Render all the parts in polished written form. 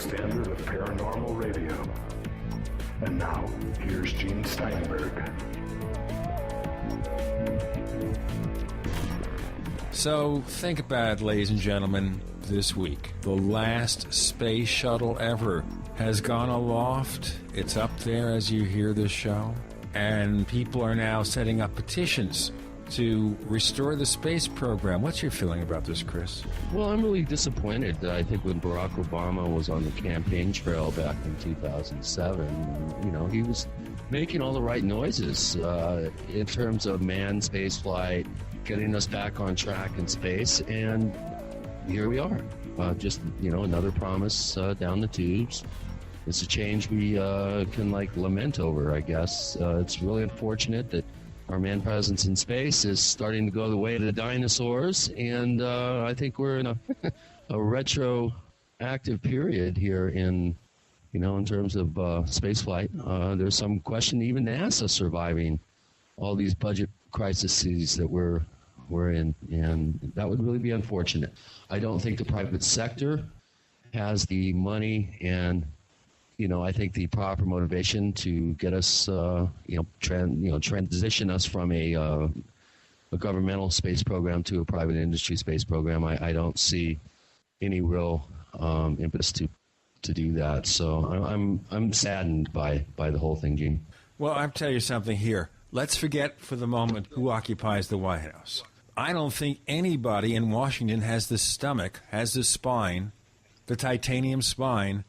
standard of paranormal radio. And now, here's Gene Steinberg. So, think about it, ladies and gentlemen, this week. The last space shuttle ever has gone aloft. It's up there as you hear this show. And people are now setting up petitions to restore the space program. What's your feeling about this, Chris? Well, I'm really disappointed. I think when Barack Obama was on the campaign trail back in 2007, he was making all the right noises in terms of manned space flight, getting us back on track in space, and here we are. Just another promise down the tubes. It's a change we can lament over, I guess. It's really unfortunate that our manned presence in space is starting to go the way of the dinosaurs, and I think we're in a retroactive period here in terms of space flight. There's some question even NASA surviving all these budget crises that we're in, and that would really be unfortunate. I don't think the private sector has the money and I think the proper motivation to get us, transition us from a governmental space program to a private industry space program. I don't see any real impetus to do that. So I'm saddened by the whole thing, Gene. Well, I'll tell you something here. Let's forget for the moment who occupies the White House. I don't think anybody in Washington has the stomach, has the spine, the titanium spine,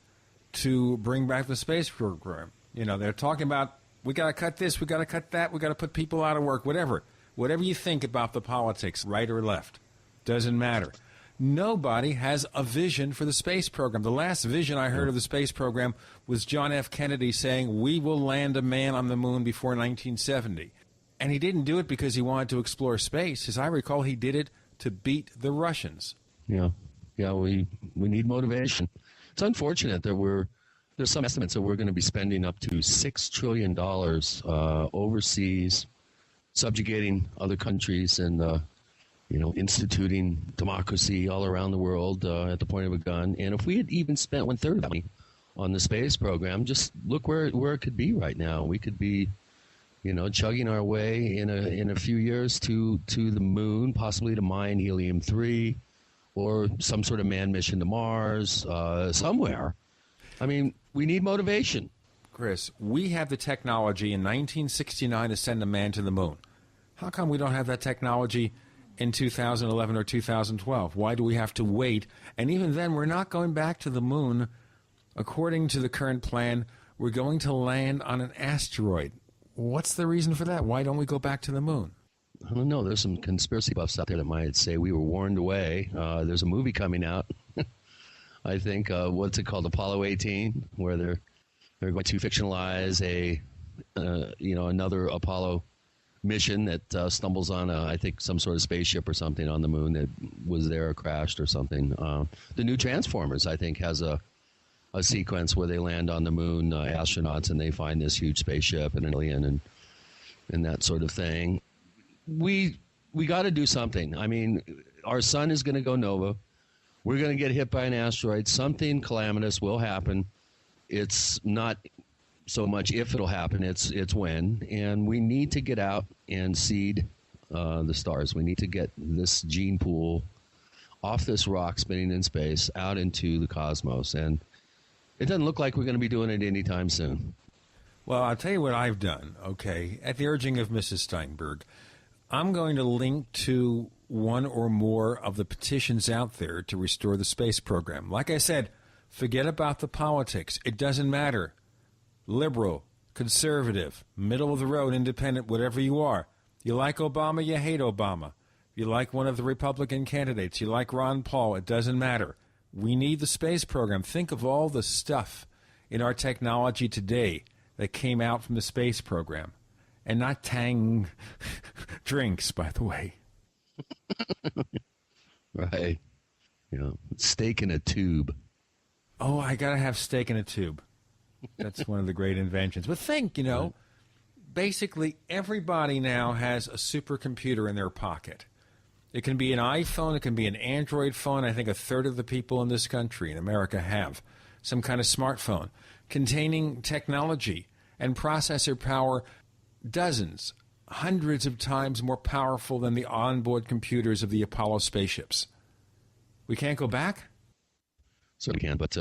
to bring back the space program. They're talking about, we got to cut this, we got to cut that, we got to put people out of work, whatever. Whatever you think about the politics, right or left, doesn't matter. Nobody has a vision for the space program. The last vision I heard of the space program was John F. Kennedy saying, we will land a man on the moon before 1970. And he didn't do it because he wanted to explore space. As I recall, he did it to beat the Russians. Yeah, we need motivation. It's unfortunate that there's some estimates that we're going to be spending up to $6 trillion overseas, subjugating other countries and, instituting democracy all around the world at the point of a gun. And if we had even spent one-third of that money on the space program, just look where it could be right now. We could be, chugging our way in a few years to the moon, possibly to mine helium-3, or some sort of manned mission to Mars, somewhere. I mean, we need motivation. Chris, we have the technology in 1969 to send a man to the moon. How come we don't have that technology in 2011 or 2012? Why do we have to wait? And even then, we're not going back to the moon. According to the current plan, we're going to land on an asteroid. What's the reason for that? Why don't we go back to the moon? I don't know. There's some conspiracy buffs out there that might say we were warned away. There's a movie coming out, I think. What's it called? Apollo 18, where they're going to fictionalize another Apollo mission that stumbles on, I think, some sort of spaceship or something on the moon that was there or crashed or something. The new Transformers, I think, has a sequence where they land on the moon, astronauts, and they find this huge spaceship and an alien and that sort of thing. We got to do something. I mean, our sun is going to go nova. We're going to get hit by an asteroid. Something calamitous will happen. It's not so much if it'll happen, it's when. And we need to get out and seed the stars. We need to get this gene pool off this rock spinning in space out into the cosmos. And it doesn't look like we're going to be doing it anytime soon. Well, I'll tell you what I've done, okay? At the urging of Mrs. Steinberg, I'm going to link to one or more of the petitions out there to restore the space program. Like I said, forget about the politics. It doesn't matter. Liberal, conservative, middle of the road, independent, whatever you are. You like Obama, you hate Obama. You like one of the Republican candidates, you like Ron Paul, it doesn't matter. We need the space program. Think of all the stuff in our technology today that came out from the space program. And not Tang drinks, by the way. Right. Steak in a tube. Oh, I got to have steak in a tube. That's one of the great inventions. But think, basically everybody now has a supercomputer in their pocket. It can be an iPhone, it can be an Android phone. I think a third of the people in this country, in America, have some kind of smartphone, containing technology and processor power dozens, hundreds of times more powerful than the onboard computers of the Apollo spaceships. We can't go back? Certainly can, but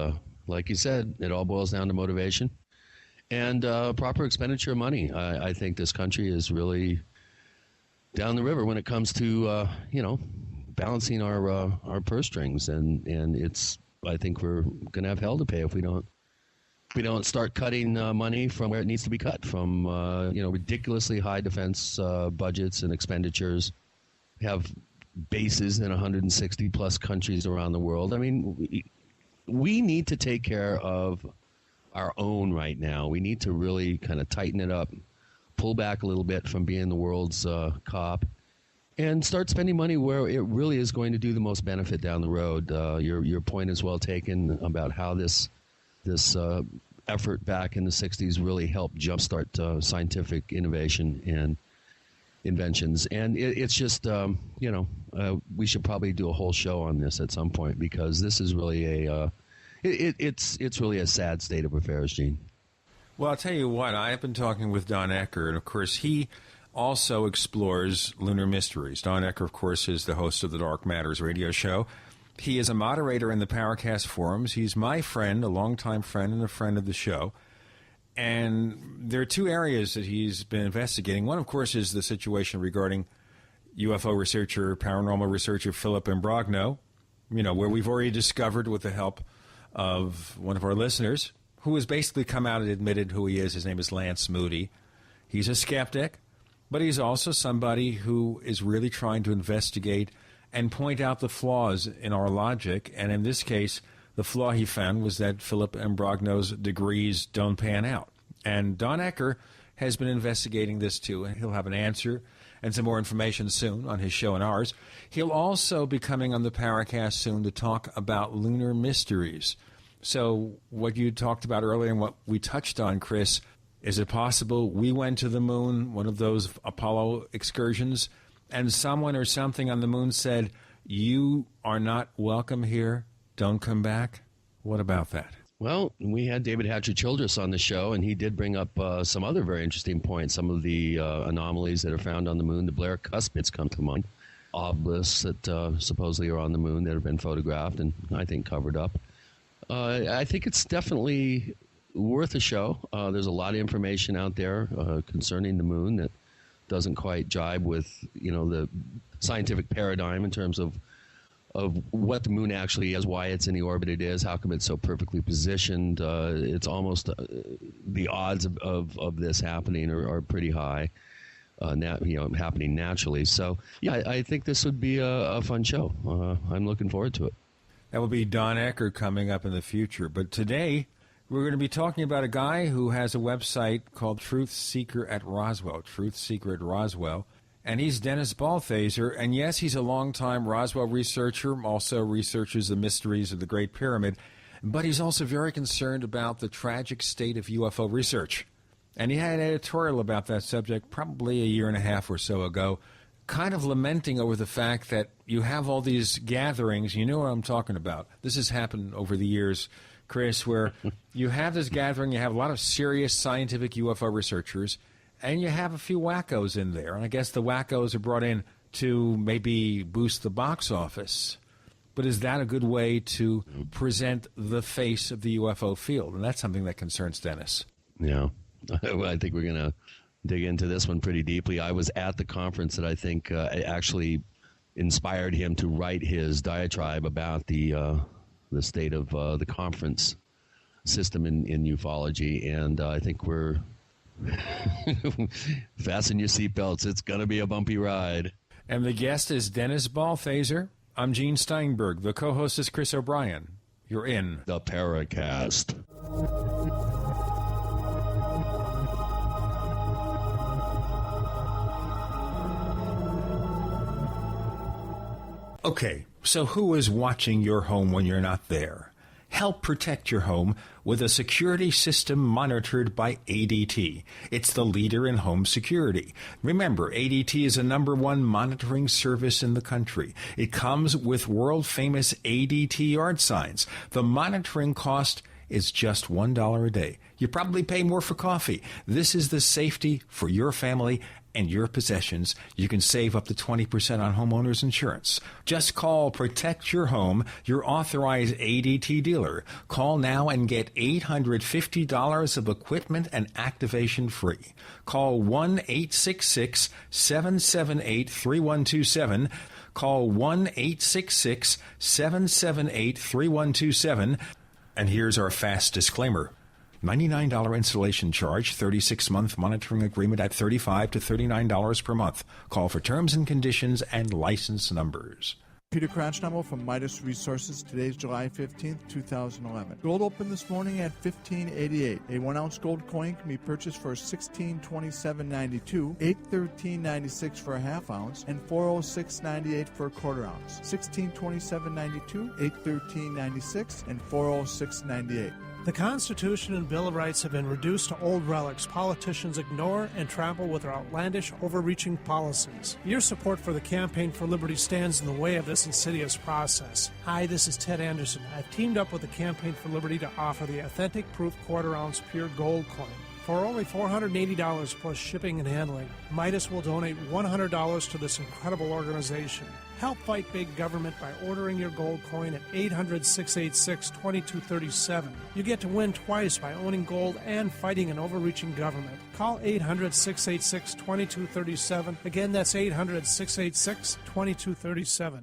like you said, it all boils down to motivation and proper expenditure of money. I think this country is really down the river when it comes to balancing our purse strings, and it's. I think we're going to have hell to pay if we don't start cutting money from where it needs to be cut from. Ridiculously high defense budgets and expenditures. We have bases in 160 plus countries around the world. I mean, we need to take care of our own right now. We need to really kind of tighten it up, pull back a little bit from being the world's cop, and start spending money where it really is going to do the most benefit down the road. Your point is well taken about how this effort back in the 60s really helped jumpstart scientific innovation and inventions. And it's just, we should probably do a whole show on this at some point, because this is really it's really a sad state of affairs, Gene. Well, I'll tell you what, I have been talking with Don Ecker, and of course he also explores lunar mysteries. Don Ecker, of course, is the host of the Dark Matters radio show. He is a moderator in the Paracast forums. He's my friend, a longtime friend, and a friend of the show. And there are two areas that he's been investigating. One, of course, is the situation regarding UFO researcher, paranormal researcher Philip Imbrogno, where we've already discovered, with the help of one of our listeners, who has basically come out and admitted who he is. His name is Lance Moody. He's a skeptic, but he's also somebody who is really trying to investigate and point out the flaws in our logic. And in this case, the flaw he found was that Philip Imbrogno's degrees don't pan out. And Don Ecker has been investigating this too, and he'll have an answer and some more information soon on his show and ours. He'll also be coming on the Paracast soon to talk about lunar mysteries. So what you talked about earlier and what we touched on, Chris, is it possible we went to the moon, one of those Apollo excursions, and someone or something on the moon said, "You are not welcome here, don't come back"? What about that? Well, we had David Hatcher-Childress on the show, and he did bring up some other very interesting points. Some of the anomalies that are found on the moon, the Blair Cuspids come to mind, obelisks that supposedly are on the moon that have been photographed and I think covered up. I think it's definitely worth a show. There's a lot of information out there concerning the moon that doesn't quite jibe with the scientific paradigm in terms of what the moon actually is, why it's in the orbit it is, how come it's so perfectly positioned. It's almost the odds of this happening are pretty high, happening naturally. So, yeah, I think this would be a fun show. I'm looking forward to it. That will be Don Ecker coming up in the future. But today, we're going to be talking about a guy who has a website called Truth Seeker at Roswell, and he's Dennis Balthaser. And yes, he's a longtime Roswell researcher, also researches the mysteries of the Great Pyramid, but he's also very concerned about the tragic state of UFO research. And he had an editorial about that subject probably a year and a half or so ago, kind of lamenting over the fact that you have all these gatherings. You know what I'm talking about. This has happened over the years, Chris, where you have this gathering, you have a lot of serious scientific UFO researchers, and you have a few wackos in there. And I guess the wackos are brought in to maybe boost the box office. But is that a good way to present the face of the UFO field? And that's something that concerns Dennis. Yeah. Well, I think we're going to dig into this one pretty deeply. I was at the conference that I think actually inspired him to write his diatribe about the state of the conference system in ufology, and I think we're fasten your seatbelts. It's going to be a bumpy ride. And the guest is Dennis Balthaser. I'm Gene Steinberg. The co-host is Chris O'Brien. You're in the Paracast. Okay, so who is watching your home when you're not there? Help protect your home with a security system monitored by ADT. It's the leader in home security. Remember, ADT is the #1 monitoring service in the country. It comes with world-famous ADT yard signs. The monitoring cost is just $1 a day. You probably pay more for coffee. This is the safety for your family and your possessions. You can save up to 20% on homeowners insurance. Just call Protect Your Home, your authorized ADT dealer. Call now and get $850 of equipment and activation free. Call 1-866-778-3127. Call 1-866-778-3127. And here's our fast disclaimer. $99 installation charge, 36-month monitoring agreement at $35 to $39 per month. Call for terms and conditions and license numbers. Peter Kranschnabel from Midas Resources. Today's July 15th, 2011. Gold opened this morning at $15.88. A 1-ounce gold coin can be purchased for $1627.92, $813.96 for a half ounce, and $406.98 for a quarter ounce. $1627.92, $813.96, and $406.98. The Constitution and Bill of Rights have been reduced to old relics politicians ignore and trample with their outlandish, overreaching policies. Your support for the Campaign for Liberty stands in the way of this insidious process. Hi, this is Ted Anderson. I've teamed up with the Campaign for Liberty to offer the authentic proof quarter-ounce pure gold coin. For only $480 plus shipping and handling, Midas will donate $100 to this incredible organization. Help fight big government by ordering your gold coin at 800-686-2237. You get to win twice by owning gold and fighting an overreaching government. Call 800-686-2237. Again, that's 800-686-2237.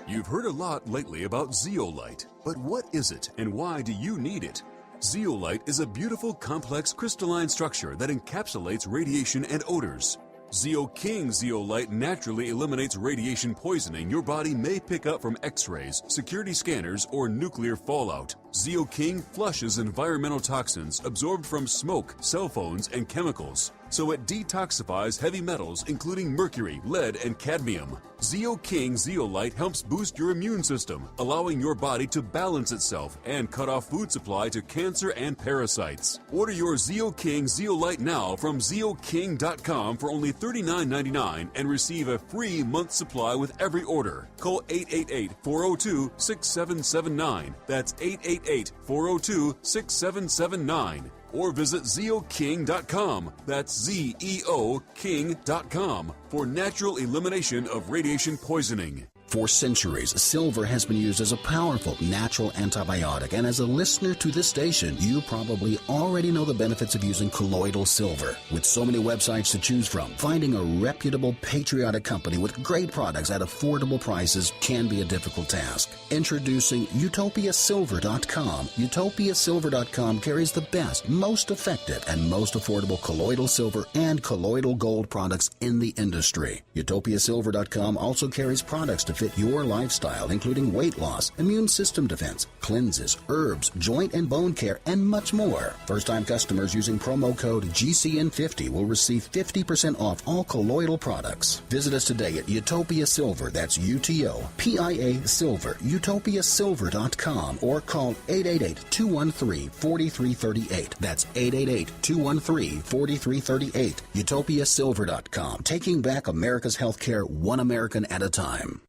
You've heard a lot lately about zeolite, but what is it and why do you need it? Zeolite is a beautiful, complex crystalline structure that encapsulates radiation and odors. Zeo King zeolite naturally eliminates radiation poisoning your body may pick up from X-rays, security scanners, or nuclear fallout. Zeo King flushes environmental toxins absorbed from smoke, cell phones, and chemicals. So it detoxifies heavy metals including mercury, lead, and cadmium. Zeo King zeolite helps boost your immune system, allowing your body to balance itself and cut off food supply to cancer and parasites. Order your Zeo King zeolite now from zeoking.com for only $39.99 and receive a free month supply with every order. Call 888-402-6779. That's 888-402-6779. Or visit zeoking.com. That's ZEOking.com for natural elimination of radiation poisoning. For centuries, silver has been used as a powerful natural antibiotic, and as a listener to this station, you probably already know the benefits of using colloidal silver. With so many websites to choose from, finding a reputable, patriotic company with great products at affordable prices can be a difficult task. Introducing UtopiaSilver.com. UtopiaSilver.com carries the best, most effective, and most affordable colloidal silver and colloidal gold products in the industry. UtopiaSilver.com also carries products to fit your lifestyle, including weight loss, immune system defense, cleanses, herbs, joint and bone care, and much more. First-time customers using promo code GCN50 will receive 50% off all colloidal products. Visit us today at Utopia Silver, that's UTOPIA Silver, utopiasilver.com, or call 888-213-4338. That's 888-213-4338. UtopiaSilver.com, taking back America's healthcare one American at a time.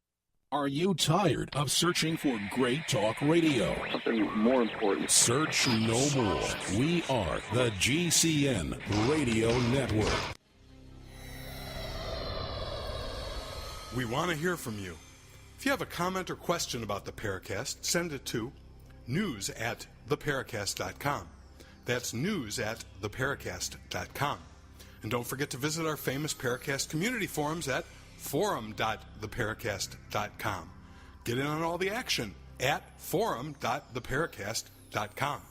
Are you tired of searching for great talk radio? Something more important. Search no more. We are the GCN Radio Network. We want to hear from you. If you have a comment or question about the Paracast, send it to news@theparacast.com. That's news@theparacast.com. And don't forget to visit our famous Paracast community forums at forum.theparacast.com. Get in on all the action at forum.theparacast.com.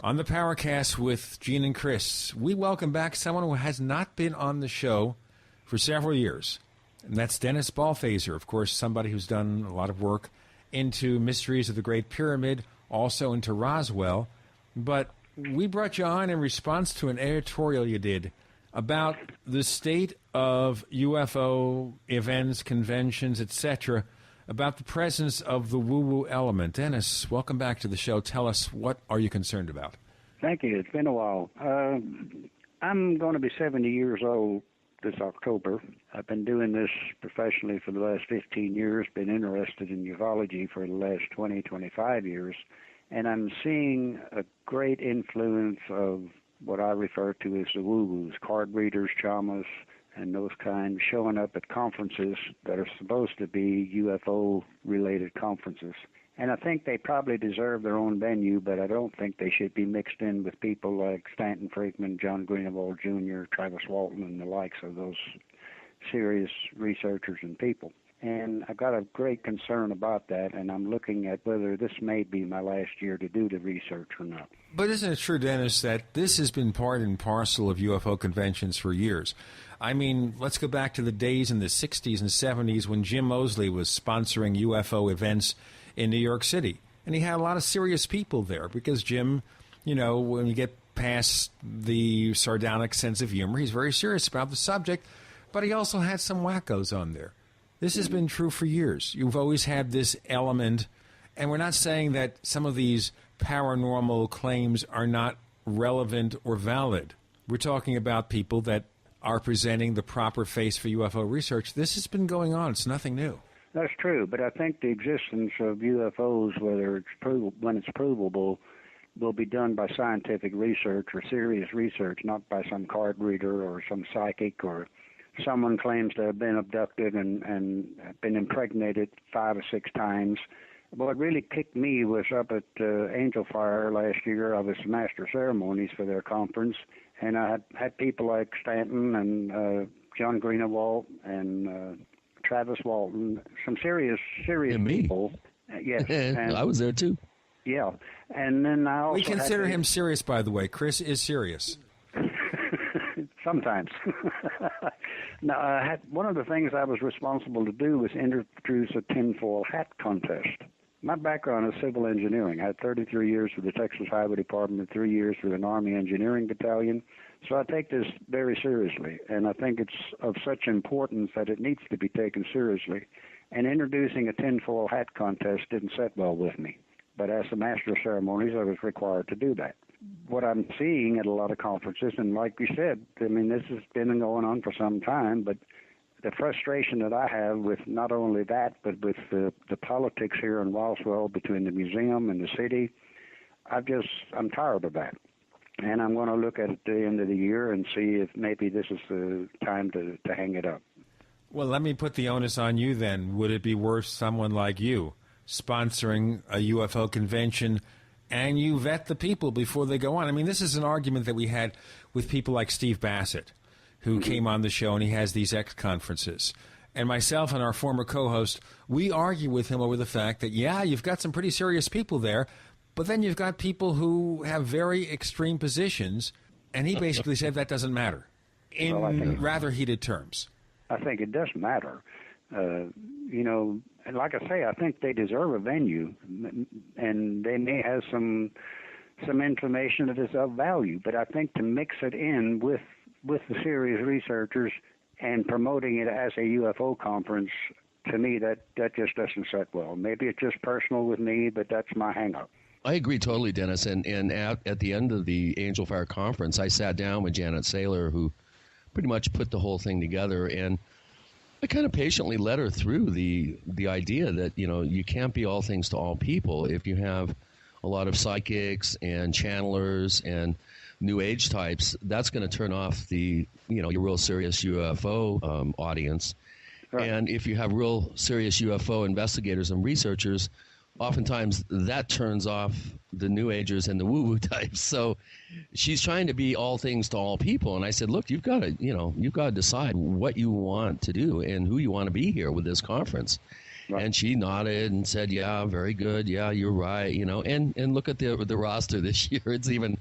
On the Paracast with Gene and Chris, we welcome back someone who has not been on the show for several years. And that's Dennis Balthaser, of course, somebody who's done a lot of work into mysteries of the Great Pyramid, also into Roswell. But we brought you on in response to an editorial you did about the state of UFO events, conventions, etc., about the presence of the woo-woo element. Dennis, welcome back to the show. Tell us, what are you concerned about? Thank you. It's been a while. I'm going to be 70 years old this October. I've been doing this professionally for the last 15 years, been interested in ufology for the last 20, 25 years, and I'm seeing a great influence of what I refer to as the woo-woos, card readers, chamas, and those kinds showing up at conferences that are supposed to be UFO-related conferences. And I think they probably deserve their own venue, but I don't think they should be mixed in with people like Stanton Friedman, John Greenewald Jr., Travis Walton, and the likes of those serious researchers and people. And I've got a great concern about that, and I'm looking at whether this may be my last year to do the research or not. But isn't it true, Dennis, that this has been part and parcel of UFO conventions for years? I mean, let's go back to the days in the 60s and 70s when Jim Moseley was sponsoring UFO events in New York City. And he had a lot of serious people there because Jim, you know, when you get past the sardonic sense of humor, he's very serious about the subject, but he also had some wackos on there. This has been true for years. You've always had this element, and we're not saying that some of these paranormal claims are not relevant or valid. We're talking about people that are presenting the proper face for UFO research. This has been going on. It's nothing new. That's true, but I think the existence of UFOs, whether it's when it's provable, will be done by scientific research or serious research, not by some card reader or some psychic or someone claims to have been abducted and been impregnated 5 or 6 times. What really kicked me was up at Angel Fire last year. I was master ceremonies for their conference, and I had people like Stanton and John Greenewald and Travis Walton, some serious people. Yes. And I was there too. Yeah. And then I also we consider him serious, by the way. Chris is serious. Sometimes. Now, one of the things I was responsible to do was introduce a tinfoil hat contest. My background is civil engineering. I had 33 years with the Texas Highway Department, 3 years with an Army Engineering Battalion. So I take this very seriously, and I think it's of such importance that it needs to be taken seriously. And introducing a tinfoil hat contest didn't sit well with me. But as the master of ceremonies, I was required to do that. What I'm seeing at a lot of conferences, and like we said, I mean, this has been going on for some time, but the frustration that I have with not only that, but with the politics here in Roswell between the museum and the city, I'm tired of that. And I'm going to look at the end of the year and see if maybe this is the time to hang it up. Well, let me put the onus on you then. Would it be worth someone like you sponsoring a UFO convention and you vet the people before they go on? I mean, this is an argument that we had with people like Steve Bassett, who came on the show, and he has these X conferences. And myself and our former co-host, we argue with him over the fact that, yeah, you've got some pretty serious people there, but then you've got people who have very extreme positions, and he basically said that doesn't matter in rather heated terms. I think it does matter. You know, and like I say, I think they deserve a venue, and they may have some information that is of value, but I think to mix it in with the serious researchers and promoting it as a UFO conference, to me, that just doesn't set well. Maybe it's just personal with me, but that's my hang-up. I agree totally, Dennis. And at the end of the Angel Fire Conference, I sat down with Janet Saylor, who pretty much put the whole thing together, and I kind of patiently led her through the idea that, you know, you can't be all things to all people. If you have a lot of psychics and channelers and New Age types, that's going to turn off your real serious UFO audience. Right. And if you have real serious UFO investigators and researchers, oftentimes that turns off the New Agers and the woo-woo types. So she's trying to be all things to all people. And I said, look, you've got to decide what you want to do and who you want to be here with this conference. Right. And she nodded and said, yeah, very good. Yeah, you're right. You know, and look at the roster this year. It's even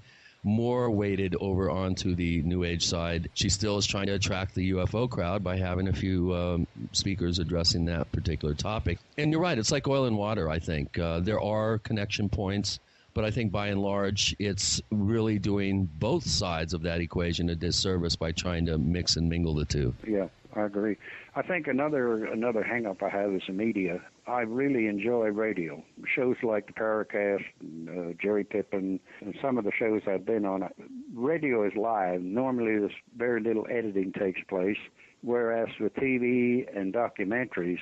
more weighted over onto the New Age side. She still is trying to attract the UFO crowd by having a few speakers addressing that particular topic. And you're right, it's like oil and water, I think. There are connection points, but I think by and large it's really doing both sides of that equation a disservice by trying to mix and mingle the two. Yeah, I agree. I think another hang-up I have is the media. I really enjoy radio. Shows like the Paracast, Jerry Pippin, and some of the shows I've been on. Radio is live. Normally there's very little editing takes place, whereas with TV and documentaries,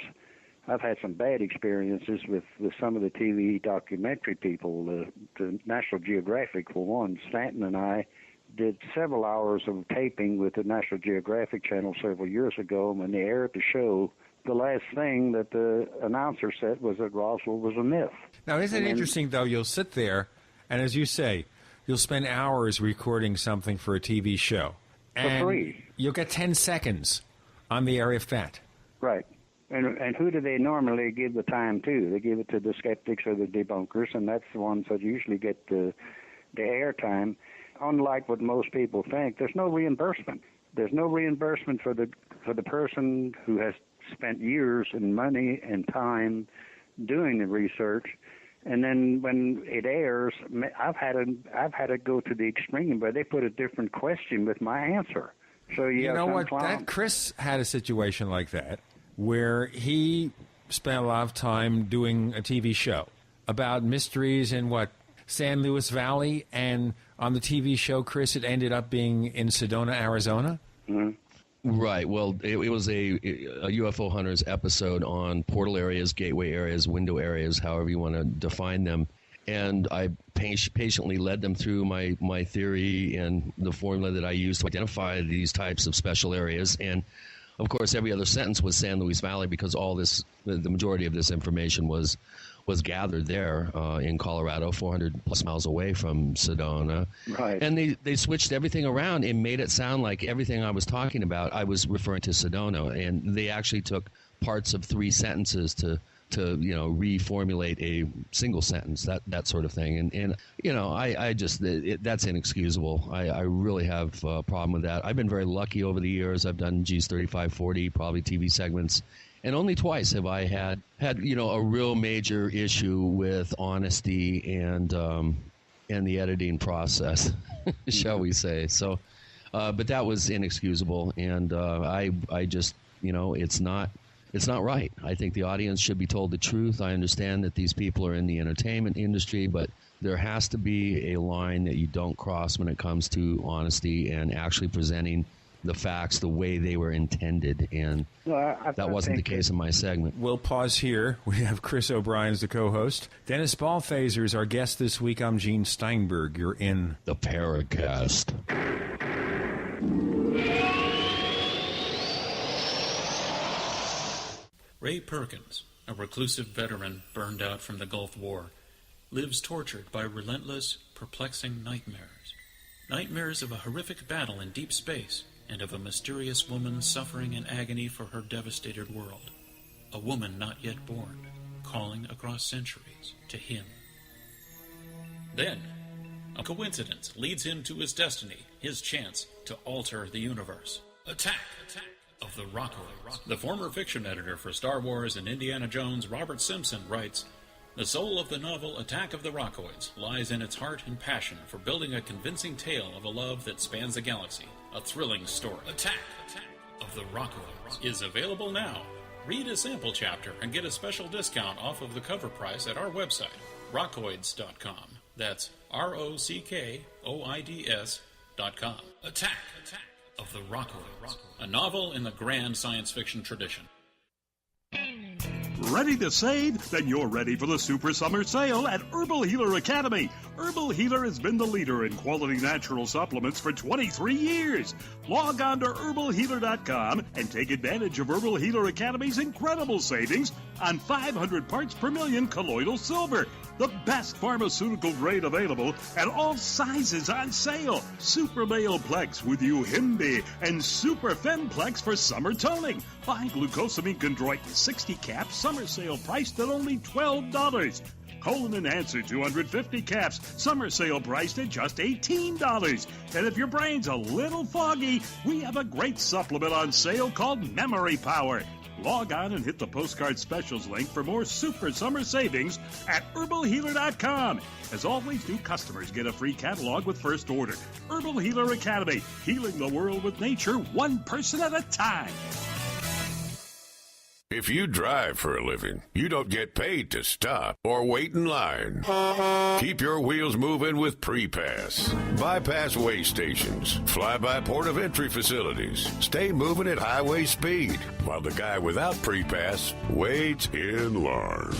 I've had some bad experiences with some of the TV documentary people. The National Geographic, for one. Stanton and I did several hours of taping with the National Geographic Channel several years ago. And when they aired the show, the last thing that the announcer said was that Roswell was a myth. Now, isn't it interesting, though? You'll sit there, and as you say, you'll spend hours recording something for a TV show. And for free. You'll get 10 seconds on the air, if that. Right. And who do they normally give the time to? They give it to the skeptics or the debunkers, and that's the ones that usually get the air time. Unlike what most people think, there's no reimbursement. There's no reimbursement for the person who has spent years and money and time doing the research. And then when it airs, I've had to go to the extreme where they put a different question with my answer. So you know what? That Chris had a situation like that, where he spent a lot of time doing a TV show about mysteries in San Luis Valley, and on the TV show, Chris, it ended up being in Sedona, Arizona. Mm-hmm. Right. Well, it was a UFO Hunters episode on portal areas, gateway areas, window areas, however you want to define them. And I patiently led them through my theory and the formula that I used to identify these types of special areas. And of course, every other sentence was San Luis Valley, because all this, the majority of this information was gathered there in Colorado, 400 plus miles away from Sedona. Right. And they switched everything around and made it sound like everything I was talking about, I was referring to Sedona. And they actually took parts of 3 sentences to reformulate a single sentence, that sort of thing. And I just, that's inexcusable. I really have a problem with that. I've been very lucky over the years. I've done 35, 40, probably TV segments. And only twice have I had a real major issue with honesty and the editing process, shall we say. So, but that was inexcusable. And I just, it's not right. I think the audience should be told the truth. I understand that these people are in the entertainment industry, but there has to be a line that you don't cross when it comes to honesty and actually presenting the facts the way they were intended. And that wasn't the case in my segment. We'll pause here. We have Chris O'Brien as the co-host. Dennis Balthaser is our guest this week. I'm Gene Steinberg. You're in the Paracast. Ray Perkins, a reclusive veteran burned out from the Gulf War, lives tortured by relentless, perplexing nightmares. Nightmares of a horrific battle in deep space and of a mysterious woman suffering in agony for her devastated world. A woman not yet born, calling across centuries to him. Then, a coincidence leads him to his destiny, his chance to alter the universe. Attack of the Rockoids. The former fiction editor for Star Wars and Indiana Jones, Robert Simpson, writes, "The soul of the novel Attack of the Rockoids lies in its heart and passion for building a convincing tale of a love that spans the galaxy, a thrilling story. Attack of the Rockoids is available now. Read a sample chapter and get a special discount off of the cover price at our website, rockoids.com. That's ROCKOIDS.com. Attack of the Rockoids, a novel in the grand science fiction tradition." Ready to save? Then you're ready for the Super Summer Sale at Herbal Healer Academy. Herbal Healer has been the leader in quality natural supplements for 23 years. Log on to herbalhealer.com and take advantage of Herbal Healer Academy's incredible savings on 500 parts per million colloidal silver, the best pharmaceutical grade available, and all sizes on sale. Super Male Plex with Uhimbi and Super Femplex for summer toning. Buy glucosamine chondroitin 60 caps, summer sale priced at only $12. Colon Enhancer 250 caps, summer sale priced at just $18. And if your brain's a little foggy, we have a great supplement on sale called Memory Power. Log on and hit the postcard specials link for more super summer savings at herbalhealer.com. As always, new customers get a free catalog with first order. Herbal Healer Academy, healing the world with nature, one person at a time. If you drive for a living, you don't get paid to stop or wait in line. Keep your wheels moving with Pre-Pass. Bypass weigh stations, fly-by port of entry facilities. Stay moving at highway speed, while the guy without Pre-Pass waits in line.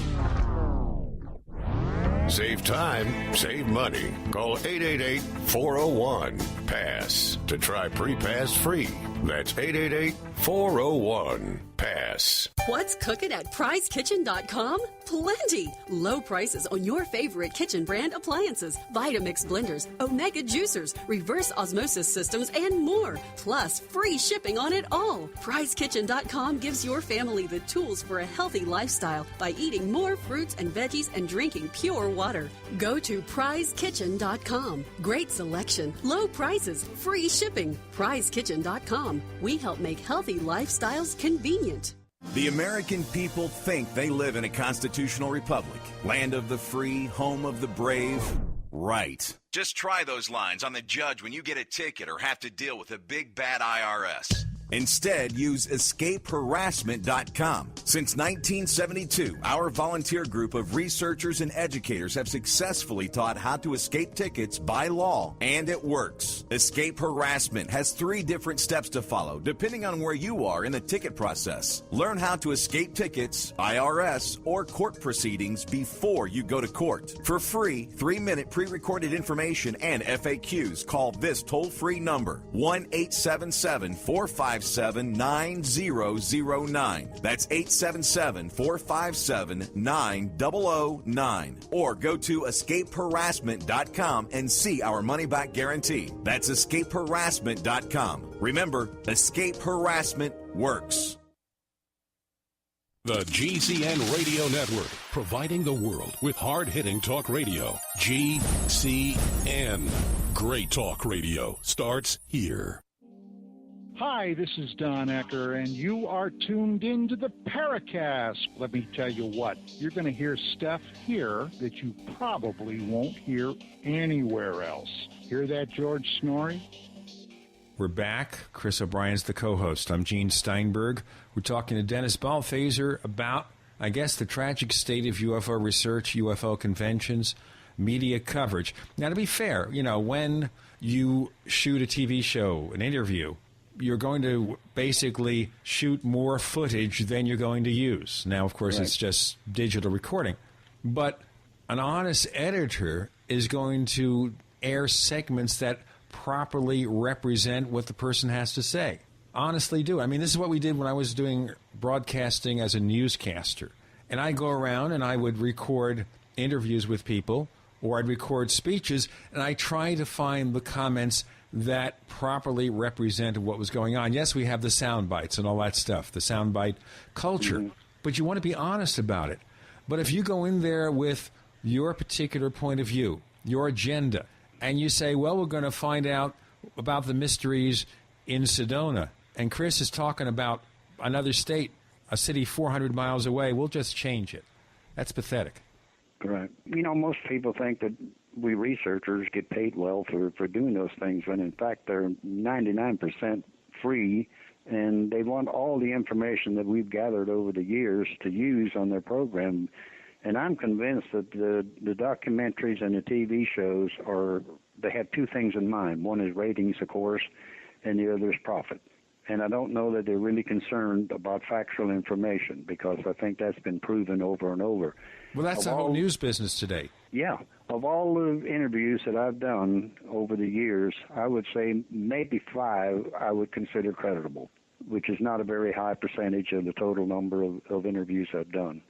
Save time, save money. Call 888-401-PASS to try Pre-Pass free. That's 888-401-PASS. What's cooking at PrizeKitchen.com? Plenty. Low prices on your favorite kitchen brand appliances, Vitamix blenders, Omega juicers, reverse osmosis systems, and more. Plus, free shipping on it all. PrizeKitchen.com gives your family the tools for a healthy lifestyle by eating more fruits and veggies and drinking pure water. Go to PrizeKitchen.com. Great selection, low prices, free shipping. PrizeKitchen.com. We help make healthy lifestyles convenient. The American people think they live in a constitutional republic, land of the free, home of the brave. Right. Just try those lines on the judge when you get a ticket or have to deal with a big bad IRS. Instead, use escapeharassment.com. Since 1972, our volunteer group of researchers and educators have successfully taught how to escape tickets by law, and it works. Escape Harassment has 3 different steps to follow, depending on where you are in the ticket process. Learn how to escape tickets, IRS, or court proceedings before you go to court. For free, 3-minute pre-recorded information and FAQs, call this toll-free number, 1-877-457-9009. That's 877-457-9009. Or go to escapeharassment.com and see our money-back guarantee. That's escapeharassment.com. Remember, escape harassment works. The GCN Radio Network, providing the world with hard-hitting talk radio. GCN. Great talk radio starts here. Hi, this is Don Ecker, and you are tuned into the Paracast. Let me tell you what, you're going to hear stuff here that you probably won't hear anywhere else. Hear that, George Snorri? We're back. Chris O'Brien's the co-host. I'm Gene Steinberg. We're talking to Dennis Balthaser about, I guess, the tragic state of UFO research, UFO conventions, media coverage. Now, to be fair, you know, when you shoot a TV show, an interview, you're going to basically shoot more footage than you're going to use. Now, of course, It's just digital recording. But an honest editor is going to air segments that properly represent what the person has to say. Honestly do. I mean, this is what we did when I was doing broadcasting as a newscaster. And I'd go around and I would record interviews with people, or I'd record speeches, and I try to find the comments that properly represented what was going on. Yes, we have the sound bites and all that stuff, the sound bite culture, but you want to be honest about it. But if you go in there with your particular point of view, your agenda, and you say, well, we're going to find out about the mysteries in Sedona, and Chris is talking about another state, a city 400 miles away, we'll just change it. That's pathetic. Right. You know, most people think that we researchers get paid well for doing those things, when in fact they're 99% free, and they want all the information that we've gathered over the years to use on their program. And I'm convinced that the documentaries and the TV shows they have 2 things in mind. One is ratings, of course, and the other is profit. And I don't know that they're really concerned about factual information, because I think that's been proven over and over. Well, that's the whole news business today. Yeah. Of all the interviews that I've done over the years, I would say maybe 5 I would consider creditable, which is not a very high percentage of the total number of interviews I've done.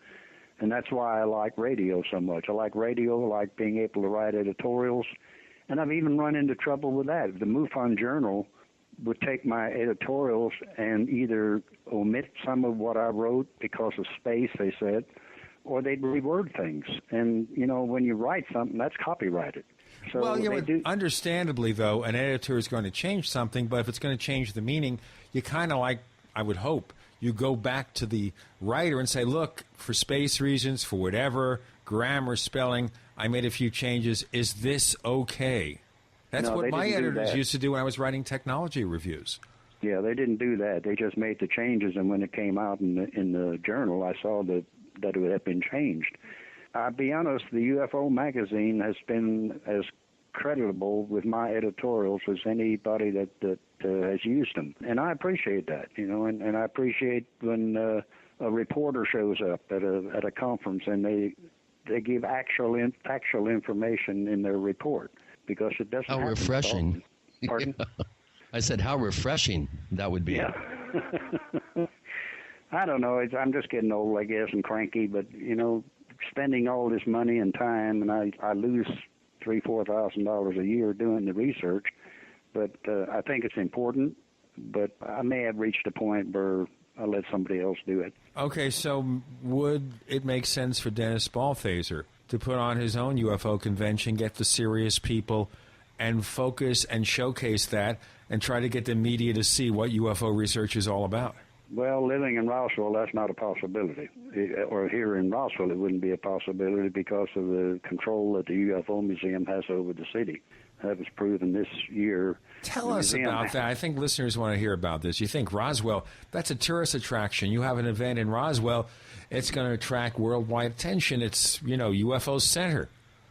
And that's why I like radio so much. I like radio, I like being able to write editorials, and I've even run into trouble with that. The MUFON Journal would take my editorials and either omit some of what I wrote because of space, they said, or they'd reword things. And, you know, when you write something, that's copyrighted. So well, you know, understandably, though, an editor is going to change something, but if it's going to change the meaning, you kind of like, I would hope, you go back to the writer and say, look, for space reasons, for whatever, grammar, spelling, I made a few changes. Is this okay? That's what my editors used to do when I was writing technology reviews. Yeah, they didn't do that. They just made the changes, and when it came out in the journal, I saw that it had been changed. I'll be honest, the UFO magazine has been as creditable with my editorials as anybody that has used them, and I appreciate that, and I appreciate when a reporter shows up at a conference and they give actual information in their report, because it doesn't. How refreshing! Pardon? I said, how refreshing that would be. Yeah. I don't know. I'm just getting old, I guess, and cranky. But spending all this money and time, and I lose $3,000-4,000 a year doing the research. But I think it's important. But I may have reached a point where I'll let somebody else do it. Okay, so would it make sense for Dennis Balthaser to put on his own UFO convention, get the serious people, and focus and showcase that, and try to get the media to see what UFO research is all about? Well, living in Roswell, that's not a possibility. Or here in Roswell, it wouldn't be a possibility because of the control that the UFO Museum has over the city. That was proven this year. Tell us about that. I think listeners want to hear about this. You think Roswell, that's a tourist attraction. You have an event in Roswell, it's going to attract worldwide attention. It's, UFO center.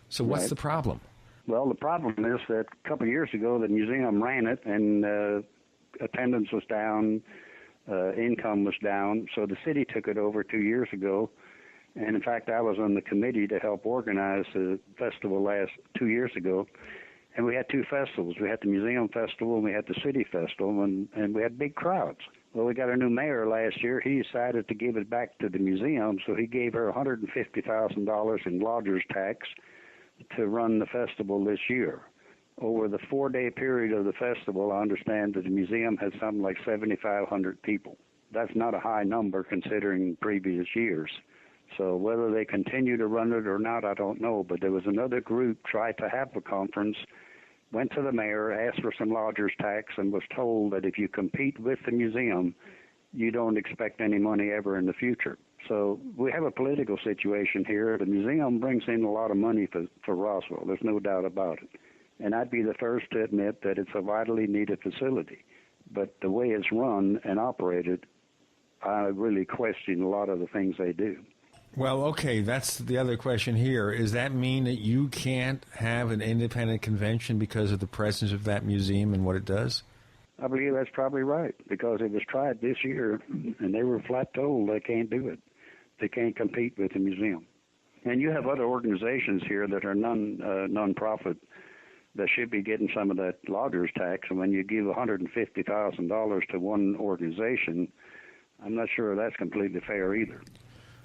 So what's the problem? Well, the problem is that a couple of years ago, the museum ran it, and attendance was down, income was down, so the city took it over 2 years ago. And in fact, I was on the committee to help organize the festival 2 years ago. And we had two festivals. We had the Museum Festival and we had the City Festival, and we had big crowds. Well, we got a new mayor last year. He decided to give it back to the museum, so he gave her $150,000 in lodger's tax to run the festival this year. Over the 4-day period of the festival, I understand that the museum had something like 7,500 people. That's not a high number considering previous years. So whether they continue to run it or not, I don't know. But there was another group tried to have a conference, went to the mayor, asked for some lodger's tax, and was told that if you compete with the museum, you don't expect any money ever in the future. So we have a political situation here. The museum brings in a lot of money for Roswell. There's no doubt about it. And I'd be the first to admit that it's a vitally needed facility. But the way it's run and operated, I really question a lot of the things they do. Well, okay, that's the other question here. Does that mean that you can't have an independent convention because of the presence of that museum and what it does? I believe that's probably right, because it was tried this year, and they were flat told they can't do it. They can't compete with the museum. And you have other organizations here that are non-profit that should be getting some of that lodger's tax, and when you give $150,000 to one organization, I'm not sure that's completely fair either.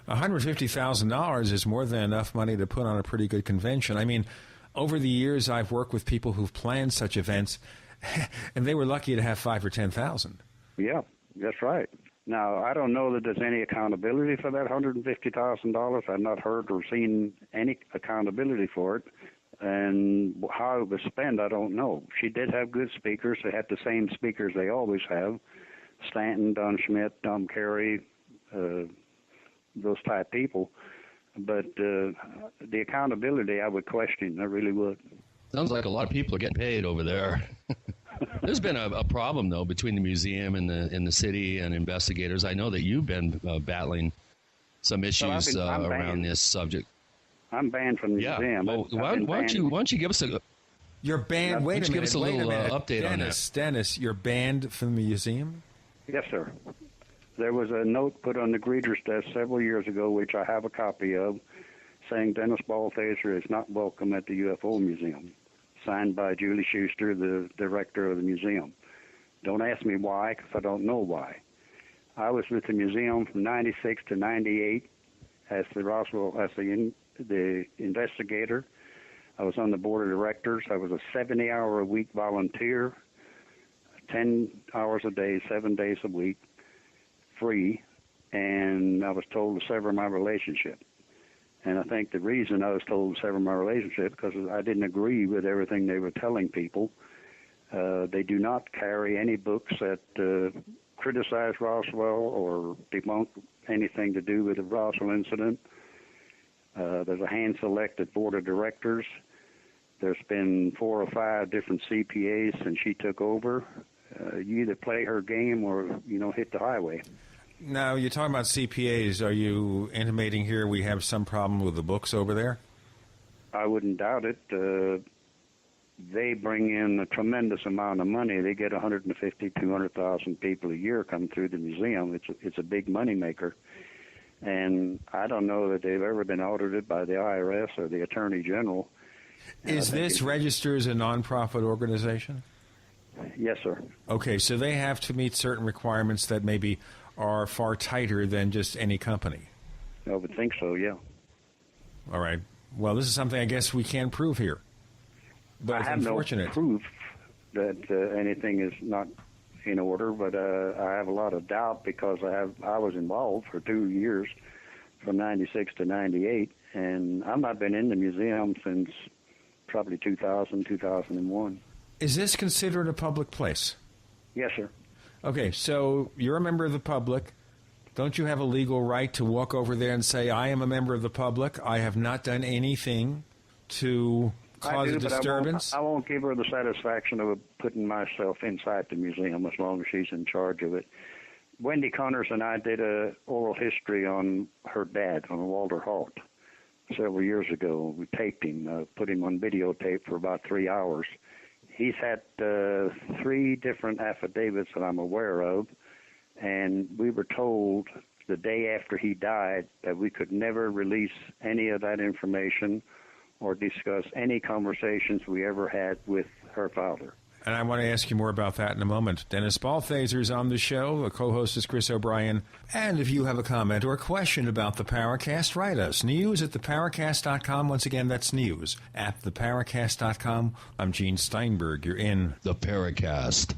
$150,000 is more than enough money to put on a pretty good convention. I mean, over the years, I've worked with people who've planned such events, and they were lucky to have 5,000 or 10,000. Yeah, that's right. Now, I don't know that there's any accountability for that $150,000. I've not heard or seen any accountability for it. And how it was spent, I don't know. She did have good speakers. They had the same speakers they always have: Stanton, Don Schmidt, Tom Carey, those type people. But the accountability, I would question. I really would. Sounds like a lot of people are getting paid over there. There's been a problem, though, between the museum and the city and investigators. I know that you've been battling some issues around this subject. I'm banned from the museum. Well, why don't you give us a... You're banned? Wait a minute. Give us a little update on that. Dennis, you're banned from the museum? Yes, sir. There was a note put on the greeter's desk several years ago, which I have a copy of, saying Dennis Balthaser is not welcome at the UFO Museum, signed by Julie Schuster, the director of the museum. Don't ask me why, because I don't know why. I was with the museum from 96 to 98 as the investigator. I was on the board of directors. I was a 70-hour-a-week volunteer, 10 hours a day, 7 days a week, free, and I was told to sever my relationship. And I think the reason I was told to sever my relationship because I didn't agree with everything they were telling people. They do not carry any books that criticize Roswell or debunk anything to do with the Roswell incident. There's a hand-selected board of directors. There's been 4 or 5 different CPAs since she took over. you either play her game or, hit the highway. Now, you're talking about CPAs. Are you intimating here we have some problem with the books over there? I wouldn't doubt it. They bring in a tremendous amount of money. They get 150, 200,000 people a year come through the museum. It's a big money maker. And I don't know that they've ever been audited by the IRS or the Attorney General. Is this registered as a nonprofit organization? Yes, sir. Okay, so they have to meet certain requirements that maybe are far tighter than just any company. I would think so, yeah. All right. Well, this is something I guess we can't prove here. But I it's have unfortunate. no proof that anything is not in order, but I have a lot of doubt because I was involved for 2 years, from 96 to 98, and I've not been in the museum since probably 2000, 2001. Is this considered a public place? Yes, sir. Okay, so you're a member of the public. Don't you have a legal right to walk over there and say, I am a member of the public, I have not done anything to cause a disturbance? I won't give her the satisfaction of putting myself inside the museum as long as she's in charge of it. Wendy Connors and I did a oral history on her dad, on Walter Halt, several years ago. We taped him, put him on videotape for about 3 hours. He's had 3 different affidavits that I'm aware of, and we were told the day after he died that we could never release any of that information or discuss any conversations we ever had with her father. And I want to ask you more about that in a moment. Dennis Balthaser is on the show. The co-host is Chris O'Brien. And if you have a comment or a question about the Paracast, write us. News at theparacast.com. Once again, that's news at theparacast.com. I'm Gene Steinberg. You're in the Paracast.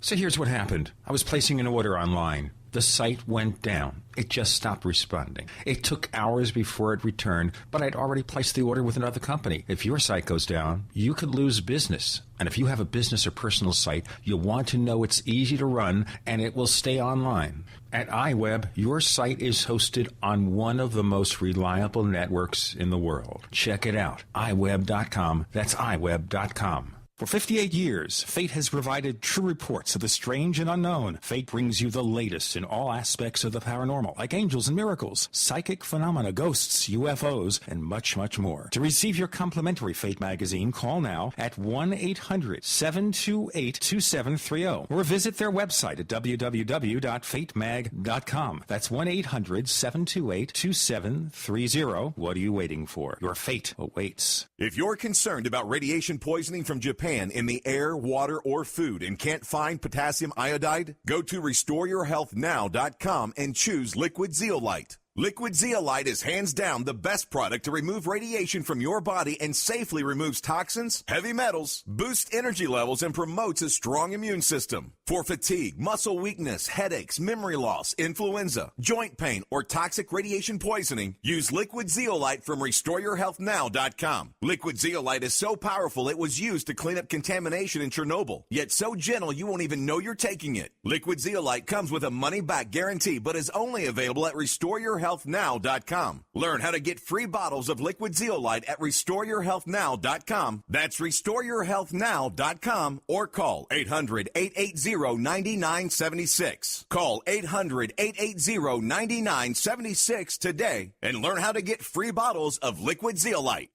So here's what happened. I was placing an order online. The site went down. It just stopped responding. It took hours before it returned, but I'd already placed the order with another company. If your site goes down, you could lose business. And if you have a business or personal site, you'll want to know it's easy to run and it will stay online. At iWeb, your site is hosted on one of the most reliable networks in the world. Check it out. iWeb.com. That's iWeb.com. For 58 years, Fate has provided true reports of the strange and unknown. Fate brings you the latest in all aspects of the paranormal, like angels and miracles, psychic phenomena, ghosts, UFOs, and much, much more. To receive your complimentary Fate magazine, call now at 1-800-728-2730 or visit their website at www.fatemag.com. That's 1-800-728-2730. What are you waiting for? Your fate awaits. If you're concerned about radiation poisoning from Japan in the air, water, or food and can't find potassium iodide, go to RestoreYourHealthNow.com and choose Liquid Zeolite. Liquid Zeolite is hands down the best product to remove radiation from your body and safely removes toxins, heavy metals, boosts energy levels, and promotes a strong immune system. For fatigue, muscle weakness, headaches, memory loss, influenza, joint pain, or toxic radiation poisoning, use Liquid Zeolite from RestoreYourHealthNow.com. Liquid Zeolite is so powerful it was used to clean up contamination in Chernobyl, yet so gentle you won't even know you're taking it. Liquid Zeolite comes with a money-back guarantee, but is only available at RestoreYourHealthNow.com. Learn how to get free bottles of Liquid Zeolite at RestoreYourHealthNow.com. That's RestoreYourHealthNow.com or call 800-880-9976. Call 800-880-9976 today and learn how to get free bottles of Liquid Zeolite.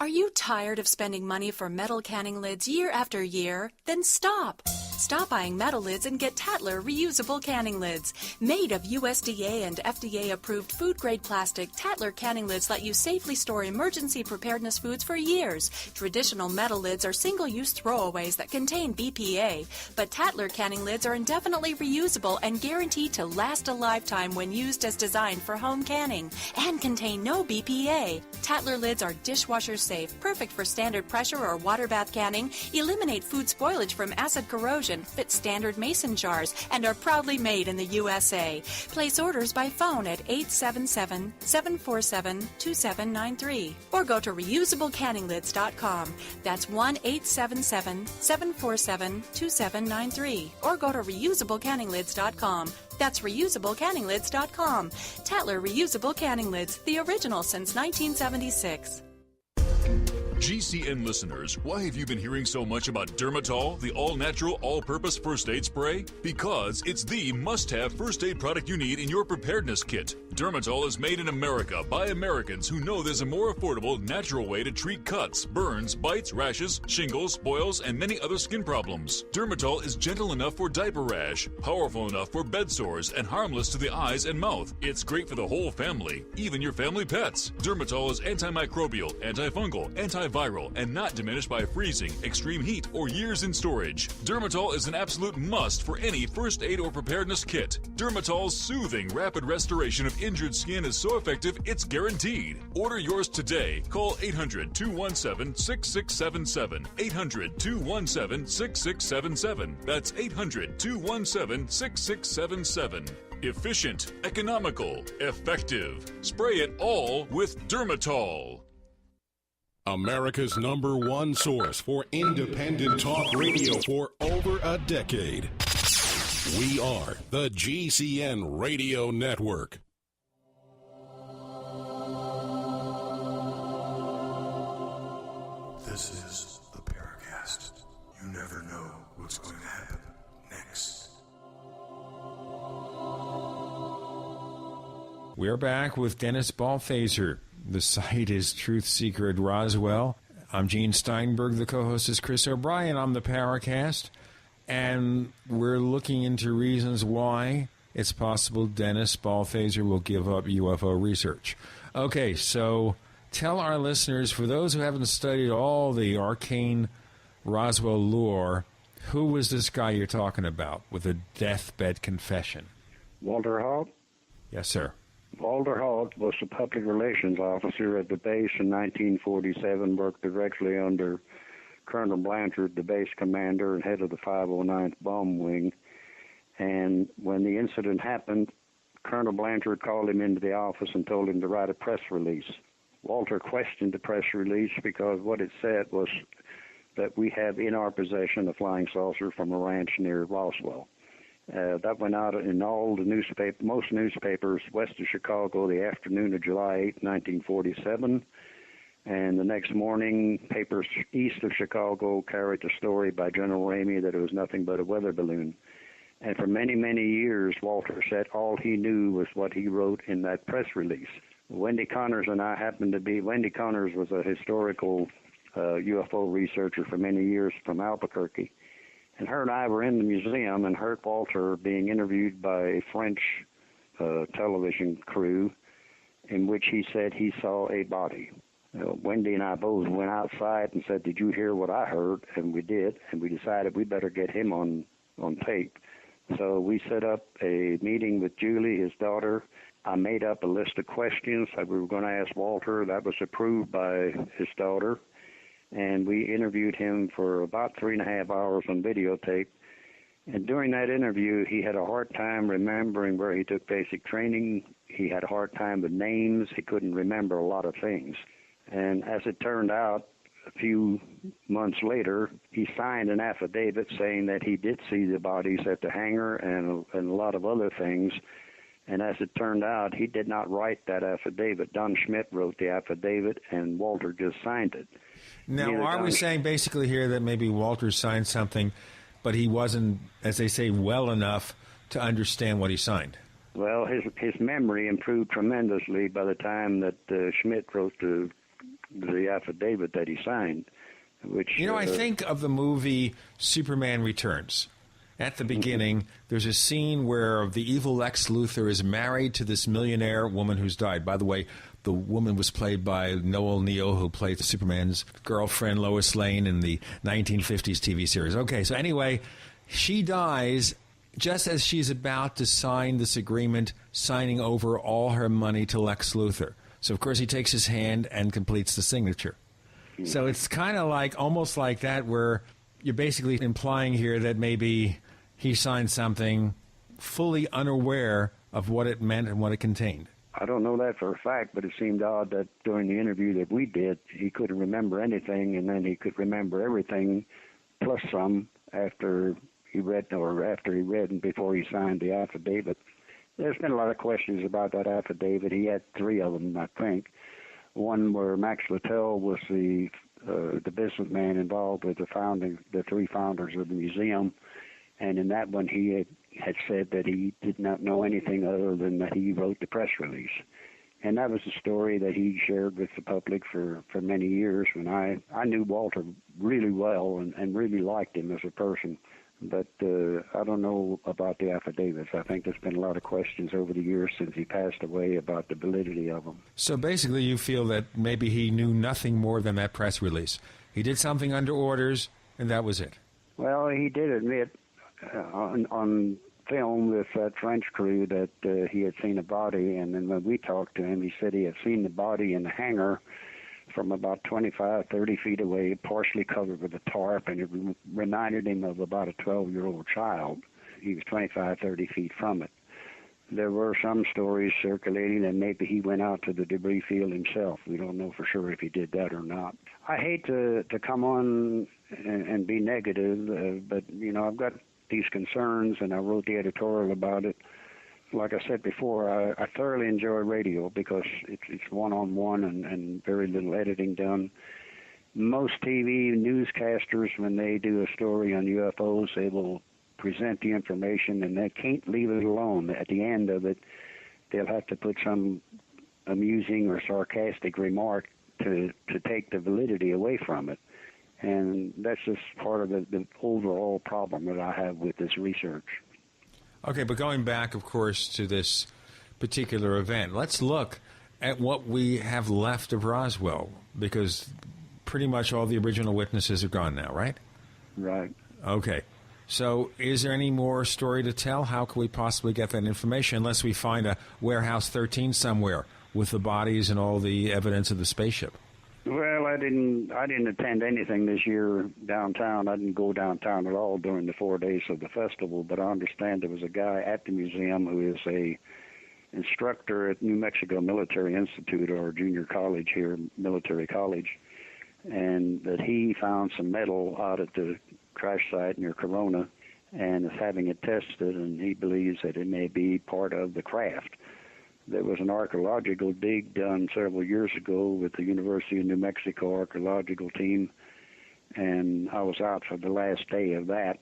Are you tired of spending money for metal canning lids year after year? Then stop. Stop buying metal lids and get Tatler reusable canning lids. Made of USDA and FDA-approved food-grade plastic, Tatler canning lids let you safely store emergency preparedness foods for years. Traditional metal lids are single-use throwaways that contain BPA, but Tatler canning lids are indefinitely reusable and guaranteed to last a lifetime when used as designed for home canning and contain no BPA. Tatler lids are dishwasher safe, perfect for standard pressure or water bath canning, eliminate food spoilage from acid corrosion, fit standard mason jars, and are proudly made in the USA. Place orders by phone at 877-747-2793 or go to reusablecanninglids.com. That's 1-877-747-2793 or go to reusablecanninglids.com. That's reusablecanninglids.com. Tatler Reusable Canning Lids, the original since 1976. GCN listeners, why have you been hearing so much about Dermatol, the all-natural, all-purpose first aid spray? Because it's the must-have first aid product you need in your preparedness kit. Dermatol is made in America by Americans who know there's a more affordable, natural way to treat cuts, burns, bites, rashes, shingles, boils, and many other skin problems. Dermatol is gentle enough for diaper rash, powerful enough for bed sores, and harmless to the eyes and mouth. It's great for the whole family, even your family pets. Dermatol is antimicrobial, antifungal, antiviral, and not diminished by freezing, extreme heat, or years in storage. Dermatol is an absolute must for any first aid or preparedness kit. Dermatol's soothing, rapid restoration of injured skin is so effective, it's guaranteed. Order yours today. Call 800-217-6677. 800-217-6677. That's 800-217-6677. Efficient, economical, effective. Spray it all with Dermatol. America's #1 source for independent talk radio for over a decade. We are the GCN Radio Network. This is the Paracast. You never know what's going to happen next. We're back with Dennis Balthaser. The site is Truth Seeker at Roswell. I'm Gene Steinberg. The co-host is Chris O'Brien. I'm the Paracast. And we're looking into reasons why it's possible Dennis Balthaser will give up UFO research. Okay, so tell our listeners, for those who haven't studied all the arcane Roswell lore, who was this guy you're talking about with a deathbed confession? Walter Hall? Yes, sir. Walter Hall was the public relations officer at the base in 1947, worked directly under Colonel Blanchard, the base commander and head of the 509th Bomb Wing. And when the incident happened, Colonel Blanchard called him into the office and told him to write a press release. Walter questioned the press release because what it said was that we have in our possession a flying saucer from a ranch near Roswell. That went out in all the most newspapers west of Chicago the afternoon of July 8, 1947. And the next morning, papers east of Chicago carried the story by General Ramey that it was nothing but a weather balloon. And for many, many years, Walter said all he knew was what he wrote in that press release. Wendy Connors and I happened to be, Wendy Connors was a historical UFO researcher for many years from Albuquerque. And her and I were in the museum and heard Walter being interviewed by a French television crew in which he said he saw a body. Wendy and I both went outside and said, "Did you hear what I heard?" And we did, and we decided we better get him on tape. So we set up a meeting with Julie, his daughter. I made up a list of questions that we were going to ask Walter. That was approved by his daughter. And we interviewed him for about 3.5 hours on videotape. And during that interview, he had a hard time remembering where he took basic training. He had a hard time with names. He couldn't remember a lot of things. And as it turned out, a few months later, he signed an affidavit saying that he did see the bodies at the hangar and a lot of other things. And as it turned out, he did not write that affidavit. Don Schmidt wrote the affidavit, and Walter just signed it. Now, are we saying basically here that maybe Walter signed something, but he wasn't, as they say, well enough to understand what he signed? Well, his memory improved tremendously by the time that Schmidt wrote the affidavit that he signed. Which I think of the movie Superman Returns. At the beginning, there's a scene where the evil Lex Luthor is married to this millionaire woman who's died. By the way, the woman was played by Noel Neill, who played Superman's girlfriend, Lois Lane, in the 1950s TV series. Okay, so anyway, she dies just as she's about to sign this agreement, signing over all her money to Lex Luthor. So, of course, he takes his hand and completes the signature. So it's kind of like, almost like that, where you're basically implying here that maybe he signed something fully unaware of what it meant and what it contained. I don't know that for a fact, but it seemed odd that during the interview that we did, he couldn't remember anything, and then he could remember everything plus some after he read and before he signed the affidavit. There's been a lot of questions about that affidavit. He had 3 of them, I think. one where Max Littell was the businessman involved with the three founders of the museum, and in that one he had said that he did not know anything other than that he wrote the press release. And that was a story that he shared with the public for many years. When I knew Walter really well and really liked him as a person. But I don't know about the affidavits. I think there's been a lot of questions over the years since he passed away about the validity of them. So basically you feel that maybe he knew nothing more than that press release. He did something under orders, and that was it. Well, he did admit on film with that French crew that he had seen a body, and then when we talked to him, he said he had seen the body in the hangar from about 25, 30 feet away, partially covered with a tarp, and it reminded him of about a 12-year-old child. He was 25, 30 feet from it. There were some stories circulating that maybe he went out to the debris field himself. We don't know for sure if he did that or not. I hate to come on and be negative, but, you know, I've got these concerns, and I wrote the editorial about it. Like I said before, I thoroughly enjoy radio because it's one-on-one and very little editing done. Most TV newscasters, when they do a story on UFOs, they will present the information, and they can't leave it alone. At the end of it, they'll have to put some amusing or sarcastic remark to take the validity away from it. And that's just part of the overall problem that I have with this research. Okay, but going back, of course, to this particular event, let's look at what we have left of Roswell, because pretty much all the original witnesses are gone now, right? Right. Okay. So is there any more story to tell? How can we possibly get that information unless we find a Warehouse 13 somewhere with the bodies and all the evidence of the spaceship? Well, I didn't attend anything this year downtown. I didn't go downtown at all during the 4 days of the festival, but I understand there was a guy at the museum who is a instructor at New Mexico Military Institute, or junior college here, military college, and that he found some metal out at the crash site near Corona and is having it tested, and he believes that it may be part of the craft. There was an archaeological dig done several years ago with the University of New Mexico archaeological team, and I was out for the last day of that.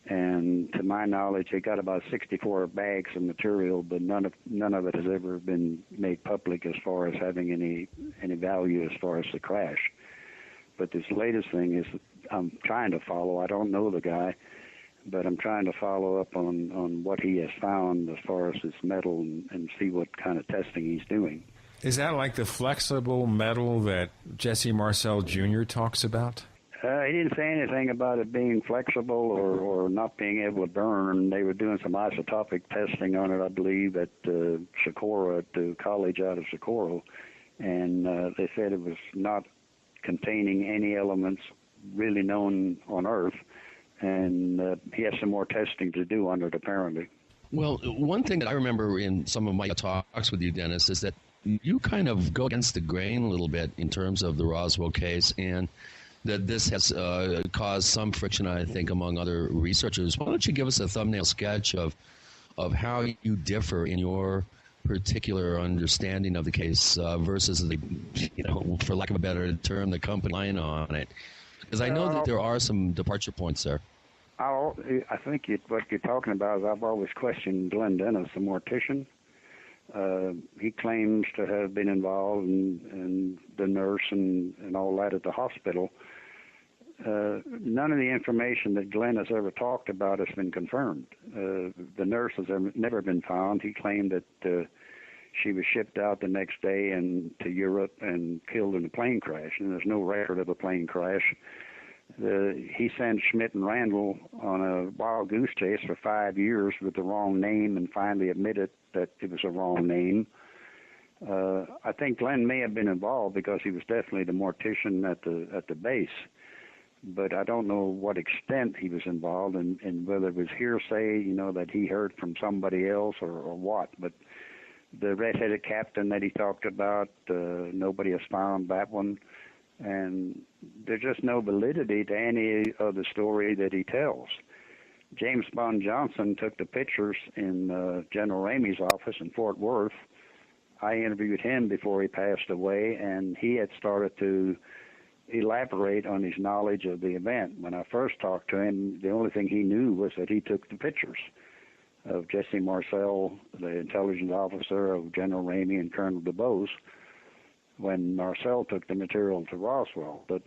And to my knowledge, they got about 64 bags of material, but none of it has ever been made public as far as having any value as far as the crash. But this latest thing is I'm trying to follow. I don't know the guy, but I'm trying to follow up on what he has found as far as this metal and see what kind of testing he's doing. Is that like the flexible metal that Jesse Marcel Jr. talks about? He didn't say anything about it being flexible or not being able to burn. They were doing some isotopic testing on it, I believe, at Socorro, at the college out of Socorro, and they said it was not containing any elements really known on Earth. And he has some more testing to do on it, apparently. Well, one thing that I remember in some of my talks with you, Dennis, is that you kind of go against the grain a little bit in terms of the Roswell case, and that this has caused some friction, I think, among other researchers. Why don't you give us a thumbnail sketch of how you differ in your particular understanding of the case versus the, for lack of a better term, the company line on it? Because I know that there are some departure points there. I think what you're talking about is I've always questioned Glenn Dennis, the mortician. He claims to have been involved in the nurse and all that at the hospital. None of the information that Glenn has ever talked about has been confirmed. The nurse has never been found. He claimed that she was shipped out the next day to Europe and killed in a plane crash, and there's no record of a plane crash. He sent Schmidt and Randall on a wild goose chase for 5 years with the wrong name and finally admitted that it was a wrong name. I think Glenn may have been involved because he was definitely the mortician at the base, but I don't know what extent he was involved and whether it was hearsay, that he heard from somebody else or what. But the red-headed captain that he talked about, nobody has found that one. And there's just no validity to any of the story that he tells. James Bond Johnson took the pictures in General Ramey's office in Fort Worth. I interviewed him before he passed away, and he had started to elaborate on his knowledge of the event. When I first talked to him, the only thing he knew was that he took the pictures of Jesse Marcel, the intelligence officer, of General Ramey and Colonel DuBose, when Marcel took the material to Roswell. But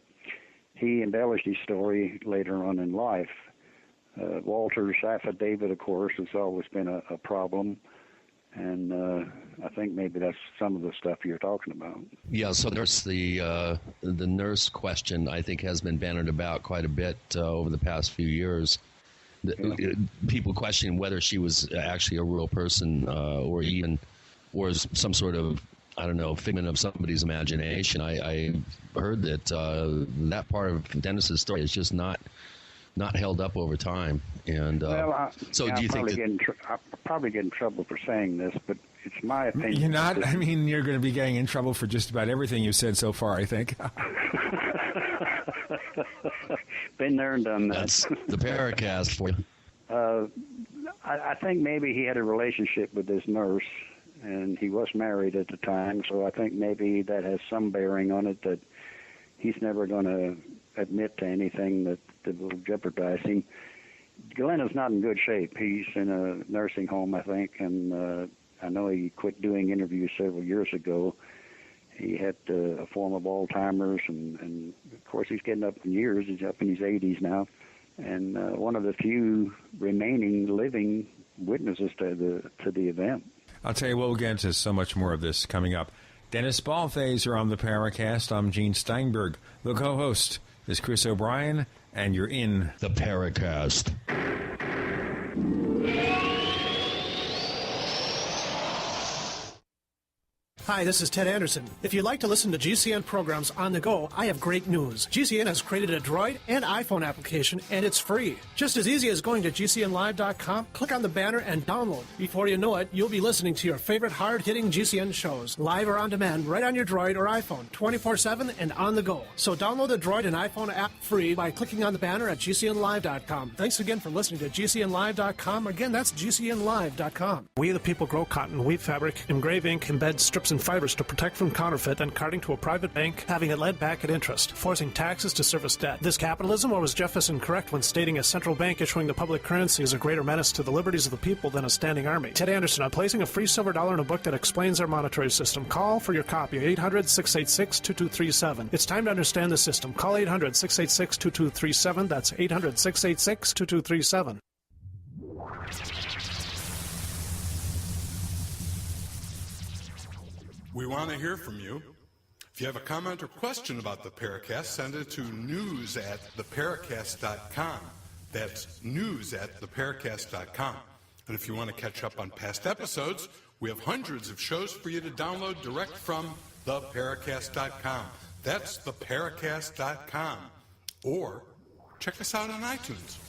he embellished his story later on in life. Walter's affidavit, of course, has always been a problem, and I think maybe that's some of the stuff you're talking about. Yeah, so the nurse question, I think, has been bannered about quite a bit over the past few years. People questioning whether she was actually a real person or some sort of, I don't know, figment of somebody's imagination. I heard that that part of Dennis's story is just not held up over time. And so do you think I'll probably get in trouble for saying this, but it's my opinion. You're not? I mean, you're going to be getting in trouble for just about everything you've said so far, I think. Been there and done that. That's the Paracast for you. I think maybe he had a relationship with this nurse, and he was married at the time, so I think maybe that has some bearing on it, that he's never going to admit to anything that will jeopardize him. Glenn is not in good shape. He's in a nursing home, I think, and I know he quit doing interviews several years ago. He had a form of Alzheimer's, and of course he's getting up in years. He's up in his 80s now, and one of the few remaining living witnesses to the event. I'll tell you what, we'll get into so much more of this coming up. Dennis Balthaser on the Paracast. I'm Gene Steinberg. The co-host is Chris O'Brien, and you're in the Paracast. Hi, this is Ted Anderson. If you'd like to listen to GCN programs on the go, I have great news. GCN has created a Droid and iPhone application, and it's free. Just as easy as going to GCNlive.com, click on the banner, and download. Before you know it, you'll be listening to your favorite hard-hitting GCN shows, live or on demand, right on your Droid or iPhone, 24/7 and on the go. So download the Droid and iPhone app free by clicking on the banner at GCNlive.com. Thanks again for listening to GCNlive.com. Again, that's GCNlive.com. We the people grow cotton, weave fabric, engrave ink, embed strips and fibers to protect from counterfeit, and carting to a private bank, having it led back at interest, forcing taxes to service debt. This capitalism, or was Jefferson correct when stating a central bank issuing the public currency is a greater menace to the liberties of the people than a standing army? Ted Anderson, I'm placing a free silver dollar in a book that explains our monetary system. Call for your copy, 800-686-2237. It's time to understand the system. Call 800-686-2237. That's 800-686-2237. We want to hear from you. If you have a comment or question about the Paracast, send it to news@theparacast.com. That's news@theparacast.com. And if you want to catch up on past episodes, we have hundreds of shows for you to download direct from theparacast.com. That's theparacast.com. Or check us out on iTunes.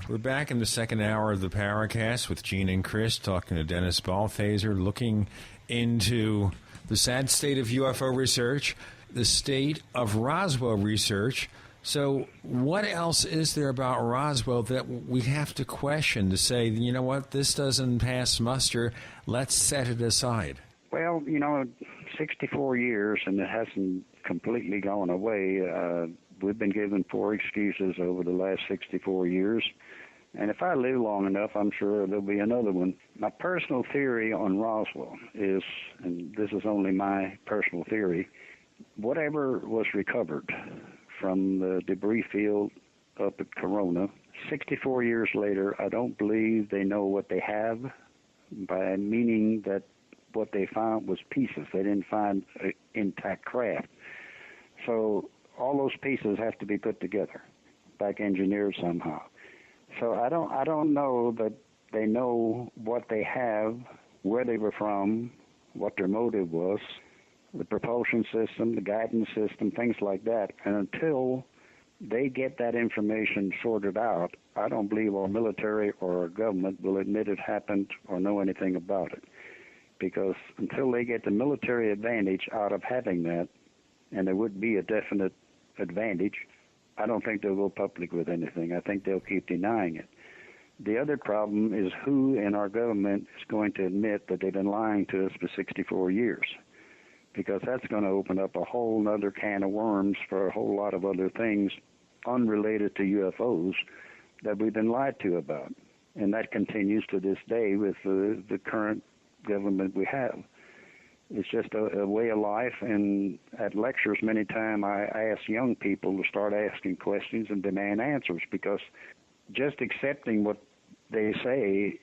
We're back in the second hour of the Paracast with Gene and Chris talking to Dennis Balthaser, looking into the sad state of UFO research, the state of Roswell research. So what else is there about Roswell that we have to question to say, you know what, this doesn't pass muster, let's set it aside? Well, 64 years, and it hasn't completely gone away. We've been given 4 excuses over the last 64 years. And if I live long enough, I'm sure there'll be another one. My personal theory on Roswell is, and this is only my personal theory, whatever was recovered from the debris field up at Corona, 64 years later, I don't believe they know what they have, by meaning that what they found was pieces. They didn't find intact craft. So all those pieces have to be put together, back engineered somehow. So I don't know that they know what they have, where they were from, what their motive was, the propulsion system, the guidance system, things like that. And until they get that information sorted out, I don't believe our military or our government will admit it happened or know anything about it. Because until they get the military advantage out of having that, and there would be a definite advantage, I don't think they'll go public with anything. I think they'll keep denying it. The other problem is who in our government is going to admit that they've been lying to us for 64 years, because that's going to open up a whole other can of worms for a whole lot of other things unrelated to UFOs that we've been lied to about. And that continues to this day with the current government we have. It's just a way of life, and at lectures many times I ask young people to start asking questions and demand answers, because just accepting what they say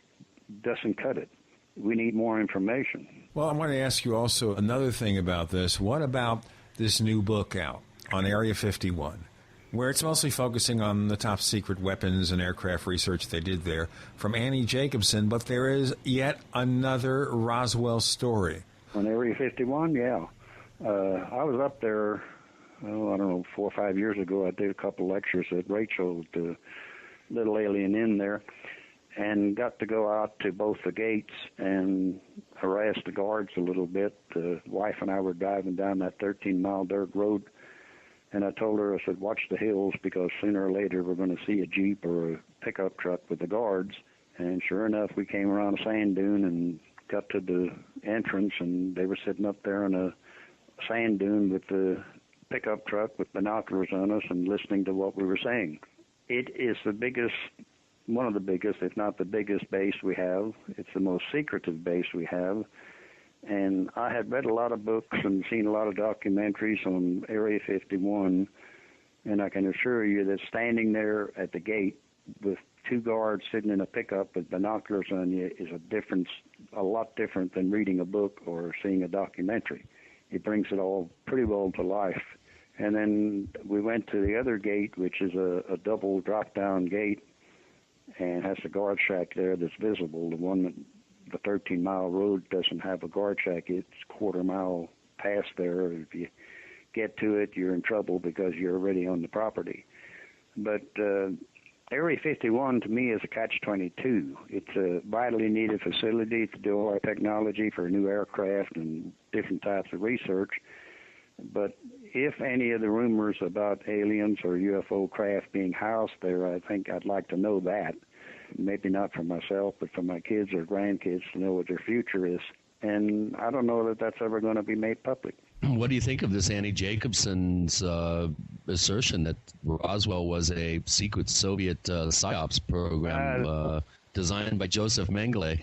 doesn't cut it. We need more information. Well, I want to ask you also another thing about this. What about this new book out on Area 51, where it's mostly focusing on the top secret weapons and aircraft research they did there from Annie Jacobson, but there is yet another Roswell story. On Area 51, yeah. I was up there, I don't know, 4 or 5 years ago. I did a couple lectures at Rachel, the little alien inn there, and got to go out to both the gates and harass the guards a little bit. The wife and I were driving down that 13-mile dirt road, and I told her, I said, watch the hills, because sooner or later we're going to see a Jeep or a pickup truck with the guards. And sure enough, we came around a sand dune and got to the entrance, and they were sitting up there on a sand dune with the pickup truck with binoculars on us and listening to what we were saying. It is the biggest, one of the biggest, if not the biggest base we have. It's the most secretive base we have. And I had read a lot of books and seen a lot of documentaries on Area 51, and I can assure you that standing there at the gate with 2 guards sitting in a pickup with binoculars on you is a lot different than reading a book or seeing a documentary. It brings it all pretty well to life. And then we went to the other gate, which is a double drop-down gate, and has a guard shack there that's visible. The one that the 13-mile road doesn't have a guard shack. It's a quarter-mile past there. If you get to it, you're in trouble because you're already on the property. But Area 51, to me, is a catch-22. It's a vitally needed facility to do all our technology for new aircraft and different types of research. But if any of the rumors about aliens or UFO craft being housed there, I think I'd like to know that. Maybe not for myself, but for my kids or grandkids to know what their future is. And I don't know that that's ever going to be made public. What do you think of this Annie Jacobson's assertion that Roswell was a secret Soviet PSYOPs program designed by Joseph Mengele?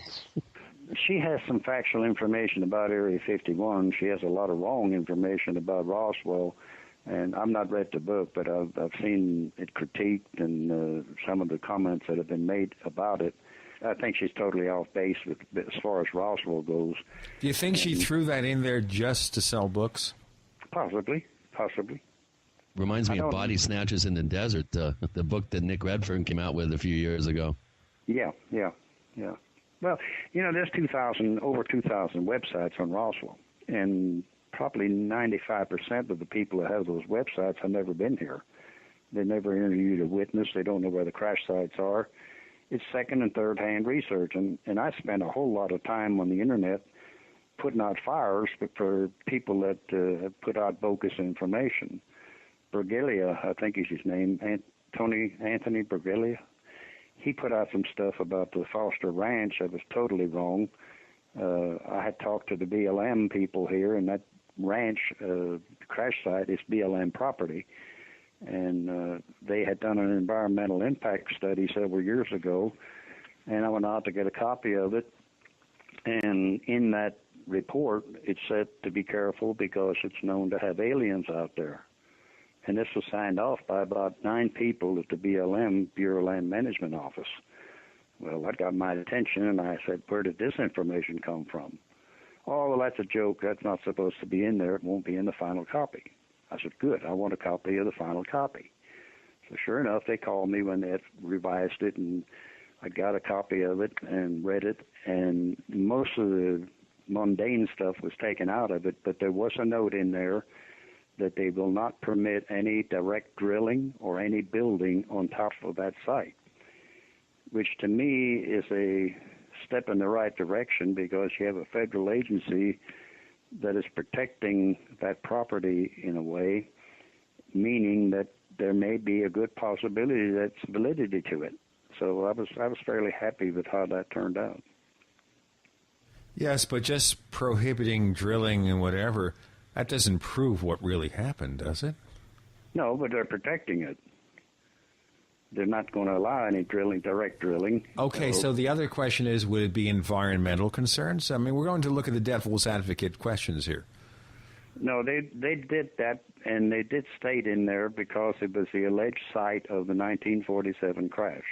She has some factual information about Area 51. She has a lot of wrong information about Roswell, and I've not read the book, but I've seen it critiqued and some of the comments that have been made about it. I think she's totally off base as far as Roswell goes. Do you think she threw that in there just to sell books? Possibly. Reminds me of Body Snatchers in the Desert, the book that Nick Redfern came out with a few years ago. Yeah. Well, there's over 2,000 websites on Roswell, and probably 95% of the people that have those websites have never been here. They never interviewed a witness. They don't know where the crash sites are. It's second and third hand research, and I spend a whole lot of time on the internet putting out fires for people that have put out bogus information. Bergelia, I think is his name, Anthony Bergelia. He put out some stuff about the Foster Ranch that was totally wrong. I had talked to the BLM people here, and that ranch crash site is BLM property. And they had done an environmental impact study several years ago, and I went out to get a copy of it. And in that report, it said to be careful because it's known to have aliens out there. And this was signed off by about 9 people at the BLM, Bureau of Land Management Office. Well, that got my attention, and I said, where did this information come from? Oh, well, that's a joke. That's not supposed to be in there. It won't be in the final copy. I said, good. I want a copy of the final copy. So sure enough, they called me when they had revised it, and I got a copy of it and read it, and most of the mundane stuff was taken out of it, but there was a note in there that they will not permit any direct drilling or any building on top of that site, which to me is a step in the right direction because you have a federal agency that is protecting that property in a way, meaning that there may be a good possibility that's validity to it. So I was fairly happy with how that turned out. Yes, but just prohibiting drilling and whatever, that doesn't prove what really happened, does it? No, but they're protecting it. They're not going to allow any drilling, direct drilling. Okay, so the other question is, would it be environmental concerns? I mean, we're going to look at the devil's advocate questions here. No, they did that, and they did state in there because it was the alleged site of the 1947 crash.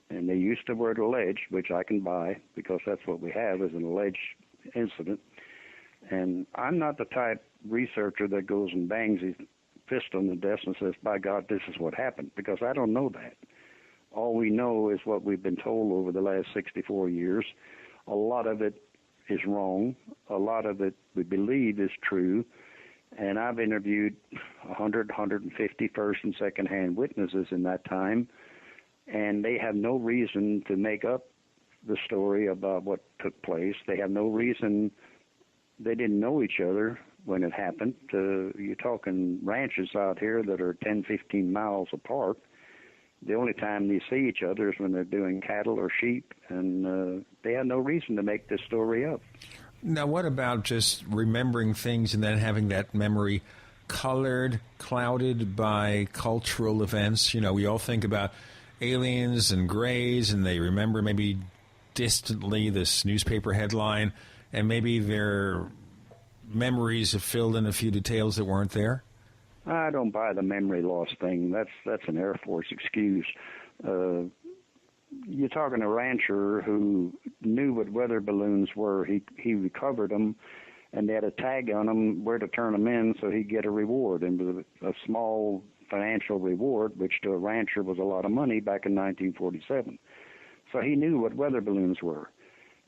And they used the word alleged, which I can buy, because that's what we have, is an alleged incident. And I'm not the type researcher that goes and bangs his fist on the desk and says, by God, this is what happened, because I don't know that. All we know is what we've been told over the last 64 years. A lot of it is wrong. A lot of it we believe is true. And I've interviewed 100, 150 first and second-hand witnesses in that time, and they have no reason to make up the story about what took place. They have no reason. They didn't know each other when it happened. You're talking ranches out here that are 10, 15 miles apart. The only time they see each other is when they're doing cattle or sheep, and they had no reason to make this story up. Now, what about just remembering things and then having that memory colored, clouded by cultural events? You know, we all think about aliens and grays, and they remember maybe distantly this newspaper headline, and maybe their memories have filled in a few details that weren't there? I don't buy the memory loss thing. That's an Air Force excuse. You're talking a rancher who knew what weather balloons were. He recovered them, and they had a tag on them where to turn them in so he'd get a reward. And it was a small financial reward, which to a rancher was a lot of money back in 1947. So he knew what weather balloons were.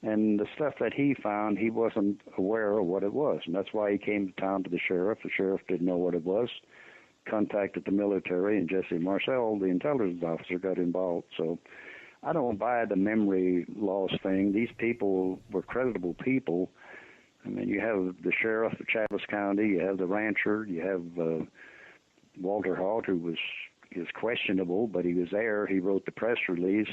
And the stuff that he found, he wasn't aware of what it was. And that's why he came to town to the sheriff. The sheriff didn't know what it was, contacted the military, and Jesse Marcel, the intelligence officer, got involved. So I don't buy the memory loss thing. These people were credible people. I mean, you have the sheriff of Chaves County, you have the rancher, you have Walter Hart, who is questionable, but he was there. He wrote the press release.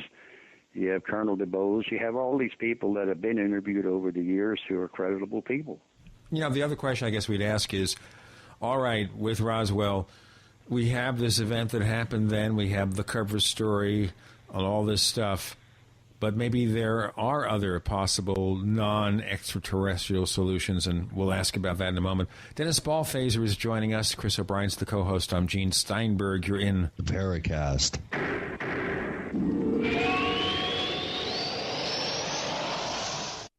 You have Colonel DeBose. You have all these people that have been interviewed over the years who are credible people. You know, the other question I guess we'd ask is, all right, with Roswell, we have this event that happened then. We have the cover story on all this stuff. But maybe there are other possible non-extraterrestrial solutions, and we'll ask about that in a moment. Dennis Balthaser is joining us. Chris O'Brien's the co-host. I'm Gene Steinberg. You're in the Paracast.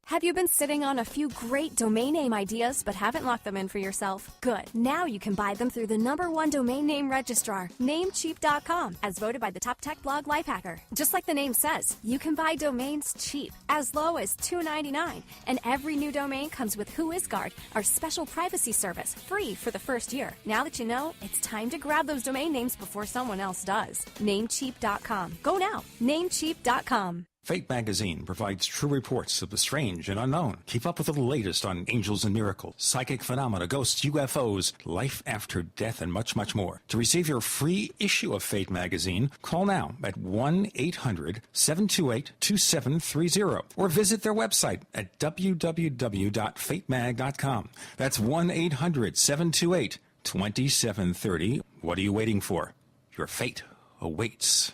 Have you been sitting on a few great domain name ideas but haven't locked them in for yourself? Good. Now you can buy them through the #1 domain name registrar, Namecheap.com, as voted by the top tech blog Lifehacker. Just like the name says, you can buy domains cheap, as low as $2.99, and every new domain comes with WhoisGuard, our special privacy service, free for the first year. Now that you know, it's time to grab those domain names before someone else does. Namecheap.com. Go now. Namecheap.com. Fate magazine provides true reports of the strange and unknown. Keep up with the latest on angels and miracles, psychic phenomena, ghosts, UFOs, life after death, and much, much more. To receive your free issue of Fate magazine, call now at 1-800-728-2730 or visit their website at www.fatemag.com. That's 1-800-728-2730. What are you waiting for? Your fate awaits.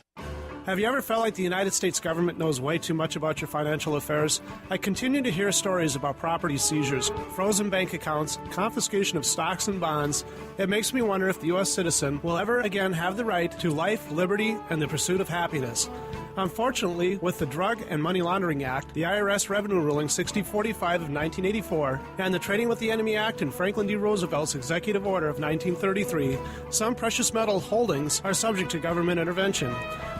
Have you ever felt like the United States government knows way too much about your financial affairs? I continue to hear stories about property seizures, frozen bank accounts, confiscation of stocks and bonds. It makes me wonder if the U.S. citizen will ever again have the right to life, liberty, and the pursuit of happiness. Unfortunately, with the Drug and Money Laundering Act, the IRS Revenue Ruling 6045 of 1984, and the Trading with the Enemy Act and Franklin D. Roosevelt's Executive Order of 1933, some precious metal holdings are subject to government intervention.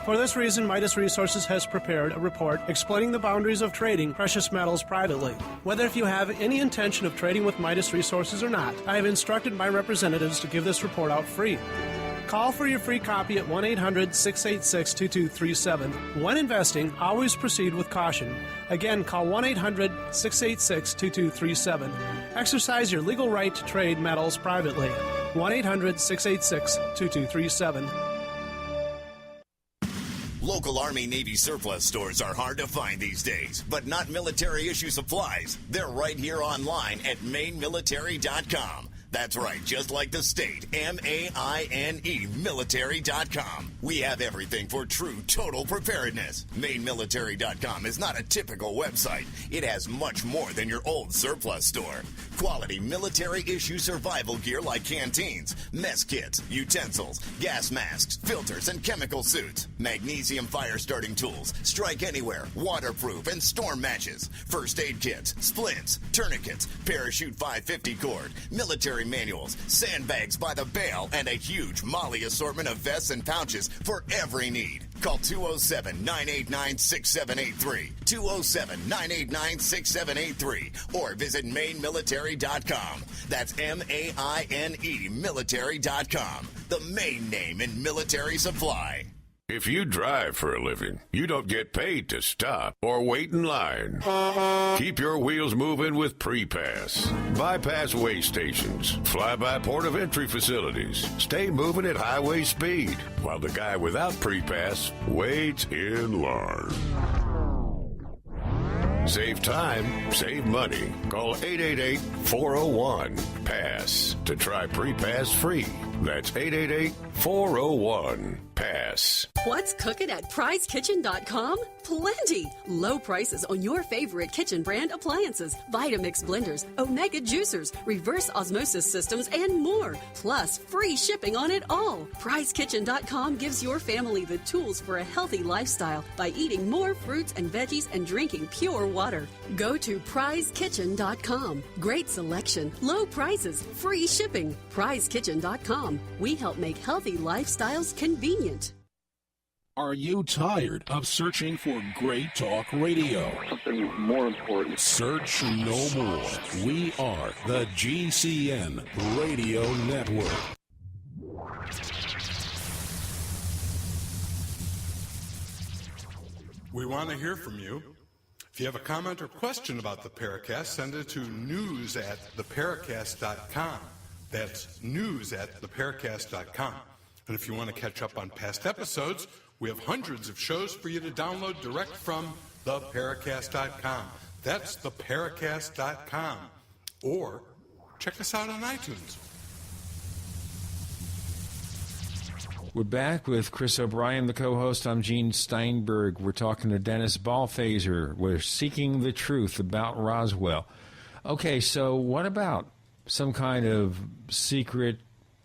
For this reason, Midas Resources has prepared a report explaining the boundaries of trading precious metals privately. Whether if you have any intention of trading with Midas Resources or not, I have instructed my representatives to give this report out free. Call for your free copy at 1-800-686-2237. When investing, always proceed with caution. Again, call 1-800-686-2237. Exercise your legal right to trade metals privately. 1-800-686-2237. Local Army Navy surplus stores are hard to find these days, but not military issue supplies. They're right here online at mainmilitary.com. That's right, just like the state, M-A-I-N-E, military.com. We have everything for true total preparedness. Mainmilitary.com is not a typical website. It has much more than your old surplus store. Quality military-issue survival gear like canteens, mess kits, utensils, gas masks, filters, and chemical suits. Magnesium fire-starting tools, strike anywhere, waterproof, and storm matches. First aid kits, splints, tourniquets, parachute 550 cord, military manuals, sandbags by the bale, and a huge Molly assortment of vests and pouches for every need. Call 207-989-6783, 207-989-6783, or visit mainmilitary.com. That's M-A-I-N-E, military.com. The main name in military supply. If you drive for a living, you don't get paid to stop or wait in line. Keep your wheels moving with Pre-Pass. Bypass way stations, fly-by port of entry facilities. Stay moving at highway speed while the guy without Pre-Pass waits in line. Save time, save money. Call 888-401-PASS to try Pre-Pass free. That's 888-401-PASS. What's cooking at PrizeKitchen.com? Plenty! Low prices on your favorite kitchen brand appliances, Vitamix blenders, Omega juicers, reverse osmosis systems, and more. Plus, free shipping on it all. PrizeKitchen.com gives your family the tools for a healthy lifestyle by eating more fruits and veggies and drinking pure water. Go to PrizeKitchen.com. Great selection, low prices, free shipping. PrizeKitchen.com. We help make healthy lifestyles convenient. Are you tired of searching for great talk radio? Something more important. Search no more. We are the GCN Radio Network. We want to hear from you. If you have a comment or question about the Paracast, send it to news@theparacast.com. That's news@theparacast.com. And if you want to catch up on past episodes, we have hundreds of shows for you to download direct from theparacast.com. That's theparacast.com. Or check us out on iTunes. We're back with Chris O'Brien, the co-host. I'm Gene Steinberg. We're talking to Dennis Balthaser. We're seeking the truth about Roswell. Okay, so what about some kind of secret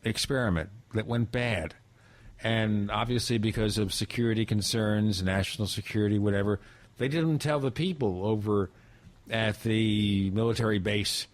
experiment that went bad? And obviously because of security concerns, national security, whatever, they didn't tell the people over at the military base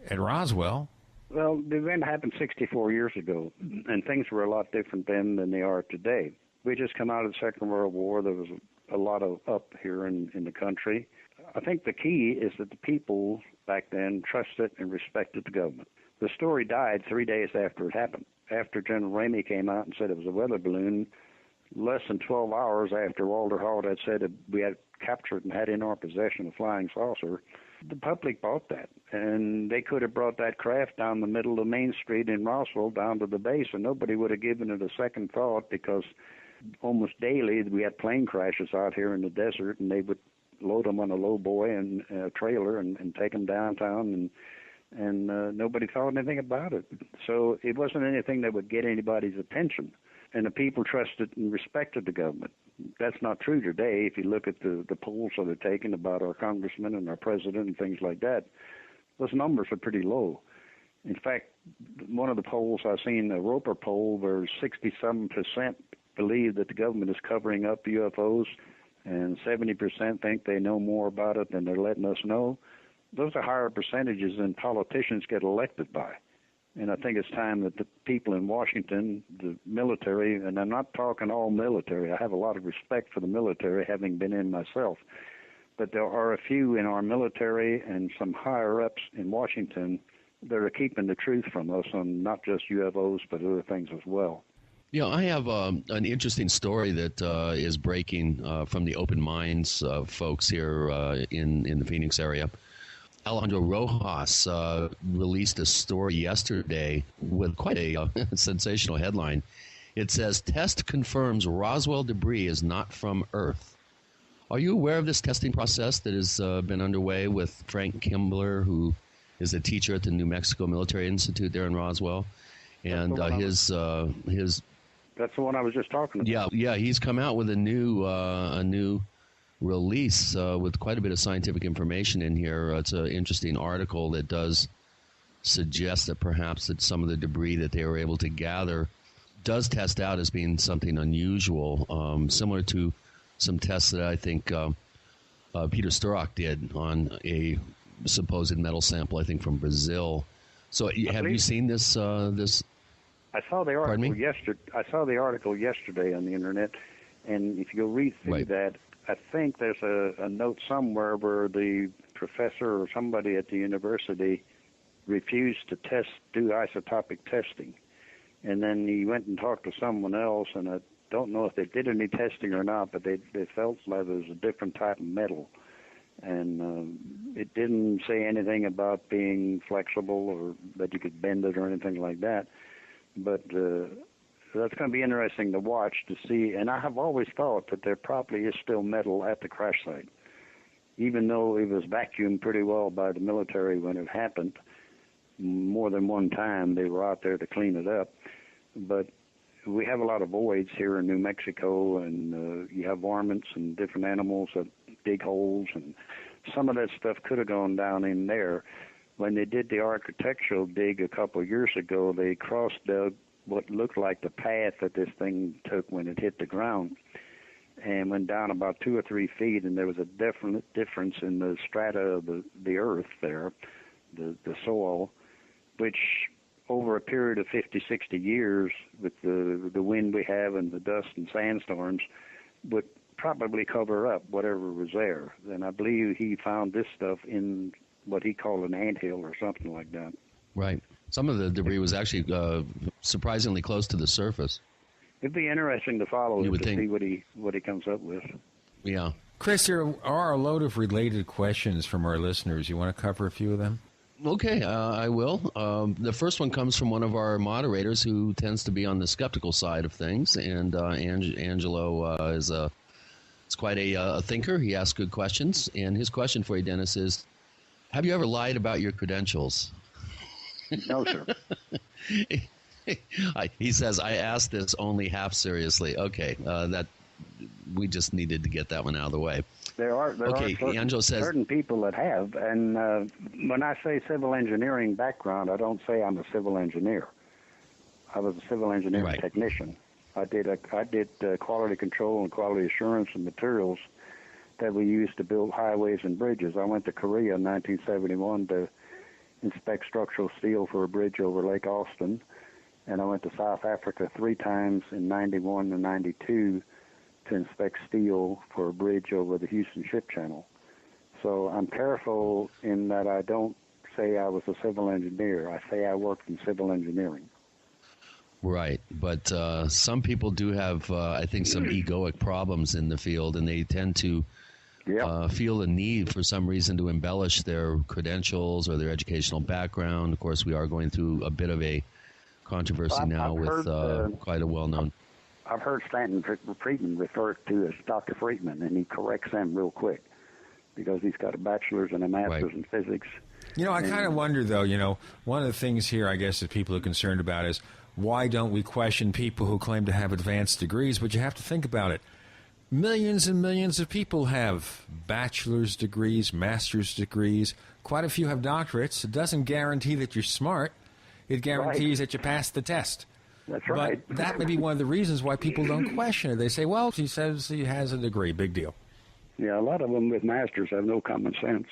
at Roswell. Well, the event happened 64 years ago, and things were a lot different then than they are today. We just come out of the Second World War. There was a lot of up here in the country. I think the key is that the people back then trusted and respected the government. The story died 3 days after it happened. After General Ramey came out and said it was a weather balloon, less than 12 hours after Walter Hall had said that we had captured and had in our possession a flying saucer, the public bought that. And they could have brought that craft down the middle of Main Street in Roswell down to the base, and nobody would have given it a second thought, because almost daily we had plane crashes out here in the desert, and they would load them on a low boy and a trailer and take them downtown, and nobody thought anything about it. So it wasn't anything that would get anybody's attention. And the people trusted and respected the government. That's not true today. If you look at the polls that are taken about our congressmen and our president and things like that, those numbers are pretty low. In fact, one of the polls I've seen, a Roper poll, where 67% believe that the government is covering up UFOs, and 70% think they know more about it than they're letting us know. Those are higher percentages than politicians get elected by. And I think it's time that the people in Washington, the military, and I'm not talking all military. I have a lot of respect for the military, having been in myself. But there are a few in our military and some higher-ups in Washington that are keeping the truth from us on not just UFOs, but other things as well. Yeah, I have an interesting story that is breaking from the Open Minds folks here in the Phoenix area. Alejandro Rojas released a story yesterday with quite a sensational headline. It says, test confirms Roswell debris is not from Earth. Are you aware of this testing process that has been underway with Frank Kimbler, who is a teacher at the New Mexico Military Institute there in Roswell? And his That's the one I was just talking about. Yeah, he's come out with a new release with quite a bit of scientific information in here. It's an interesting article that does suggest that perhaps that some of the debris that they were able to gather does test out as being something unusual, similar to some tests that I think Peter Sturrock did on a supposed metal sample, I think from Brazil. So have you seen this? I saw the article yesterday. I saw the article yesterday on the internet, and if you go read through that, I think there's a note somewhere where the professor or somebody at the university refused to do isotopic testing, and then he went and talked to someone else, and I don't know if they did any testing or not, but they felt like it was a different type of metal, and it didn't say anything about being flexible or that you could bend it or anything like that. But that's going to be interesting to watch to see. And I have always thought that there probably is still metal at the crash site, even though it was vacuumed pretty well by the military when it happened. More than one time they were out there to clean it up. But we have a lot of voids here in New Mexico, and you have varmints and different animals that dig holes, and some of that stuff could have gone down in there. When they did the architectural dig a couple of years ago, they cross-dug what looked like the path that this thing took when it hit the ground and went down about 2 or 3 feet, and there was a definite difference in the strata of the earth there, the soil, which over a period of 50, 60 years with the wind we have and the dust and sandstorms would probably cover up whatever was there. And I believe he found this stuff in what he called an anthill or something like that. Right. Some of the debris was actually surprisingly close to the surface. It'd be interesting to follow it to see what he comes up with. Yeah. Chris, there are a load of related questions from our listeners. You want to cover a few of them? Okay, I will. The first one comes from one of our moderators who tends to be on the skeptical side of things, and Angelo is quite a thinker. He asks good questions, and his question for you, Dennis, is, have you ever lied about your credentials? No, sir. He says, I asked this only half seriously. Okay, that we just needed to get that one out of the way. There are certain people that have, and when I say civil engineering background, I don't say I'm a civil engineer. I was a civil engineering technician. I did quality control and quality assurance and materials that we used to build highways and bridges. I went to Korea in 1971 to inspect structural steel for a bridge over Lake Austin, and I went to South Africa 3 times in 91 and 92 to inspect steel for a bridge over the Houston Ship Channel. So I'm careful in that I don't say I was a civil engineer. I say I worked in civil engineering. Right, but some people do have, I think, some egoic problems in the field, and they tend to feel the need for some reason to embellish their credentials or their educational background. Of course, we are going through a bit of a controversy now with quite a well-known... I've heard Stanton Friedman referred to as Dr. Friedman, and he corrects them real quick because he's got a bachelor's and a master's in physics. You know, I kind of wonder, though, one of the things here, I guess, that people are concerned about is why don't we question people who claim to have advanced degrees? But you have to think about it. Millions and millions of people have bachelor's degrees, master's degrees. Quite a few have doctorates. It doesn't guarantee that you're smart. It guarantees that you pass the test. That's right. But that may be one of the reasons why people don't question it. They say, well, he says he has a degree. Big deal. Yeah, a lot of them with masters have no common sense.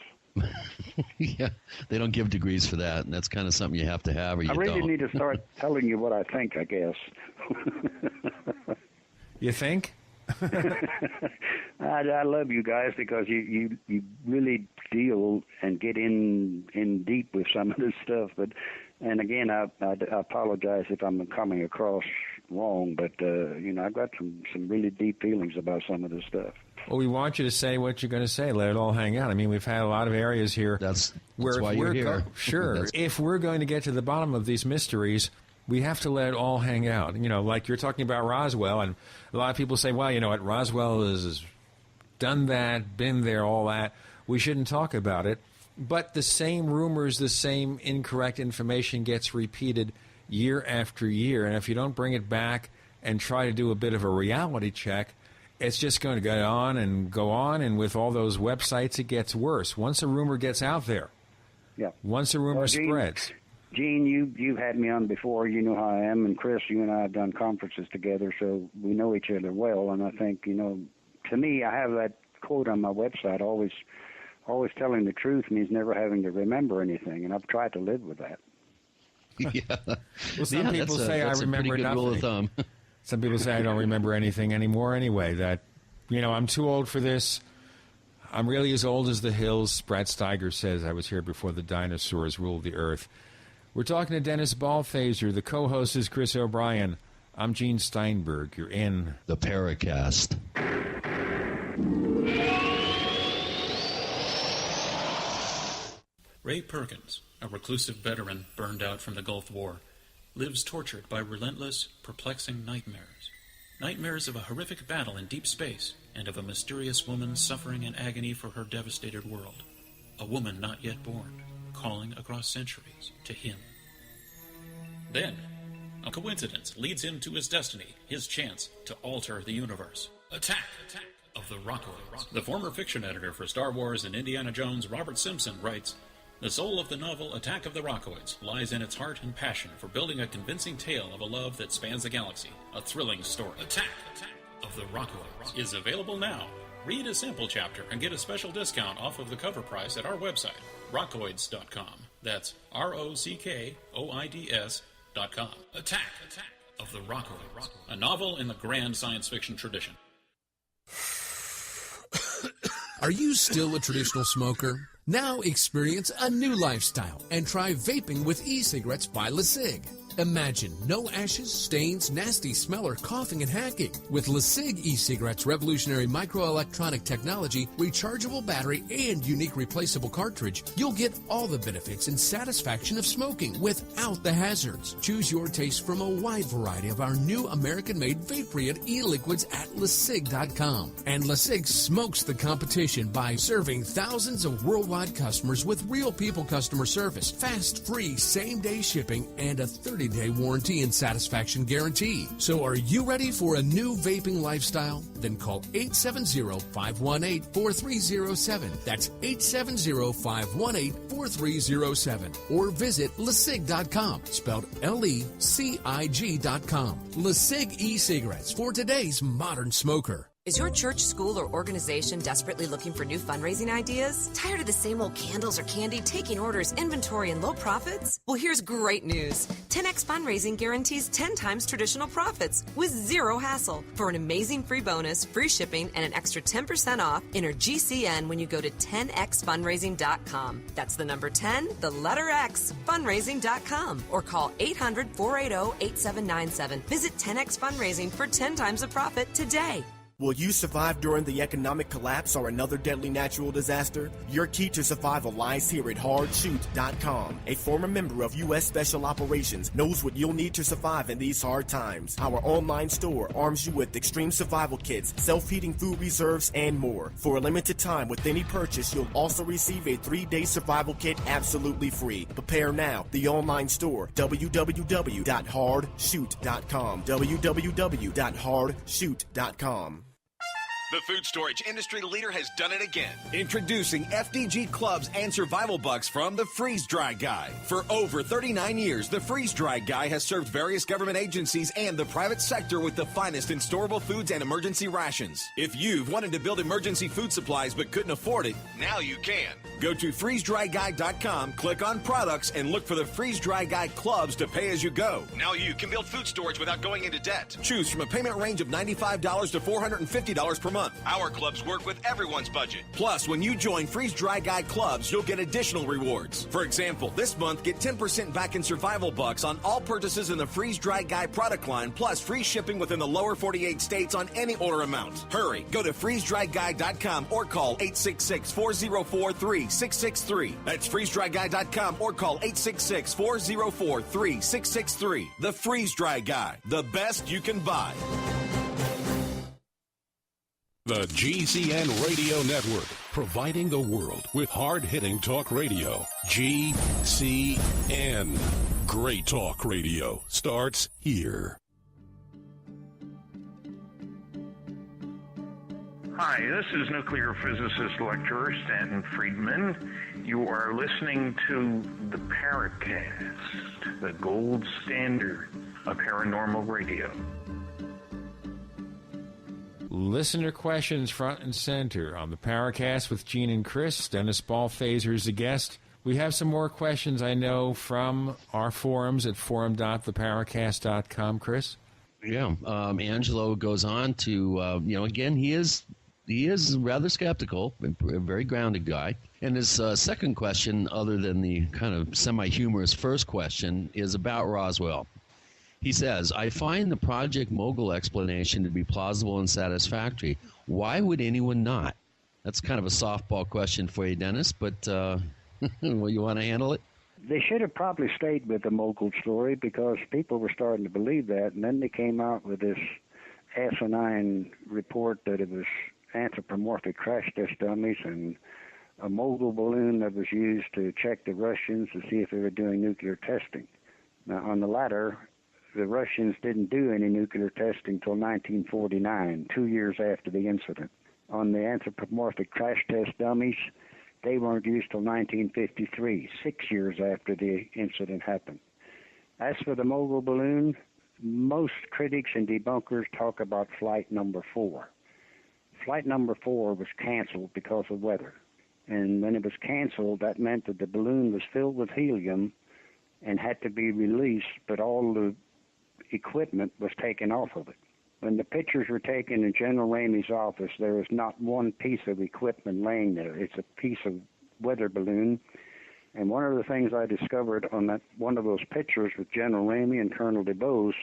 Yeah, they don't give degrees for that, and that's kind of something you have to have, or you don't. I really don't. need to start telling you what I think, I guess. You think? I love you guys because you really deal and get in deep with some of this stuff. But and again, I apologize if I'm coming across wrong, but I've got some really deep feelings about some of this stuff. Well, we want you to say what you're going to say. Let it all hang out. I mean, we've had a lot of areas here. That's why you're here. Sure. If we're going to get to the bottom of these mysteries, We have to let it all hang out. You know, like you're talking about Roswell, and a lot of people say, well, you know what, Roswell is done that, been there, all that. We shouldn't talk about it. But the same rumors, the same incorrect information gets repeated year after year. And if you don't bring it back and try to do a bit of a reality check, it's just going to go on. And with all those websites, it gets worse. Once a rumor gets out there, once a rumor spreads. Gene, you've had me on before. You know how I am. And Chris, you and I have done conferences together, so we know each other well. And I think, you know, to me, I have that quote on my website, always telling the truth means never having to remember anything, and I've tried to live with that. Yeah. Well, some people say I remember nothing. Rule of thumb. Some people say I don't remember anything anymore anyway, that, you know, I'm too old for this. I'm really as old as the hills. Brad Steiger says I was here before the dinosaurs ruled the earth. We're talking to Dennis Balthaser. The co-host is Chris O'Brien. I'm Gene Steinberg. You're in the Paracast. Ray Perkins, a reclusive veteran burned out from the Gulf War, lives tortured by relentless, perplexing nightmares. Nightmares of a horrific battle in deep space and of a mysterious woman suffering in agony for her devastated world. A woman not yet born, calling across centuries to him. Then, a coincidence leads him to his destiny, his chance to alter the universe. Attack of the Rockoids. The former fiction editor for Star Wars and Indiana Jones, Robert Simpson, writes, "The soul of the novel Attack of the Rockoids lies in its heart and passion for building a convincing tale of a love that spans the galaxy. A thrilling story. Attack of the Rockoids is available now. Read a sample chapter and get a special discount off of the cover price at our website, rockoids.com. That's ROCKOIDS.com. Attack of the Rockoids, a novel in the grand science fiction tradition." Are you still a traditional smoker? Now experience a new lifestyle and try vaping with e-cigarettes by LeSig. Imagine no ashes, stains, nasty smell, or coughing and hacking. With LeSig e-cigarettes' revolutionary microelectronic technology, rechargeable battery, and unique replaceable cartridge, you'll get all the benefits and satisfaction of smoking without the hazards. Choose your taste from a wide variety of our new American-made vape-free e-liquids at LeSig.com. And LeSig smokes the competition by serving thousands of worldwide customers with real people customer service, fast, free, same-day shipping, and a 30-day warranty and satisfaction guarantee. So are you ready for a new vaping lifestyle? Then call 870-518-4307. That's 870-518-4307. Or visit LeSig.com, spelled LECIG.com. LeSig e-cigarettes for today's modern smoker. Is your church, school, or organization desperately looking for new fundraising ideas? Tired of the same old candles or candy, taking orders, inventory, and low profits? Well, here's great news. 10X Fundraising guarantees 10 times traditional profits with zero hassle. For an amazing free bonus, free shipping, and an extra 10% off, enter GCN when you go to 10xfundraising.com. That's the number 10, the letter X, fundraising.com. Or call 800-480-8797. Visit 10X Fundraising for 10 times the profit today. Will you survive during the economic collapse or another deadly natural disaster? Your key to survival lies here at hardshoot.com. A former member of U.S. Special Operations knows what you'll need to survive in these hard times. Our online store arms you with extreme survival kits, self-heating food reserves, and more. For a limited time with any purchase, you'll also receive a 3-day survival kit absolutely free. Prepare now. The online store, www.hardshoot.com. www.hardshoot.com. The food storage industry leader has done it again. Introducing FDG Clubs and Survival Bucks from the Freeze Dry Guy. For over 39 years, the Freeze Dry Guy has served various government agencies and the private sector with the finest in storable foods and emergency rations. If you've wanted to build emergency food supplies but couldn't afford it, now you can. Go to freezedryguy.com, click on products, and look for the Freeze Dry Guy Clubs to pay as you go. Now you can build food storage without going into debt. Choose from a payment range of $95 to $450 per month. month. Our clubs work with everyone's budget. Plus, when you join Freeze Dry Guy clubs, you'll get additional rewards. For example, this month, get 10% back in survival bucks on all purchases in the Freeze Dry Guy product line, plus free shipping within the lower 48 states on any order amount. Hurry, go to freezedryguy.com or call 866-404-3663. That's freezedryguy.com or call 866-404-3663. The Freeze Dry Guy, the best you can buy. The GCN Radio Network, providing the world with hard-hitting talk radio. GCN. Great talk radio starts here. Hi, this is nuclear physicist lecturer Stanton Friedman. You are listening to the Paracast, the gold standard of paranormal radio. Listener questions front and center on the Paracast with Gene and Chris. Dennis Balthaser is the guest. We have some more questions, I know, from our forums at forum.theparacast.com. Chris? Yeah. Angelo goes on to, again, he is rather skeptical, a very grounded guy. And his second question, other than the kind of semi-humorous first question, is about Roswell. He says, I find the Project Mogul explanation to be plausible and satisfactory. Why would anyone not? That's kind of a softball question for you, Dennis, but well, you want to handle it? They should have probably stayed with the Mogul story because people were starting to believe that, and then they came out with this asinine report that it was anthropomorphic crash test dummies and a Mogul balloon that was used to check the Russians to see if they were doing nuclear testing. Now, on the latter, the Russians didn't do any nuclear testing until 1949, 2 years after the incident. On the anthropomorphic crash test dummies, they weren't used till 1953, 6 years after the incident happened. As for the Mogul balloon, most critics and debunkers talk about flight number 4. Flight number 4 was canceled because of weather. And when it was canceled, that meant that the balloon was filled with helium and had to be released, but all the equipment was taken off of it. When the pictures were taken in General Ramey's office, there was not one piece of equipment laying there. It's a piece of weather balloon. And one of the things I discovered on that one of those pictures with General Ramey and Colonel DuBose,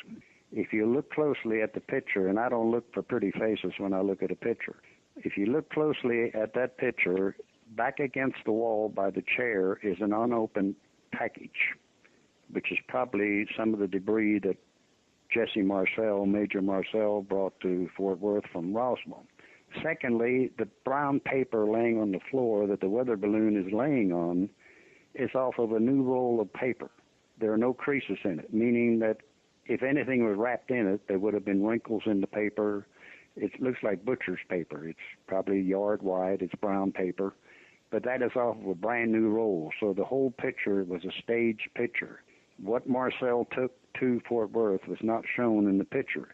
if you look closely at the picture, and I don't look for pretty faces when I look at a picture, if you look closely at that picture, back against the wall by the chair is an unopened package, which is probably some of the debris that Jesse Marcel, Major Marcel, brought to Fort Worth from Roswell. Secondly, the brown paper laying on the floor that the weather balloon is laying on is off of a new roll of paper. There are no creases in it, meaning that if anything was wrapped in it, there would have been wrinkles in the paper. It looks like butcher's paper. It's probably a yard wide. It's brown paper. But that is off of a brand new roll. So the whole picture was a staged picture. What Marcel took to Fort Worth was not shown in the picture.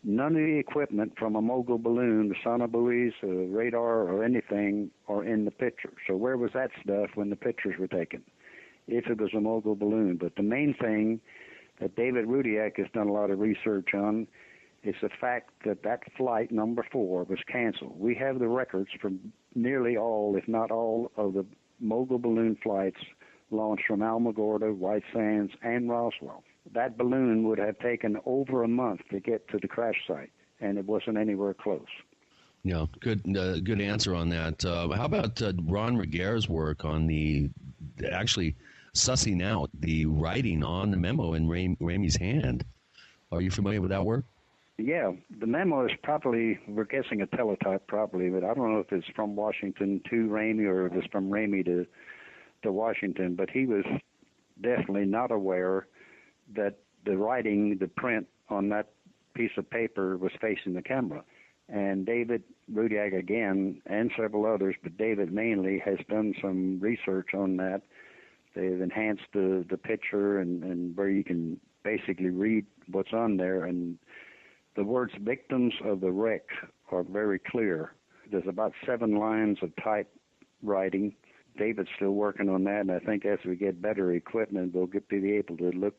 None of the equipment from a Mogul balloon, the sonobuoys, radar, or anything are in the picture. So where was that stuff when the pictures were taken, if it was a Mogul balloon? But the main thing that David Rudiak has done a lot of research on is the fact that that flight number 4 was canceled. We have the records from nearly all, if not all, of the Mogul balloon flights launched from Alamogordo, White Sands, and Roswell. That balloon would have taken over a month to get to the crash site, and it wasn't anywhere close. Yeah, good answer on that. How about Ron Regere's work on the actually sussing out the writing on the memo in Ramey's hand? Are you familiar with that work? Yeah, the memo is probably, we're guessing a teletype probably, but I don't know if it's from Washington to Ramey or if it's from Ramey to Washington, but he was definitely not aware that the writing, the print on that piece of paper was facing the camera. And David Rudiak again, and several others, but David mainly, has done some research on that. They've enhanced the picture and where you can basically read what's on there. And the words victims of the wreck are very clear. There's about 7 lines of type writing. David's still working on that, and I think as we get better equipment, we'll be able to look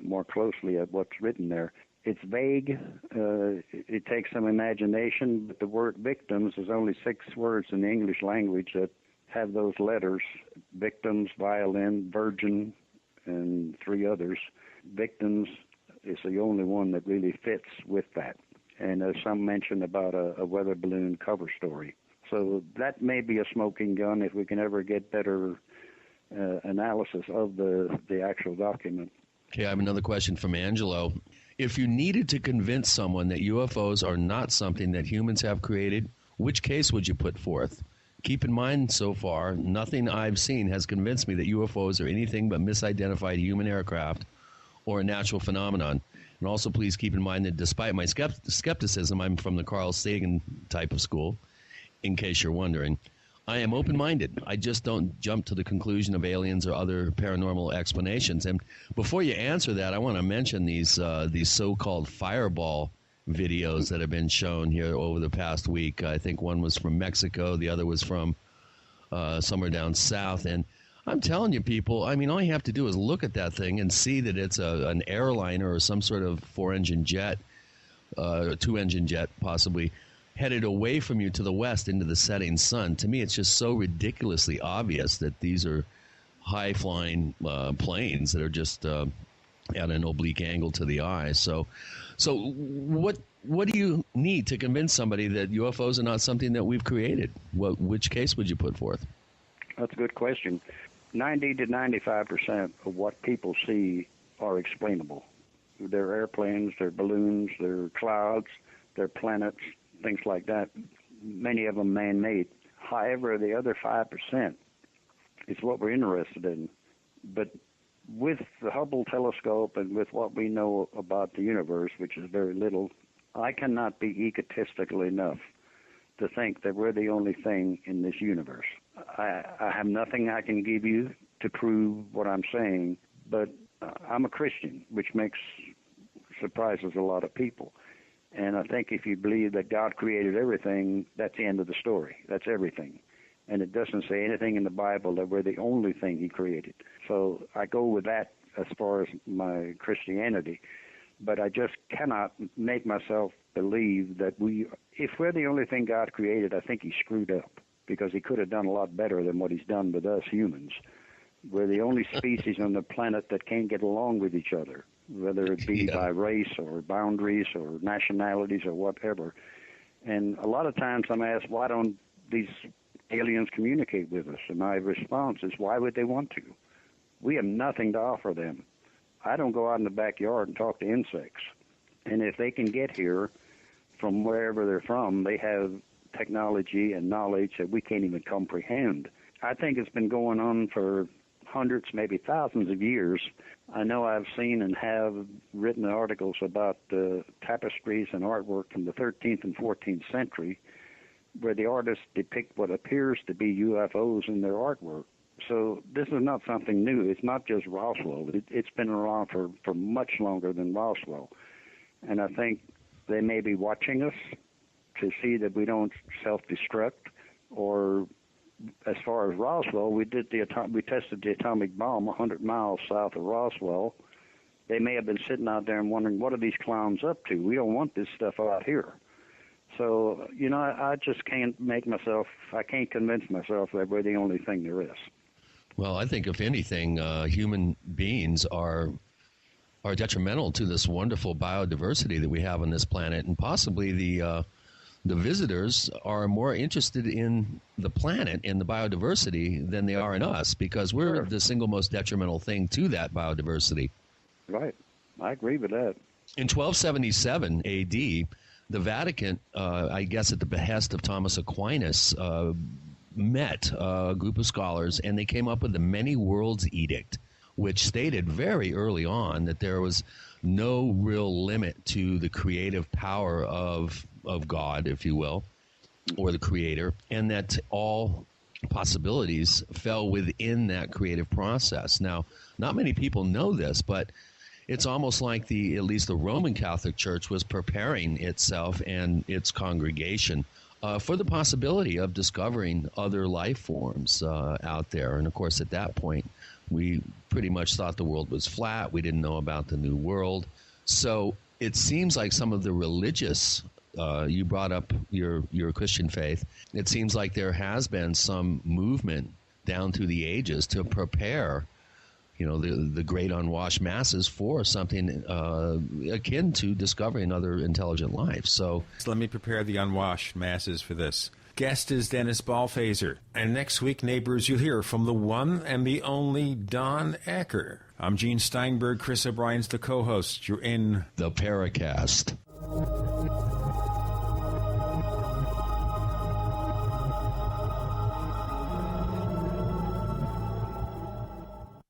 more closely at what's written there. It's vague. It takes some imagination, but the word victims is only 6 words in the English language that have those letters: victims, violin, virgin, and 3 others. Victims is the only one that really fits with that. And there's some mention about a weather balloon cover story. So that may be a smoking gun if we can ever get better analysis of the actual document. Okay, I have another question from Angelo. If you needed to convince someone that UFOs are not something that humans have created, which case would you put forth? Keep in mind, so far, nothing I've seen has convinced me that UFOs are anything but misidentified human aircraft or a natural phenomenon. And also, please keep in mind that despite my skepticism, I'm from the Carl Sagan type of school, in case you're wondering. I am open-minded. I just don't jump to the conclusion of aliens or other paranormal explanations. And before you answer that, I want to mention these so-called fireball videos that have been shown here over the past week. I think one was from Mexico. The other was from somewhere down south. And I'm telling you, people, I mean, all you have to do is look at that thing and see that it's an airliner or some sort of 4-engine jet, 2-engine jet possibly, headed away from you to the west into the setting sun. To me, it's just so ridiculously obvious that these are high-flying planes that are just at an oblique angle to the eye. So what do you need to convince somebody that UFOs are not something that we've created? Which case would you put forth? That's a good question. 90 to 95% of what people see are explainable. They're airplanes, they're balloons, they're clouds, they're planets, things like that, many of them man-made. However, the other 5% is what we're interested in. But with the Hubble telescope and with what we know about the universe, which is very little, I cannot be egotistical enough to think that we're the only thing in this universe. I have nothing I can give you to prove what I'm saying, but I'm a Christian, which surprises a lot of people. And I think if you believe that God created everything, that's the end of the story. That's everything. And it doesn't say anything in the Bible that we're the only thing he created. So I go with that as far as my Christianity. But I just cannot make myself believe that if we're the only thing God created, I think he screwed up, because he could have done a lot better than what he's done with us humans. We're the only species on the planet that can't get along with each other, whether it be by race or boundaries or nationalities or whatever. And a lot of times I'm asked, why don't these aliens communicate with us? And my response is, why would they want to? We have nothing to offer them. I don't go out in the backyard and talk to insects. And if they can get here from wherever they're from, they have technology and knowledge that we can't even comprehend. I think it's been going on for hundreds, maybe thousands of years. I know I've seen and have written articles about tapestries and artwork from the 13th and 14th century where the artists depict what appears to be UFOs in their artwork. So this is not something new. It's not just Roswell. It's been around for much longer than Roswell. And I think they may be watching us to see that we don't self-destruct. Or as far as Roswell, we tested the atomic bomb 100 miles south of Roswell. They may have been sitting out there and wondering, what are these clowns up to? We don't want this stuff out here. So, I just can't I can't convince myself that we're the only thing there is. Well, I think if anything, human beings are detrimental to this wonderful biodiversity that we have on this planet, and possibly the visitors are more interested in the planet and the biodiversity than they are in us, because we're the single most detrimental thing to that biodiversity. Right. I agree with that. In 1277 A.D., the Vatican, I guess at the behest of Thomas Aquinas, met a group of scholars, and they came up with the Many Worlds Edict, which stated very early on that there was no real limit to the creative power of God, if you will, or the Creator, and that all possibilities fell within that creative process. Now, not many people know this, but it's almost like at least the Roman Catholic Church was preparing itself and its congregation for the possibility of discovering other life forms out there. And, of course, at that point, we pretty much thought the world was flat. We didn't know about the New World. So it seems like some of the religious, you brought up your Christian faith, it seems like there has been some movement down through the ages to prepare, the great unwashed masses for something akin to discovering other intelligent life. So let me prepare the unwashed masses for this. Guest is Dennis Balthaser. And next week, neighbors, you'll hear from the one and the only Don Ecker. I'm Gene Steinberg. Chris O'Brien's the co-host. You're in the Paracast.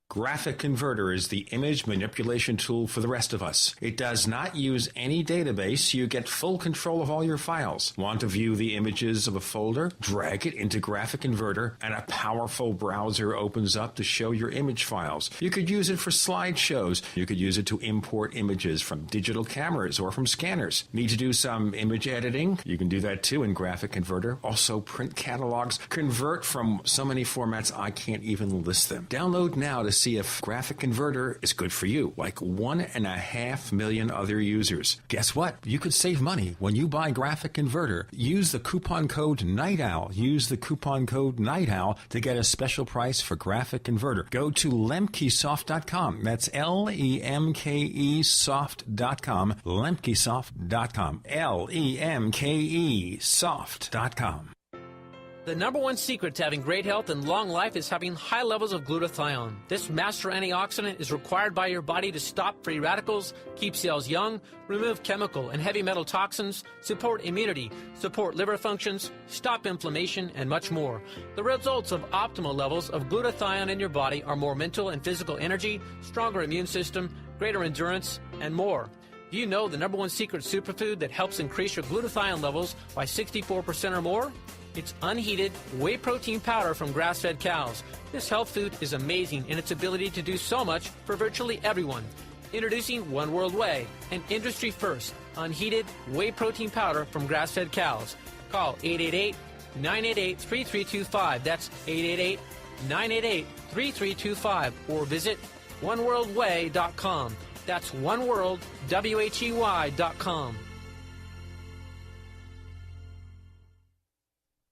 Graphic Converter is the image manipulation tool for the rest of us. It does not use any database. You get full control of all your files. Want to view the images of a folder? Drag it into Graphic Converter, and a powerful browser opens up to show your image files. You could use it for slideshows. You could use it to import images from digital cameras or from scanners. Need to do some image editing? You can do that too in Graphic Converter. Also print catalogs. Convert from so many formats I can't even list them. Download now to see if Graphic Converter is good for you, like 1.5 million other users. Guess what? You could save money when you buy Graphic Converter. Use the coupon code Night Owl. Use the coupon code Night Owl to get a special price for Graphic Converter. Go to lemkesoft.com. That's Lemke soft.com. Lemkesoft.com. Lemkesoft.com. The number one secret to having great health and long life is having high levels of glutathione. This master antioxidant is required by your body to stop free radicals, keep cells young, remove chemical and heavy metal toxins, support immunity, support liver functions, stop inflammation, and much more. The results of optimal levels of glutathione in your body are more mental and physical energy, stronger immune system, greater endurance, and more. Do you know the number one secret superfood that helps increase your glutathione levels by 64% or more? It's unheated whey protein powder from grass-fed cows. This health food is amazing in its ability to do so much for virtually everyone. Introducing One World Whey, an industry-first, unheated whey protein powder from grass-fed cows. Call 888-988-3325. That's 888-988-3325. Or visit oneworldwhey.com. That's oneworldwhey.com.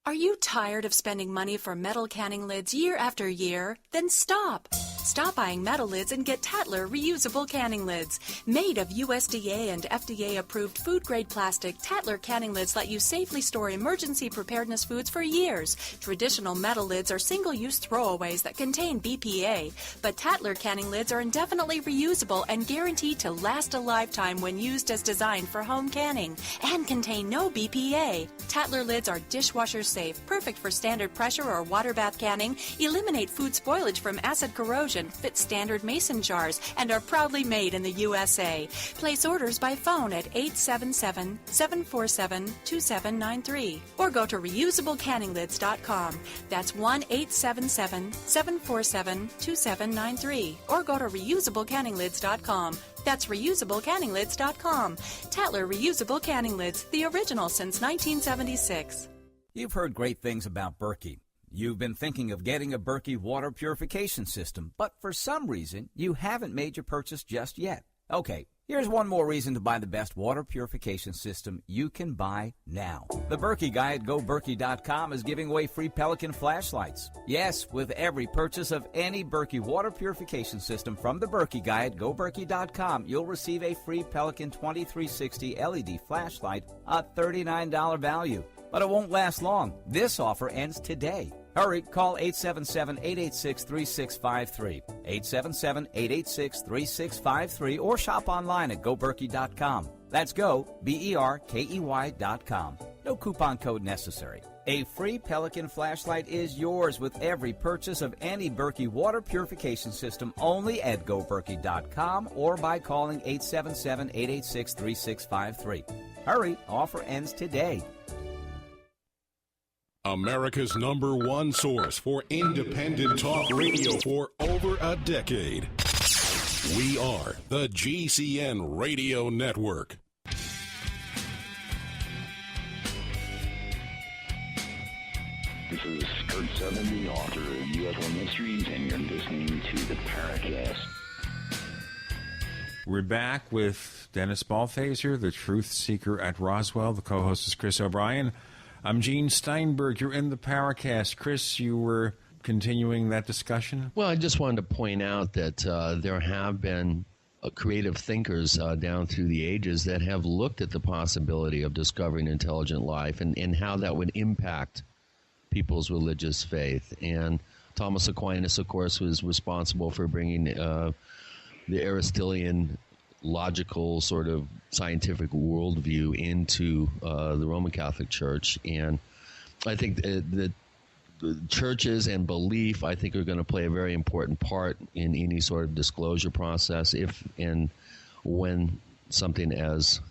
Are you tired of spending money for metal canning lids year after year? Then stop. Stop buying metal lids and get Tatler reusable canning lids. Made of USDA and FDA approved food-grade plastic, Tatler canning lids let you safely store emergency preparedness foods for years. Traditional metal lids are single-use throwaways that contain BPA, but Tatler canning lids are indefinitely reusable and guaranteed to last a lifetime when used as designed for home canning and contain no BPA. Tatler lids are dishwasher safe, perfect for standard pressure or water bath canning, eliminate food spoilage from acid corrosion, fit standard mason jars, and are proudly made in the USA. Place orders by phone at 877-747-2793 or go to reusablecanninglids.com. That's 1-877-747-2793 or go to reusablecanninglids.com. That's reusablecanninglids.com. Tatler Reusable Canning Lids, the original since 1976. You've heard great things about Berkey. You've been thinking of getting a Berkey water purification system, but for some reason, you haven't made your purchase just yet. Okay, here's one more reason to buy the best water purification system you can buy now. The Berkey guy at GoBerkey.com is giving away free Pelican flashlights. Yes, with every purchase of any Berkey water purification system from the Berkey guy at GoBerkey.com, you'll receive a free Pelican 2360 LED flashlight, a $39 value. But it won't last long. This offer ends today. Hurry, call 877-886-3653, 877-886-3653, or shop online at GoBerkey.com. That's go, BERKEY.com. No coupon code necessary. A free Pelican flashlight is yours with every purchase of any Berkey water purification system only at GoBerkey.com or by calling 877-886-3653. Hurry, offer ends today. America's #1 source for independent talk radio for over a decade. We are the GCN Radio Network. This is Kurt Sutherland, the author of UFO Mysteries, and you're listening to the Paracast. We're back with Dennis Balthaser, the truth seeker at Roswell. The co-host is Chris O'Brien. I'm Gene Steinberg. You're in the Paracast. Chris, you were continuing that discussion? Well, I just wanted to point out that there have been creative thinkers down through the ages that have looked at the possibility of discovering intelligent life and how that would impact people's religious faith. And Thomas Aquinas, of course, was responsible for bringing the Aristotelian logical sort of scientific worldview into the Roman Catholic Church. And I think that churches and belief, I think, are going to play a very important part in any sort of disclosure process if and when something as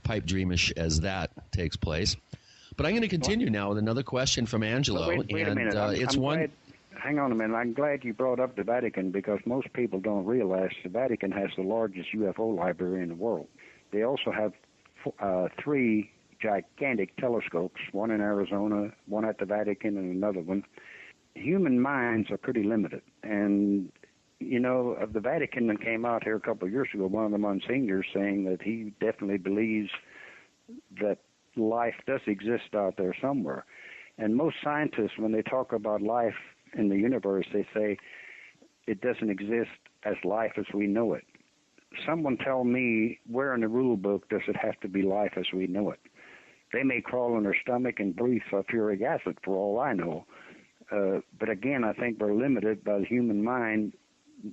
pipe dreamish as that takes place. But I'm going to continue now with another question from Angelo. Wait a minute. It's one. Glad, hang on a minute. I'm glad you brought up the Vatican because most people don't realize the Vatican has the largest UFO library in the world. They also have 3 gigantic telescopes, one in Arizona, one at the Vatican, and another one. Human minds are pretty limited. And, you know, the Vatican that came out here a couple of years ago, one of the Monsignors saying that he definitely believes that life does exist out there somewhere. And most scientists, when they talk about life in the universe, they say it doesn't exist as life as we know it. Someone tell me where in the rule book does it have to be life as we know it? They may crawl on their stomach and breathe sulfuric acid for all I know. But again, I think we're limited by the human mind.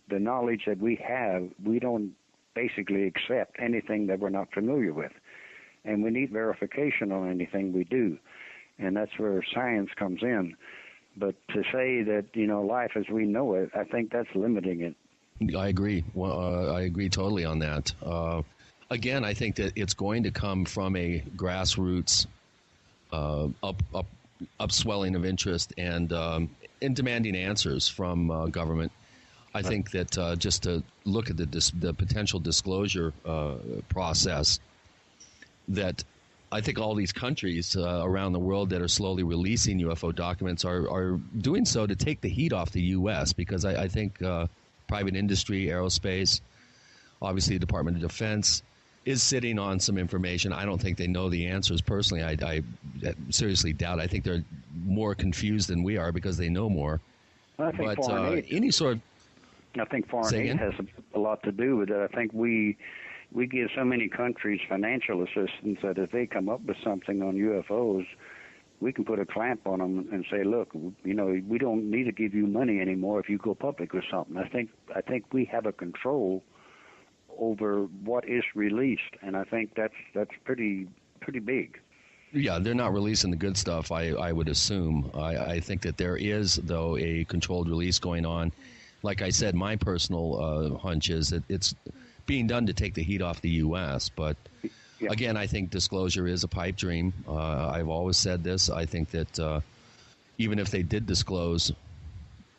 The knowledge that we have, we don't basically accept anything that we're not familiar with. And we need verification on anything we do. And that's where science comes in. But to say that, you know, life as we know it, I think that's limiting it. I agree. Well, I agree totally on that. Again, I think that it's going to come from a grassroots upswelling of interest and demanding answers from government. I think that just to look at the potential disclosure process, that I think all these countries around the world that are slowly releasing UFO documents are doing so to take the heat off the U.S. because I think private industry, aerospace, obviously the Department of Defense, is sitting on some information. I don't think they know the answers personally. I seriously doubt. I think they're more confused than we are because they know more. I think foreign aid, any sort of... I think foreign aid has a lot to do with it. I think we give so many countries financial assistance that if they come up with something on UFOs, we can put a clamp on them and say, look, you know, we don't need to give you money anymore if you go public with something. I think we have a control over what is released, and I think that's pretty big. Yeah, they're not releasing the good stuff, I would assume. I think that there is, though, a controlled release going on. Like I said, my personal hunch is that it's being done to take the heat off the U.S., but again, I think disclosure is a pipe dream. I've always said this. I think that even if they did disclose,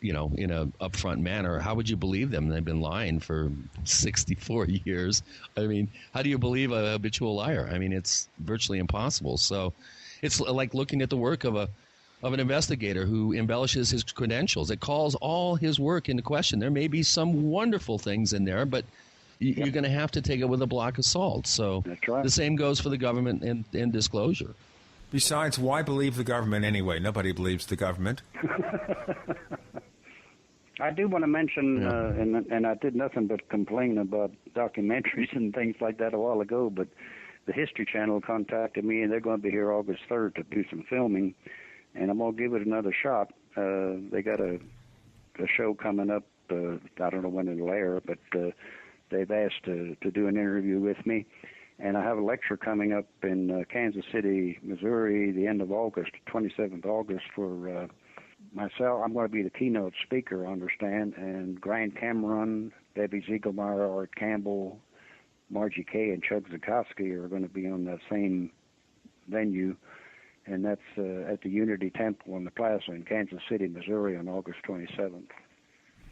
you know, in a upfront manner, how would you believe them? They've been lying for 64 years. I mean, how do you believe a habitual liar? I mean, it's virtually impossible. So it's like looking at the work of an investigator who embellishes his credentials. It calls all his work into question. There may be some wonderful things in there, but you're going to have to take it with a block of salt. So the same goes for the government and disclosure. Besides, why believe the government anyway? Nobody believes the government. I do want to mention, and I did nothing but complain about documentaries and things like that a while ago, but the History Channel contacted me, and they're going to be here August 3rd to do some filming, and I'm going to give it another shot. They got a show coming up. I don't know when it'll air, but they've asked to do an interview with me. And I have a lecture coming up in Kansas City, Missouri, the end of August, 27th August, for myself. I'm going to be the keynote speaker, I understand, and Grant Cameron, Debbie Ziegelmeyer, Art Campbell, Margie Kay, and Chuck Zukowski are going to be on that same venue, and that's at the Unity Temple in the Plaza in Kansas City, Missouri on August 27th.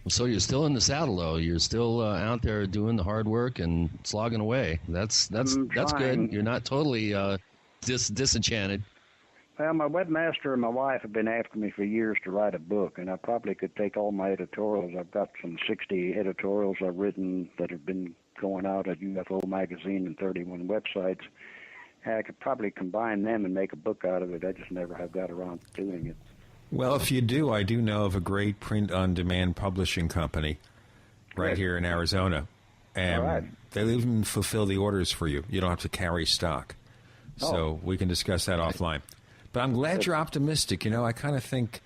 So you're still in the saddle, though. You're still out there doing the hard work and slogging away. That's good. You're not totally disenchanted. Well, my webmaster and my wife have been after me for years to write a book, and I probably could take all my editorials. I've got some 60 editorials I've written that have been going out at UFO Magazine and 31 websites. And I could probably combine them and make a book out of it. I just never have got around to doing it. Well, if you do, I do know of a great print-on-demand publishing company right here in Arizona. And they'll even fulfill the orders for you. You don't have to carry stock. So we can discuss that offline. But I'm glad you're optimistic. You know, I kind of think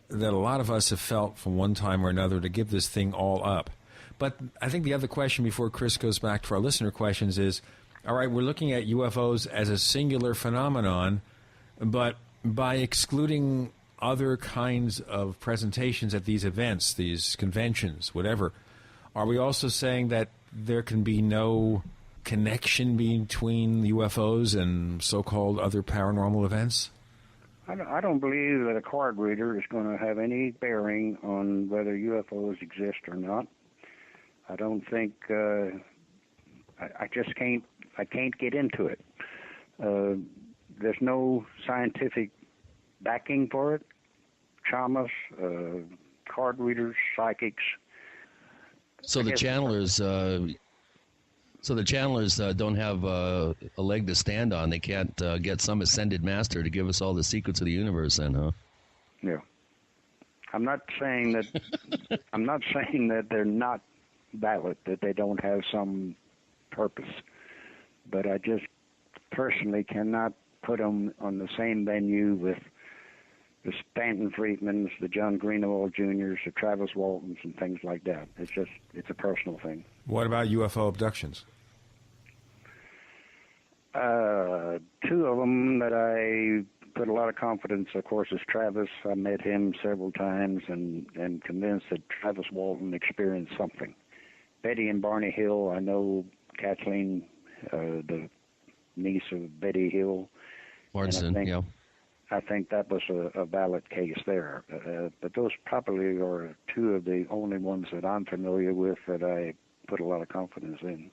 that a lot of us have felt from one time or another to give this thing all up. But I think the other question before Chris goes back to our listener questions is, all right, we're looking at UFOs as a singular phenomenon, but by excluding other kinds of presentations at these events, these conventions, whatever, are we also saying that there can be no connection between UFOs and so-called other paranormal events? I don't believe that a card reader is going to have any bearing on whether UFOs exist or not. I don't think I just can't. I can't get into it. There's no scientific backing for it. Chamas, card readers, psychics. So the channelers, don't have a leg to stand on. They can't get some ascended master to give us all the secrets of the universe, then, huh? Yeah. I'm not saying that. I'm not saying that they're not valid, that they don't have some purpose, but I just personally cannot put them on the same venue with the Stanton Friedmans, the John Greenaway Jr.'s, the Travis Waltons, and things like that. It's a personal thing. What about UFO abductions? Two of them that I put a lot of confidence, of course, is Travis. I met him several times and convinced that Travis Walton experienced something. Betty and Barney Hill, I know Kathleen, the niece of Betty Hill. Morrison, yeah. I think that was a valid case there. But those probably are two of the only ones that I'm familiar with that I put a lot of confidence in.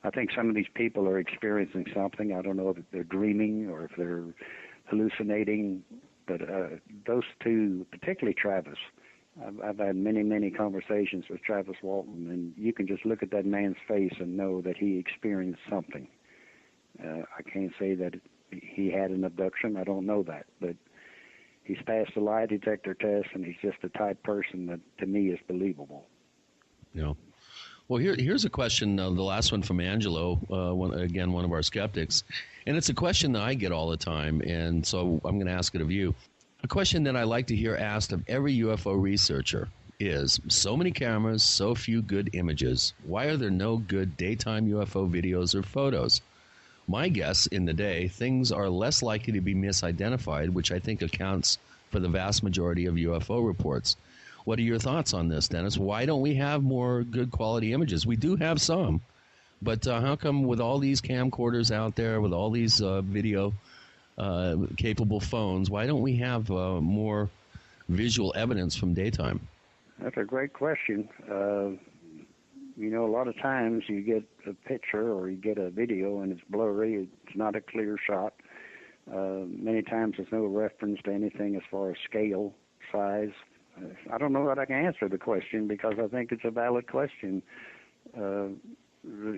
I think some of these people are experiencing something. I don't know if they're dreaming or if they're hallucinating, but those two, particularly Travis, I've had many, many conversations with Travis Walton, and you can just look at that man's face and know that he experienced something. I can't say that he had an abduction. I don't know that, but he's passed the lie detector test, and he's just the type person that, to me, is believable. Yeah. Well, here's a question, the last one from Angelo, one of our skeptics, and it's a question that I get all the time, and so I'm going to ask it of you. A question that I like to hear asked of every UFO researcher is, so many cameras, so few good images. Why are there no good daytime UFO videos or photos? My guess in the day, things are less likely to be misidentified, which I think accounts for the vast majority of UFO reports. What are your thoughts on this, Dennis? Why don't we have more good quality images? We do have some, but how come with all these camcorders out there, with all these video capable phones, why don't we have more visual evidence from daytime? That's a great question. You know, a lot of times you get a picture or you get a video and it's blurry. It's not a clear shot. Many times there's no reference to anything as far as scale, size. I don't know that I can answer the question because I think it's a valid question. The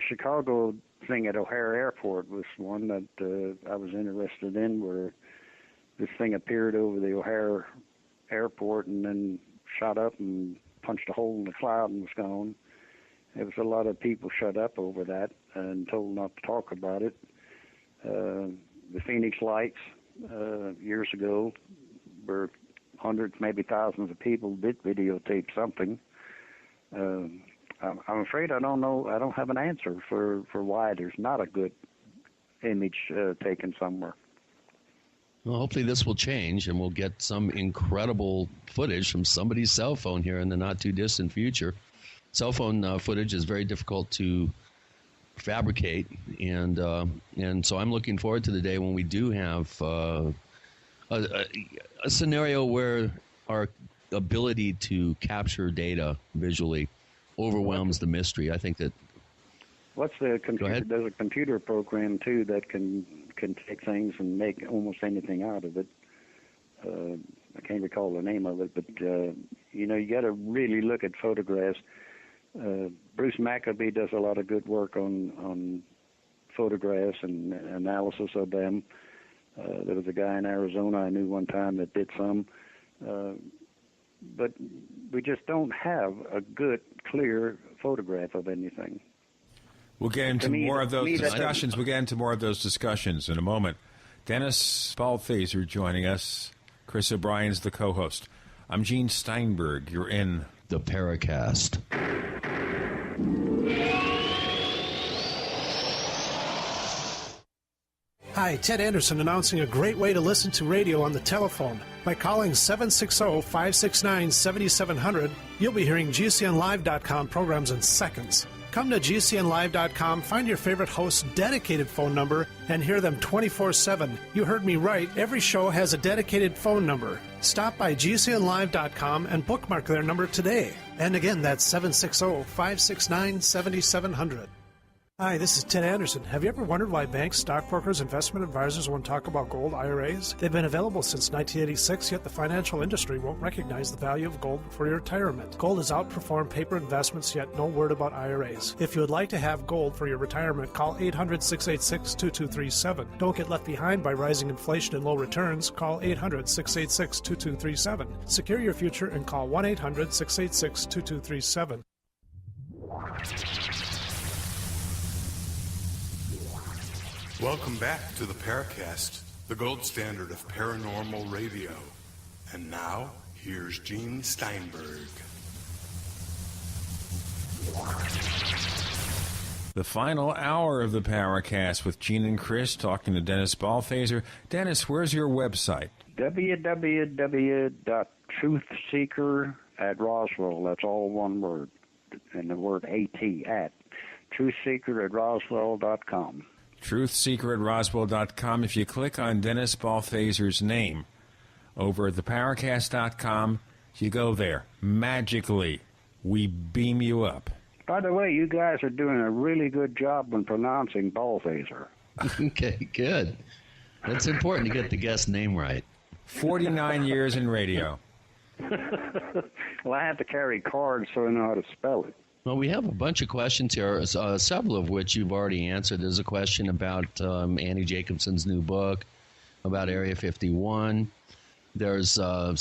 Chicago thing at O'Hare Airport was one that I was interested in, where this thing appeared over the O'Hare Airport and then shot up and punched a hole in the cloud and was gone. There was a lot of people shut up over that and told not to talk about it. The Phoenix Lights years ago, where hundreds, maybe thousands of people did videotape something. I'm afraid I don't know. I don't have an answer for why there's not a good image taken somewhere. Well, hopefully this will change and we'll get some incredible footage from somebody's cell phone here in the not-too-distant future. Cell phone footage is very difficult to fabricate, and so I'm looking forward to the day when we do have a scenario where our ability to capture data visually overwhelms the mystery. I think that. What's the computer? There's a computer program too that can take things and make almost anything out of it. I can't recall the name of it, but you know, you got to really look at photographs. Bruce Maccabee does a lot of good work on photographs and analysis of them. There was a guy in Arizona I knew one time that did some. But we just don't have a good, clear photograph of anything. We'll get into more of those discussions. We'll get into more of those discussions in a moment. Dennis Balthaser joining us. Chris O'Brien's the co-host. I'm Gene Steinberg. You're in the Paracast. Hi, Ted Anderson announcing a great way to listen to radio on the telephone. By calling 760-569-7700, you'll be hearing GCNlive.com programs in seconds. Come to GCNlive.com, find your favorite host's dedicated phone number, and hear them 24/7. You heard me right. Every show has a dedicated phone number. Stop by GCNlive.com and bookmark their number today. And again, that's 760-569-7700. Hi, this is Ted Anderson. Have you ever wondered why banks, stockbrokers, investment advisors won't talk about gold IRAs? They've been available since 1986, yet the financial industry won't recognize the value of gold for your retirement. Gold has outperformed paper investments, yet no word about IRAs. If you would like to have gold for your retirement, call 800-686-2237. Don't get left behind by rising inflation and low returns. Call 800-686-2237. Secure your future and call 1-800-686-2237. Welcome back to the Paracast, the gold standard of paranormal radio. And now, here's Gene Steinberg. the final hour of the Paracast with Gene and Chris talking to Dennis Balthaser. Dennis, where's your website? www.truthseeker@Roswell. That's all one word, and the word AT at truthseeker@Roswell.com. Truthseeker@Roswell.com. If you click on Dennis Balthaser's name over at theparacast.com, you go there. Magically, we beam you up. By the way, you guys are doing a really good job when pronouncing Balthaser. Okay, good. That's important to get the guest name right. 49 years in radio. Well, I have to carry cards so I know how to spell it. Well, we have a bunch of questions here, several of which you've already answered. There's a question about Annie Jacobson's new book, about Area 51. There's a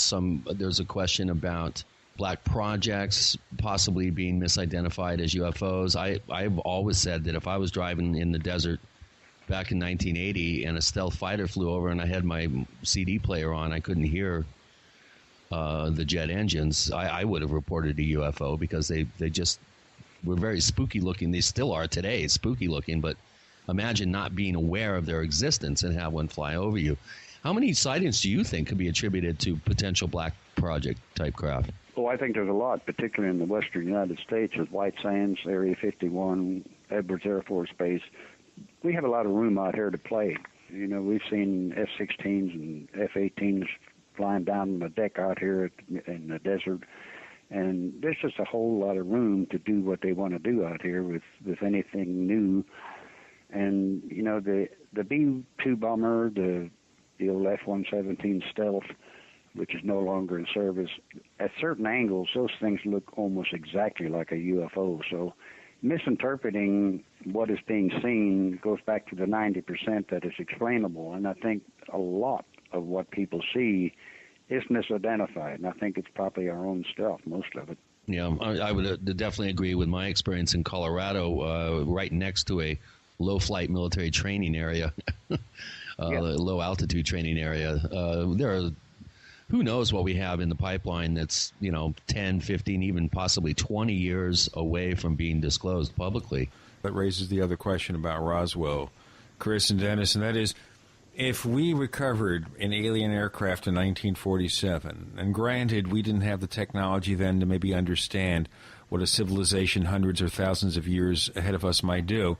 question about black projects possibly being misidentified as UFOs. I've always said that if I was driving in the desert back in 1980 and a stealth fighter flew over and I had my CD player on, I couldn't hear the jet engines, I would have reported a UFO because they just were very spooky looking. They still are today, spooky looking, but imagine not being aware of their existence and have one fly over you. How many sightings do you think could be attributed to potential black project type craft? Well, I think there's a lot, particularly in the western United States with White Sands, Area 51, Edwards Air Force Base. We have a lot of room out here to play. You know, we've seen F-16s and F-18s flying down on the deck out here in the desert. And there's just a whole lot of room to do what they want to do out here with anything new. And, you know, the B-2 bomber, the old F-117 Stealth, which is no longer in service, at certain angles, those things look almost exactly like a UFO. So misinterpreting what is being seen goes back to the 90% that is explainable. And I think a lot of what people see is misidentified, and I think it's probably our own stuff, most of it. Yeah, I would definitely agree with my experience in Colorado, right next to a low-flight military training area, low-altitude training area. There are, who knows what we have in the pipeline that's, 10, 15, even possibly 20 years away from being disclosed publicly. That raises the other question about Roswell, Chris and Dennis, and that is, if we recovered an alien aircraft in 1947, and granted we didn't have the technology then to maybe understand what a civilization hundreds or thousands of years ahead of us might do,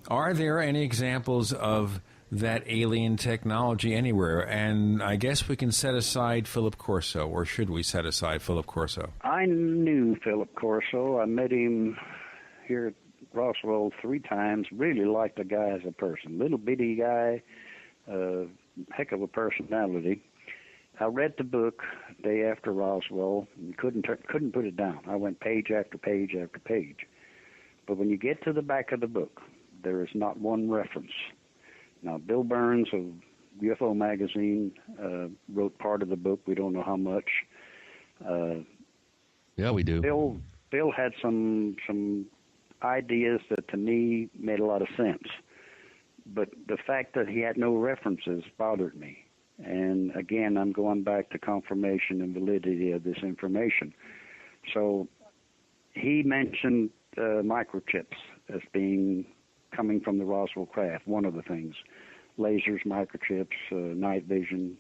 are there any examples of that alien technology anywhere? And I guess we can set aside Philip Corso, or should we set aside Philip Corso? I knew Philip Corso. I met him here at Roswell 3 times. Really liked the guy as a person. Little bitty guy. Heck of a personality. I read the book day after Roswell and couldn't put it down. I went page after page after page. But when you get to the back of the book, there is not one reference. Now, Bill Burns of UFO Magazine wrote part of the book. We don't know how much. Yeah, we do. Bill had some ideas that to me made a lot of sense. But the fact that he had no references bothered me. And again, I'm going back to confirmation and validity of this information. So he mentioned microchips as being coming from the Roswell craft, one of the things. Lasers, microchips, night vision,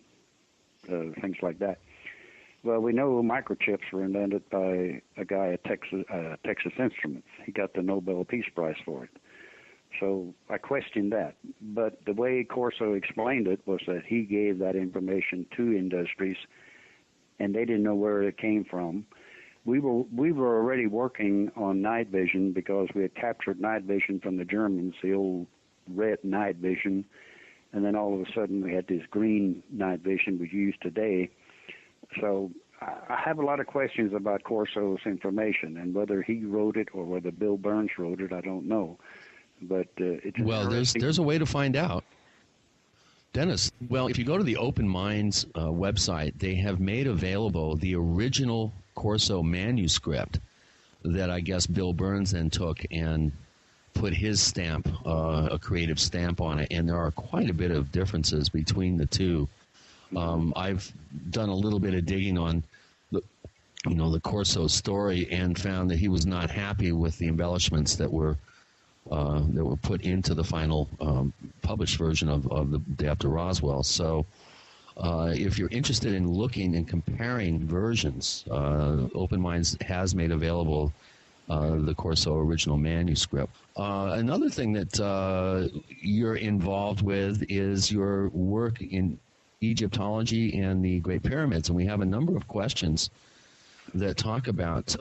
things like that. Well, we know microchips were invented by a guy at Texas Instruments. He got the Nobel Peace Prize for it. So I questioned that. But the way Corso explained it was that he gave that information to industries, and they didn't know where it came from. We were already working on night vision because we had captured night vision from the Germans, the old red night vision, and then all of a sudden we had this green night vision we use today. So I have a lot of questions about Corso's information, and whether he wrote it or whether Bill Burns wrote it, I don't know. But it's well, there's a way to find out. Dennis, well, if you go to the Open Minds website, they have made available the original Corso manuscript that I guess Bill Burns then took and put his stamp, a creative stamp on it, and there are quite a bit of differences between the two. I've done a little bit of digging on the Corso story and found that he was not happy with the embellishments that were put into the final published version of the Day After Roswell. So if you're interested in looking and comparing versions, Open Minds has made available the Corso original manuscript. Another thing that you're involved with is your work in Egyptology and the Great Pyramids, and we have a number of questions that talk about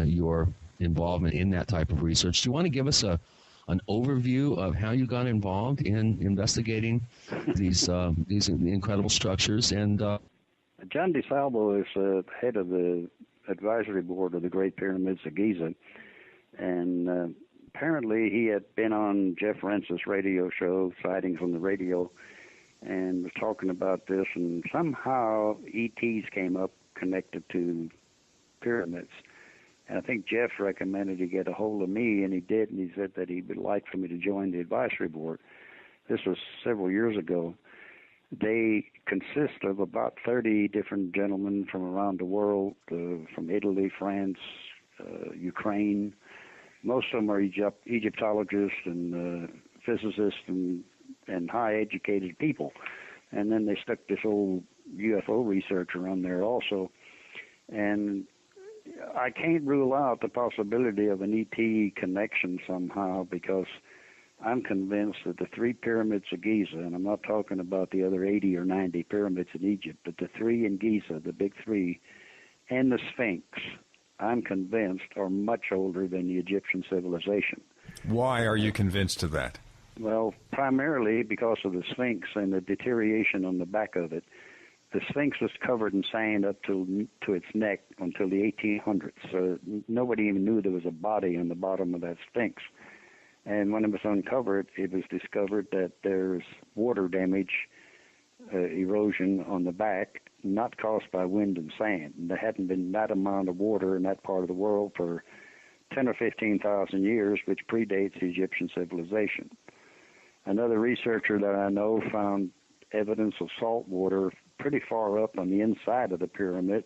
your involvement in that type of research. Do you want to give us an overview of how you got involved in investigating these incredible structures? And John DeSalvo is head of the advisory board of the Great Pyramids of Giza, and apparently he had been on Jeff Rentz's radio show, Sightings on the Radio, and was talking about this, and somehow ETs came up connected to pyramids. And I think Jeff recommended he get a hold of me, and he did, and he said that he would like for me to join the advisory board. This was several years ago. They consist of about 30 different gentlemen from around the world, from Italy, France, Ukraine. Most of them are Egyptologists and physicists and high-educated people. And then they stuck this old UFO researcher on there also. And I can't rule out the possibility of an ET connection somehow, because I'm convinced that the 3 pyramids of Giza, and I'm not talking about the other 80 or 90 pyramids in Egypt, but the 3 in Giza, the big 3, and the Sphinx, I'm convinced are much older than the Egyptian civilization. Why are you convinced of that? Well, primarily because of the Sphinx and the deterioration on the back of it. The Sphinx was covered in sand up to its neck until the 1800s. So nobody even knew there was a body on the bottom of that Sphinx. And when it was uncovered, it was discovered that there's water damage, erosion on the back, not caused by wind and sand. And there hadn't been that amount of water in that part of the world for 10 or 15,000 years, which predates the Egyptian civilization. Another researcher that I know found evidence of salt water pretty far up on the inside of the pyramid,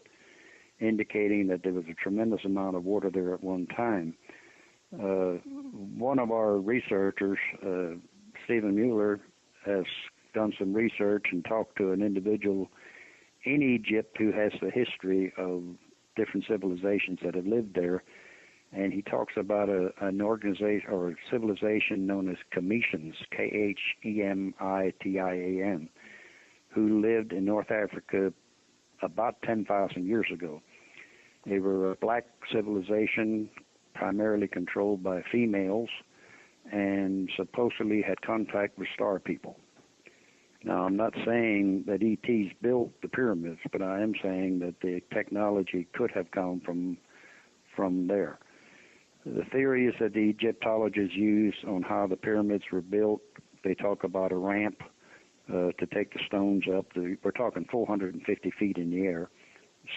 indicating that there was a tremendous amount of water there at one time. One of our researchers, Stephen Mueller, has done some research and talked to an individual in Egypt who has the history of different civilizations that have lived there, and he talks about an organization or a civilization known as Kemetians, Khemitian, who lived in North Africa about 10,000 years ago. They were a black civilization, primarily controlled by females, and supposedly had contact with star people. Now, I'm not saying that ETs built the pyramids, but I am saying that the technology could have come from there. The theories that the Egyptologists use on how the pyramids were built, they talk about a ramp to take the stones up. We're talking 450 feet in the air.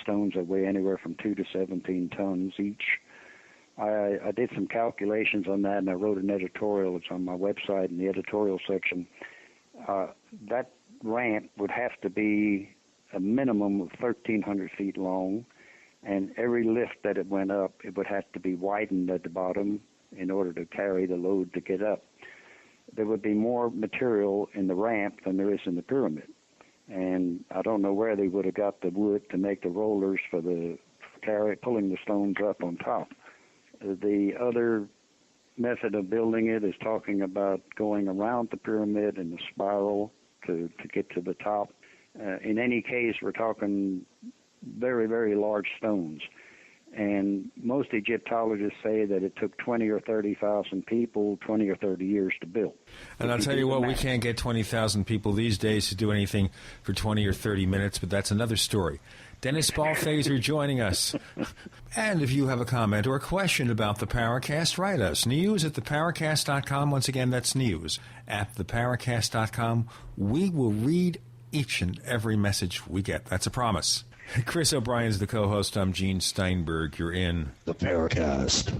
Stones that weigh anywhere from 2 to 17 tons each. I did some calculations on that, and I wrote an editorial. It's on my website in the editorial section. That ramp would have to be a minimum of 1,300 feet long, and every lift that it went up, it would have to be widened at the bottom in order to carry the load to get up. There would be more material in the ramp than there is in the pyramid. And I don't know where they would have got the wood to make the rollers for pulling the stones up on top. The other method of building it is talking about going around the pyramid in a spiral to get to the top. In any case, we're talking very, very large stones. And most Egyptologists say that it took 20 or 30,000 people 20 or 30 years to build. And I'll tell you what, we can't get 20,000 people these days to do anything for 20 or 30 minutes, but that's another story. Dennis Balthaser joining us. And if you have a comment or a question about the Paracast, write us. news@theparacast.com. Once again, that's news@theparacast.com. We will read each and every message we get. That's a promise. Chris O'Brien's the co-host. I'm Gene Steinberg. You're in the Paracast.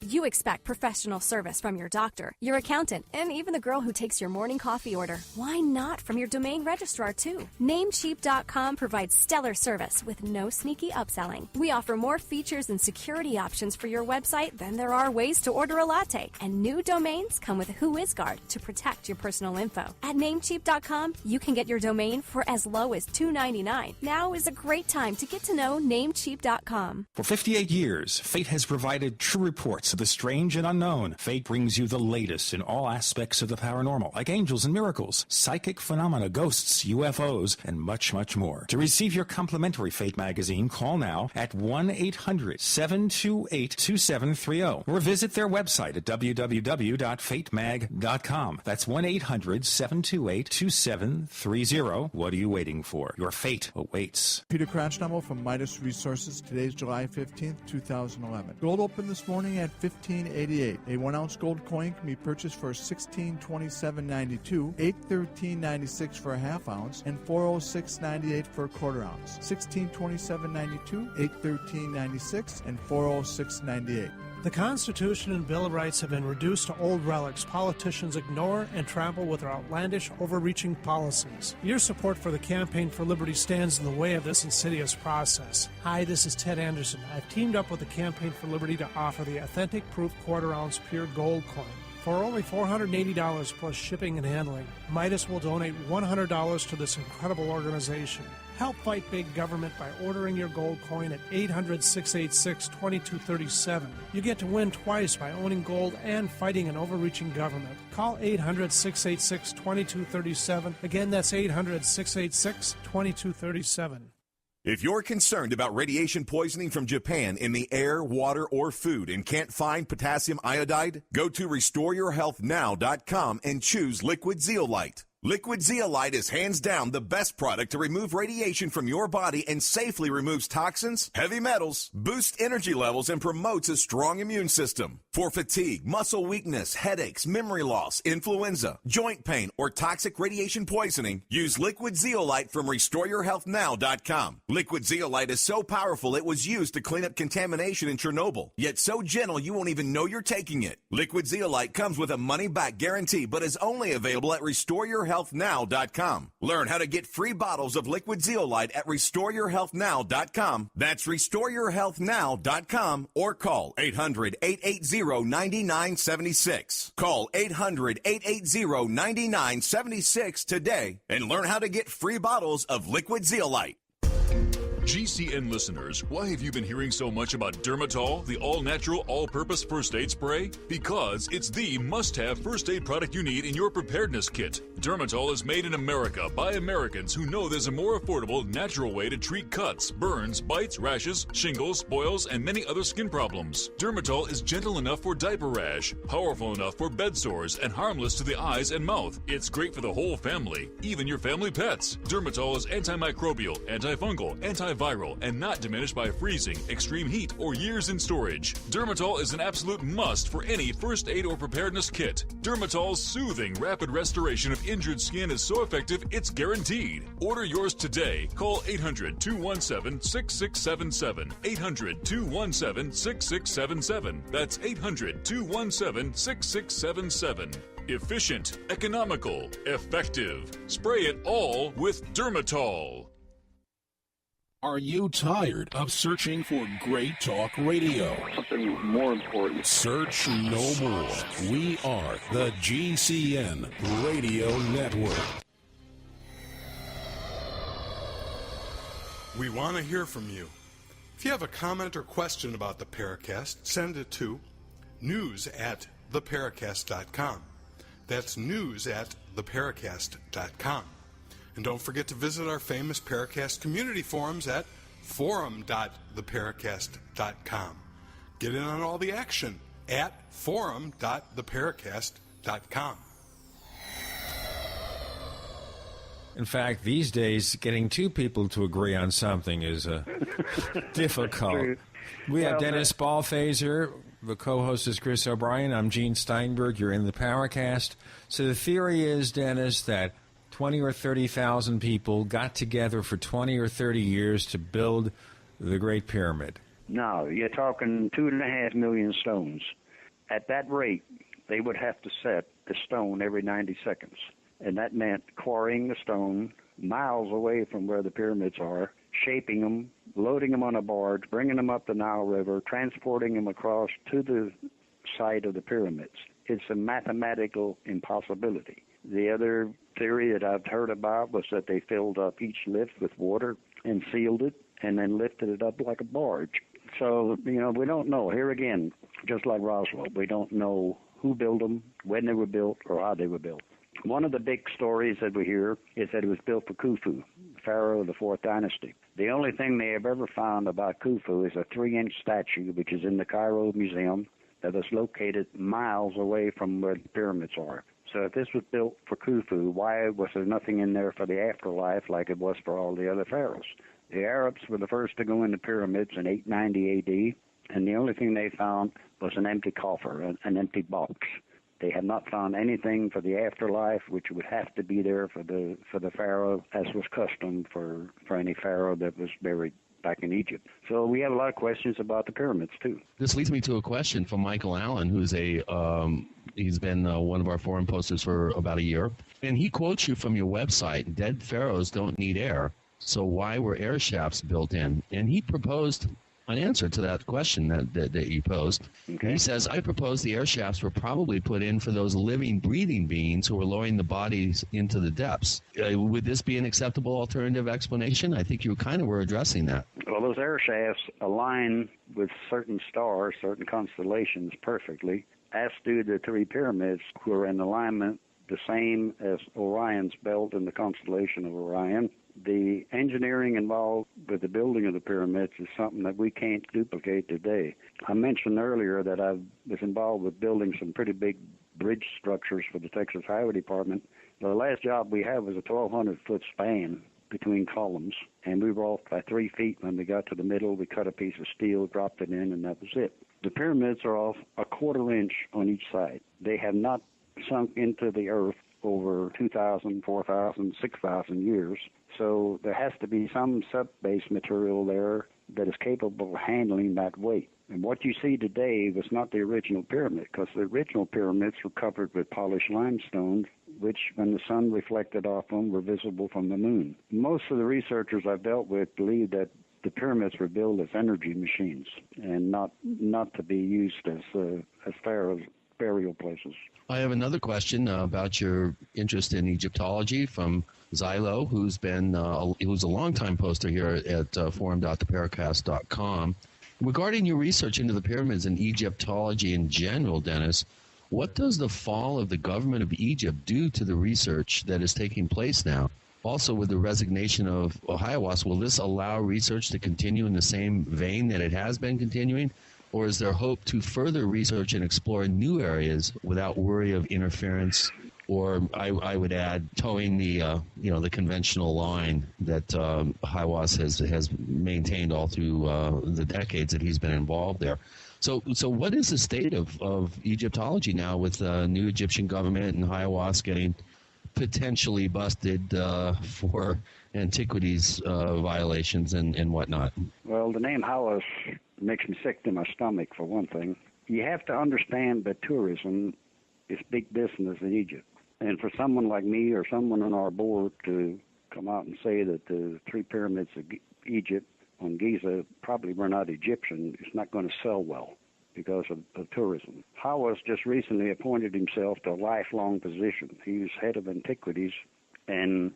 You expect professional service from your doctor, your accountant, and even the girl who takes your morning coffee order. Why not from your domain registrar, too? Namecheap.com provides stellar service with no sneaky upselling. We offer more features and security options for your website than there are ways to order a latte. And new domains come with WhoIsGuard to protect your personal info. At Namecheap.com, you can get your domain for as low as $2.99. Now is a great time to get to know Namecheap.com. For 58 years, Fate has provided true reports of the strange and unknown. Fate brings you the latest in all aspects of the paranormal, like angels and miracles, psychic phenomena, ghosts, UFOs, and much, much more. To receive your complimentary Fate magazine, call now at 1-800-728-2730 or visit their website at www.fatemag.com. That's 1-800-728-2730. What are you waiting for? Your fate awaits. Peter Cratchnumel from Midas Resources. Today's July 15th, 2011. Gold opened this morning at $15.88. A 1-ounce gold coin can be purchased for $16.27.92, $8.13.96 for a half ounce, and $406.98 for a quarter ounce. $16.27.92, $8.13.96, and $406.98. The Constitution and Bill of Rights have been reduced to old relics politicians ignore and trample with their outlandish, overreaching policies. Your support for the Campaign for Liberty stands in the way of this insidious process. Hi, this is Ted Anderson. I've teamed up with the Campaign for Liberty to offer the authentic proof quarter-ounce pure gold coin. For only $480 plus shipping and handling, Midas will donate $100 to this incredible organization. Help fight big government by ordering your gold coin at 800-686-2237. You get to win twice by owning gold and fighting an overreaching government. Call 800-686-2237. Again, that's 800-686-2237. If you're concerned about radiation poisoning from Japan in the air, water, or food and can't find potassium iodide, go to RestoreYourHealthNow.com and choose Liquid Zeolite. Liquid Zeolite is hands down the best product to remove radiation from your body and safely removes toxins, heavy metals, boosts energy levels, and promotes a strong immune system. For fatigue, muscle weakness, headaches, memory loss, influenza, joint pain, or toxic radiation poisoning, use Liquid Zeolite from RestoreYourHealthNow.com. Liquid Zeolite is so powerful it was used to clean up contamination in Chernobyl, yet so gentle you won't even know you're taking it. Liquid Zeolite comes with a money-back guarantee, but is only available at RestoreYourHealthNow.com. Learn how to get free bottles of Liquid Zeolite at RestoreYourHealthNow.com. That's RestoreYourHealthNow.com or call 800-880-9976. Call 800-880-9976 today and learn how to get free bottles of Liquid Zeolite. GCN listeners, why have you been hearing so much about Dermatol, the all-natural, all-purpose first aid spray? Because it's the must-have first aid product you need in your preparedness kit. Dermatol is made in America by Americans who know there's a more affordable, natural way to treat cuts, burns, bites, rashes, shingles, boils, and many other skin problems. Dermatol is gentle enough for diaper rash, powerful enough for bed sores, and harmless to the eyes and mouth. It's great for the whole family, even your family pets. Dermatol is antimicrobial, antifungal, antiviral, antiviral and not diminished by freezing, extreme heat, or years in storage. Dermatol is an absolute must for any first aid or preparedness kit. Dermatol's soothing, rapid restoration of injured skin is so effective, it's guaranteed. Order yours today. Call 800-217-6677. 800-217-6677. That's 800-217-6677. Efficient, economical, effective. Spray it all with Dermatol. Are you tired of searching for great talk radio? Something more important. Search no more. We are the GCN Radio Network. We want to hear from you. If you have a comment or question about the Paracast, send it to news@theparacast.com. That's news@theparacast.com. And don't forget to visit our famous Paracast community forums at forum.theparacast.com. Get in on all the action at forum.theparacast.com. In fact, these days, getting two people to agree on something is difficult. We have Dennis Balthaser. The co-host is Chris O'Brien. I'm Gene Steinberg. You're in the Paracast. So the theory is, Dennis, that 20 or 30,000 people got together for 20 or 30 years to build the Great Pyramid. No, you're talking 2.5 million stones. At that rate, they would have to set the stone every 90 seconds. And that meant quarrying the stone miles away from where the pyramids are, shaping them, loading them on a barge, bringing them up the Nile River, transporting them across to the site of the pyramids. It's a mathematical impossibility. The other theory that I've heard about was that they filled up each lift with water and sealed it and then lifted it up like a barge. So, we don't know. Here again, just like Roswell, we don't know who built them, when they were built, or how they were built. One of the big stories that we hear is that it was built for Khufu, pharaoh of the 4th dynasty. The only thing they have ever found about Khufu is a 3-inch statue, which is in the Cairo Museum, that was located miles away from where the pyramids are. So if this was built for Khufu, why was there nothing in there for the afterlife like it was for all the other pharaohs? The Arabs were the first to go into pyramids in 890 A.D., and the only thing they found was an empty coffer, an empty box. They have not found anything for the afterlife, which would have to be there for the pharaoh, as was custom for any pharaoh that was buried back in Egypt. So we have a lot of questions about the pyramids, too. This leads me to a question from Michael Allen, who's he's been one of our forum posters for about a year. And he quotes you from your website, "Dead pharaohs don't need air, so why were air shafts built in?" And he proposed an answer to that question that you posed. Okay. He says, "I propose the air shafts were probably put in for those living, breathing beings who were lowering the bodies into the depths." Would this be an acceptable alternative explanation? I think you kind of were addressing that. Well, those air shafts align with certain stars, certain constellations perfectly, as do the 3 pyramids, who are in alignment the same as Orion's belt in the constellation of Orion. The engineering involved with the building of the pyramids is something that we can't duplicate today. I mentioned earlier that I was involved with building some pretty big bridge structures for the Texas Highway Department. The last job we had was a 1,200-foot span between columns, and we were off by 3 feet. When we got to the middle, we cut a piece of steel, dropped it in, and that was it. The pyramids are off a 1/4 inch on each side. They have not sunk into the earth over 2,000, 4,000, 6,000 years. So there has to be some sub-base material there that is capable of handling that weight. And what you see today was not the original pyramid, because the original pyramids were covered with polished limestone, which, when the sun reflected off them, were visible from the moon. Most of the researchers I've dealt with believe that the pyramids were built as energy machines and not to be used as pharaohs' burial places. I have another question about your interest in Egyptology from Xylo, who's a longtime poster here at forum.theparacast.com. Regarding your research into the pyramids and Egyptology in general, Dennis, what does the fall of the government of Egypt do to the research that is taking place now? Also, with the resignation of Hiawass, will this allow research to continue in the same vein that it has been continuing? Or is there hope to further research and explore new areas without worry of interference or I would add towing the the conventional line that Hawass has maintained all through the decades that he's been involved there. So what is the state of Egyptology now with the new Egyptian government and Hawass getting potentially busted for antiquities violations and whatnot? Well, the name Hawass makes me sick to my stomach, for one thing. You have to understand that tourism is big business in Egypt. And for someone like me or someone on our board to come out and say that the 3 pyramids of Egypt on Giza probably were not Egyptian, it's not going to sell well because of tourism. Hawass just recently appointed himself to a lifelong position. He's head of antiquities, and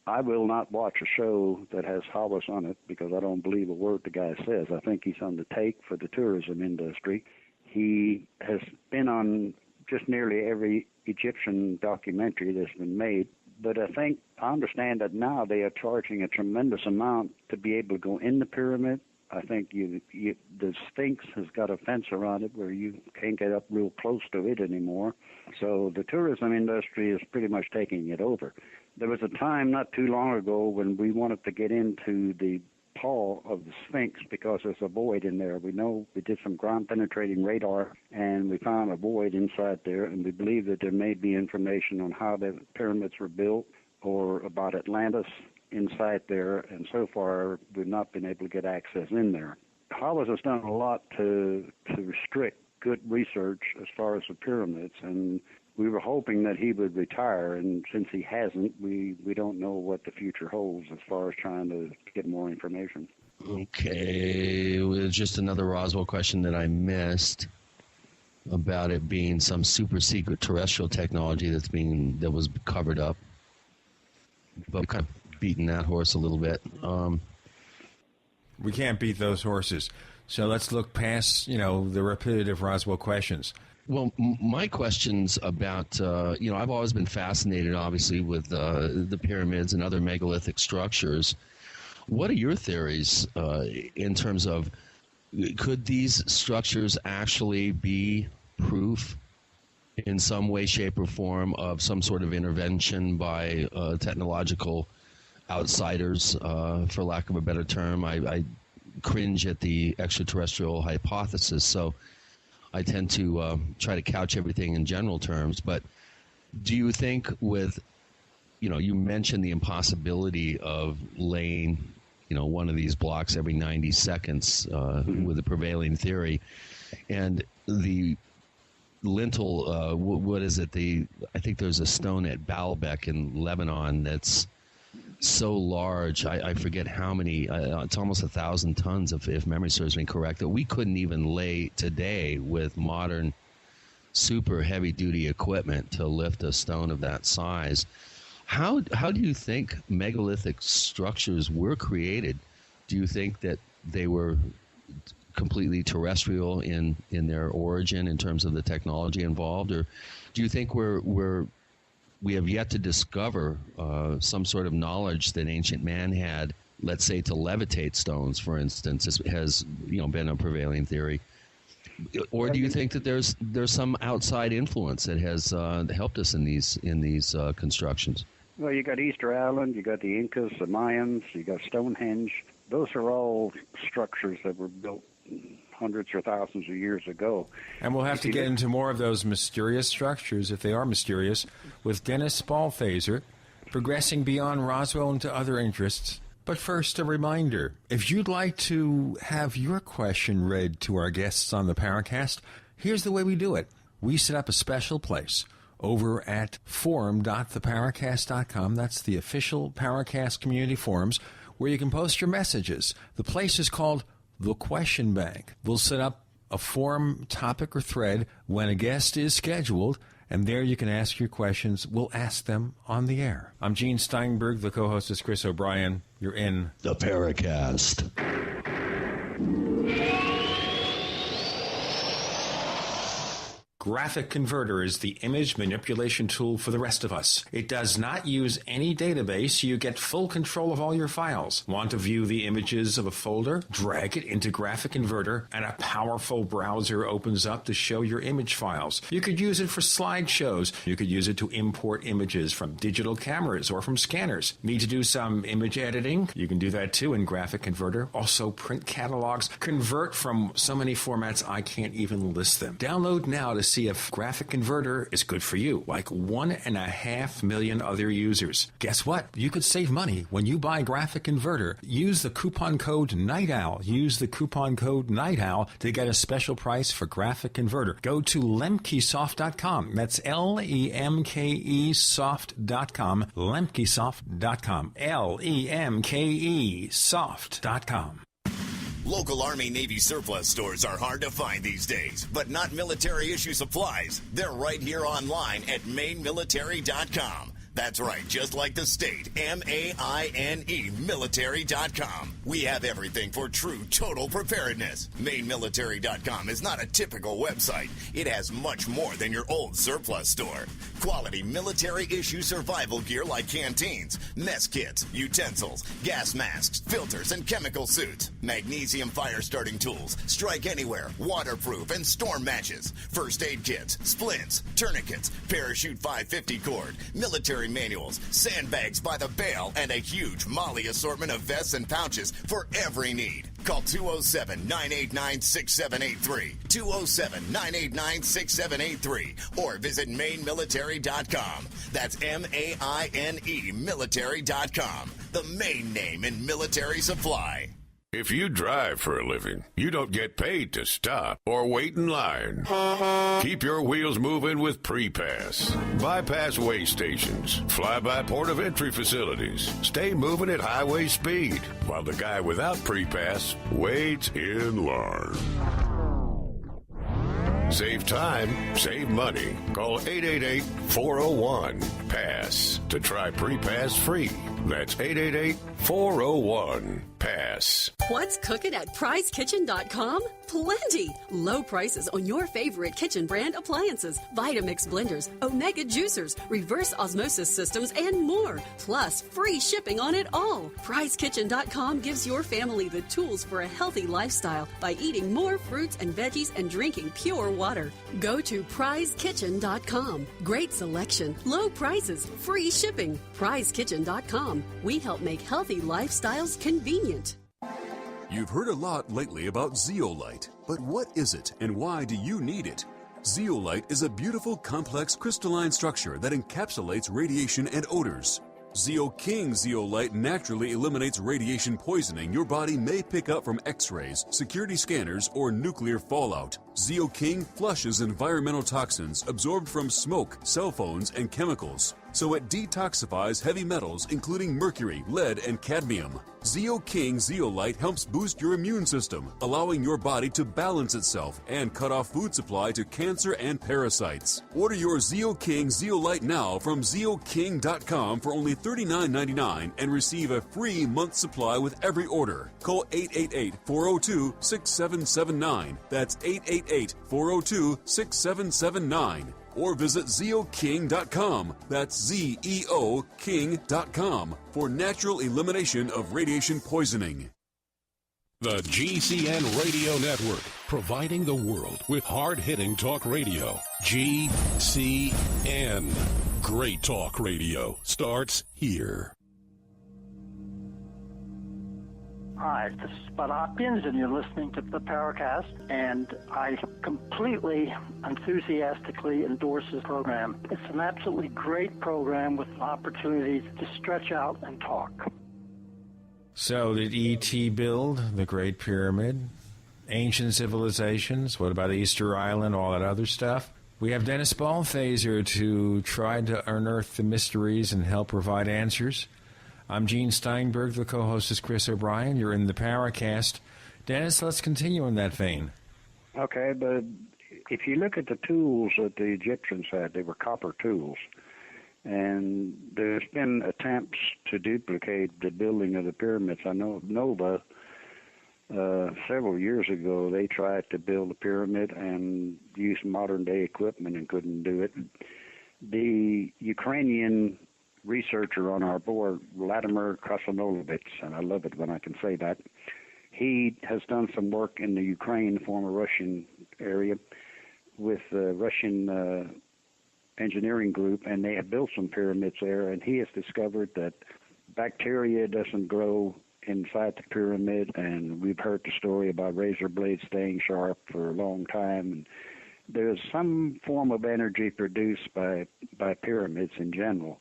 I will not watch a show that has Hawass on it because I don't believe a word the guy says. I think he's on the take for the tourism industry. He has been on just nearly every Egyptian documentary that's been made. But I understand that now they are charging a tremendous amount to be able to go in the pyramid. I think the Sphinx has got a fence around it where you can't get up real close to it anymore. So the tourism industry is pretty much taking it over. There was a time not too long ago when we wanted to get into the paw of the Sphinx because there's a void in there. We know we did some ground-penetrating radar, and we found a void inside there, and we believe that there may be information on how the pyramids were built or about Atlantis inside there, and so far we've not been able to get access in there. Hawass has done a lot to restrict good research as far as the pyramids, and we were hoping that he would retire, and since he hasn't, we don't know what the future holds as far as trying to get more information. Okay, well, just another Roswell question that I missed about it being some super secret terrestrial technology that was covered up, but we kind of beaten that horse a little bit. We can't beat those horses, so let's look past the repetitive Roswell questions. Well, my question's about, I've always been fascinated, obviously, with the pyramids and other megalithic structures. What are your theories in terms of, could these structures actually be proof in some way, shape, or form of some sort of intervention by technological outsiders, for lack of a better term? I cringe at the extraterrestrial hypothesis, so I tend to try to couch everything in general terms. But do you think you mentioned the impossibility of laying, one of these blocks every 90 seconds with the prevailing theory, and the lintel, what is it? I think there's a stone at Baalbek in Lebanon that's so large, I forget how many, it's almost 1,000 tons, if memory serves me correct, that we couldn't even lay today with modern super heavy-duty equipment to lift a stone of that size. How do you think megalithic structures were created? Do you think that they were completely terrestrial in their origin in terms of the technology involved, or do you think we have yet to discover some sort of knowledge that ancient man had, let's say, to levitate stones, for instance, has been a prevailing theory? Or do you think that there's some outside influence that has helped us in these constructions? Well, you got Easter Island, you got the Incas, the Mayans, you got Stonehenge. Those are all structures that were built hundreds or thousands of years ago. And we'll have to get into more of those mysterious structures, if they are mysterious, with Dennis Balthaser, progressing beyond Roswell into other interests. But first, a reminder, if you'd like to have your question read to our guests on the Paracast, here's the way we do it. We set up a special place over at forum.theparacast.com. That's the official Paracast community forums, where you can post your messages. The place is called The Question Bank. We'll set up a forum topic or thread when a guest is scheduled, and there you can ask your questions. We'll ask them on the air. I'm Gene Steinberg. The co-host is Chris O'Brien. You're in The Paracast. Graphic Converter is the image manipulation tool for the rest of us. It does not use any database. You get full control of all your files. Want to view the images of a folder? Drag it into Graphic Converter, and a powerful browser opens up to show your image files. You could use it for slideshows. You could use it to import images from digital cameras or from scanners. Need to do some image editing? You can do that too in Graphic Converter. Also print catalogs. Convert from so many formats I can't even list them. Download now to see if Graphic Converter is good for you, like 1.5 million other users. Guess what? You could save money when you buy Graphic Converter. Use the coupon code Night Owl. Use the coupon code Night Owl to get a special price for Graphic Converter. Go to lemkesoft.com. That's Lemke soft.com. Lemkesoft.com. Lemke soft.com. Local Army Navy surplus stores are hard to find these days, but not military issue supplies. They're right here online at mainmilitary.com. That's right, just like the state, M-A-I-N-E, military.com. We have everything for true total preparedness. Mainmilitary.com is not a typical website. It has much more than your old surplus store. Quality military-issue survival gear like canteens, mess kits, utensils, gas masks, filters, and chemical suits. Magnesium fire-starting tools, strike anywhere, waterproof, and storm matches. First aid kits, splints, tourniquets, parachute 550 cord, military manuals, sandbags by the bale, and a huge Molly assortment of vests and pouches for every need. Call 207-989-6783, 207-989-6783, or visit mainmilitary.com. That's M-A-I-N-E military.com, the main name in military supply. If you drive for a living, you don't get paid to stop or wait in line. Keep your wheels moving with Pre-Pass. Bypass way stations, fly-by port of entry facilities. Stay moving at highway speed while the guy without Pre-Pass waits in line. Save time, save money. Call 888-401-PASS to try Pre-Pass free. That's 888-401-PASS. What's cooking at PrizeKitchen.com? Plenty! Low prices on your favorite kitchen brand appliances, Vitamix blenders, Omega juicers, reverse osmosis systems, and more. Plus, free shipping on it all. PrizeKitchen.com gives your family the tools for a healthy lifestyle by eating more fruits and veggies and drinking pure water. Go to PrizeKitchen.com. Great selection, low prices, free shipping. PrizeKitchen.com. We help make healthy lifestyles convenient. You've heard a lot lately about zeolite, but what is it and why do you need it? Zeolite is a beautiful, complex crystalline structure that encapsulates radiation and odors. Zeo-King zeolite naturally eliminates radiation poisoning your body may pick up from X-rays, security scanners, or nuclear fallout. Zeo-King flushes environmental toxins absorbed from smoke, cell phones, and chemicals. So it detoxifies heavy metals including mercury, lead, and cadmium. Zeo-King zeolite helps boost your immune system, allowing your body to balance itself and cut off food supply to cancer and parasites. Order your Zeo-King zeolite now from zeoking.com for only $39.99 and receive a free month supply with every order. Call 888-402-6779. That's 888-402-6779. Or visit zeoking.com. That's ZEOking.com for natural elimination of radiation poisoning. The GCN Radio Network, providing the world with hard-hitting talk radio. GCN. Great talk radio starts here. Hi, this is Bud Hopkins, and you're listening to the Paracast, and I completely, enthusiastically endorse this program. It's an absolutely great program with opportunities to stretch out and talk. So, did E.T. build the Great Pyramid? Ancient civilizations? What about Easter Island? All that other stuff? We have Dennis Balthaser to try to unearth the mysteries and help provide answers. I'm Gene Steinberg. The co-host is Chris O'Brien. You're in the Paracast. Dennis, let's continue in that vein. Okay, but if you look at the tools that the Egyptians had, they were copper tools. And there's been attempts to duplicate the building of the pyramids. I know of Nova, Several years ago, they tried to build a pyramid and use modern-day equipment and couldn't do it. The Ukrainian researcher on our board, Vladimir Krasnolovich, and I love it when I can say that, he has done some work in the Ukraine, former Russian area, with the Russian engineering group, and they have built some pyramids there, and he has discovered that bacteria doesn't grow inside the pyramid, and we've heard the story about razor blades staying sharp for a long time. And there's some form of energy produced by pyramids in general.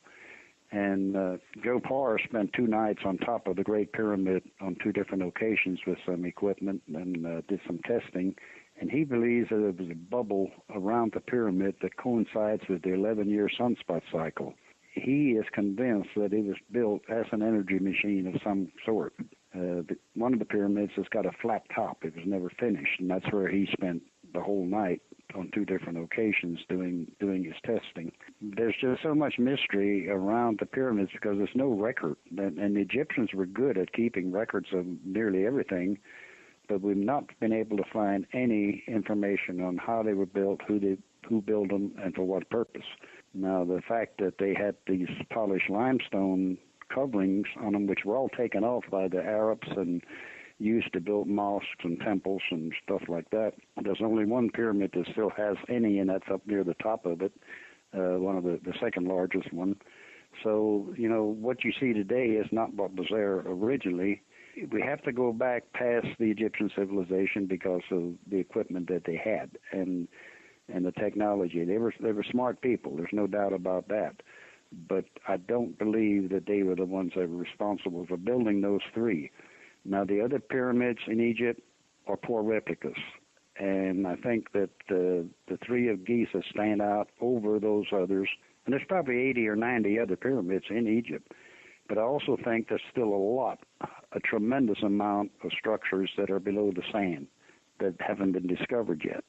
And Joe Parr spent 2 nights on top of the Great Pyramid on 2 different occasions with some equipment and did some testing. And he believes that there was a bubble around the pyramid that coincides with the 11-year sunspot cycle. He is convinced that it was built as an energy machine of some sort. One of the pyramids has got a flat top. It was never finished, and that's where he spent the whole night on 2 different occasions doing his testing. There's just so much mystery around the pyramids because there's no record. And the Egyptians were good at keeping records of nearly everything, but we've not been able to find any information on how they were built, who built them, and for what purpose. Now, the fact that they had these polished limestone coverings on them, which were all taken off by the Arabs and used to build mosques and temples and stuff like that. There's only one pyramid that still has any, and that's up near the top of it, one of the second largest one. So, you know, what you see today is not what was there originally. We have to go back past the Egyptian civilization because of the equipment that they had and the technology. They were smart people. There's no doubt about that. But I don't believe that they were the ones that were responsible for building those 3. Now, the other pyramids in Egypt are poor replicas. And I think that the 3 of Giza stand out over those others. And there's probably 80 or 90 other pyramids in Egypt. But I also think there's still a tremendous amount of structures that are below the sand that haven't been discovered yet.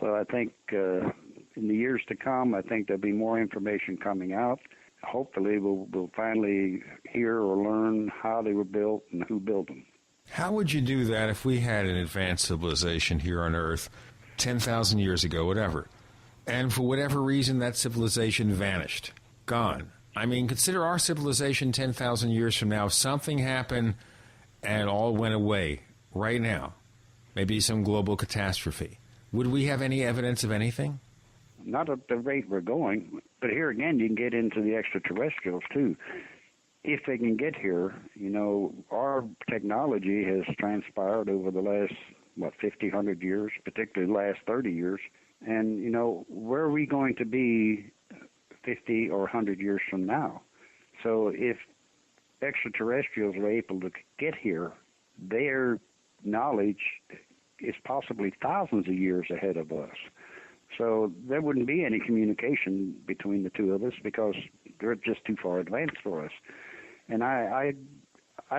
So I think in the years to come, I think there'll be more information coming out. Hopefully we'll finally hear or learn how they were built and who built them. How would you do that if we had an advanced civilization here on Earth 10,000 years ago, whatever, and for whatever reason that civilization vanished, gone? I mean, consider our civilization 10,000 years from now. If something happened and it all went away right now, maybe some global catastrophe, would we have any evidence of anything? Not at the rate we're going, but here again, you can get into the extraterrestrials too. If they can get here, you know, our technology has transpired over the last, 50, 100 years, particularly the last 30 years. And, you know, where are we going to be 50 or 100 years from now? So if extraterrestrials are able to get here, their knowledge is possibly thousands of years ahead of us. So there wouldn't be any communication between the 2 of us because they're just too far advanced for us. And I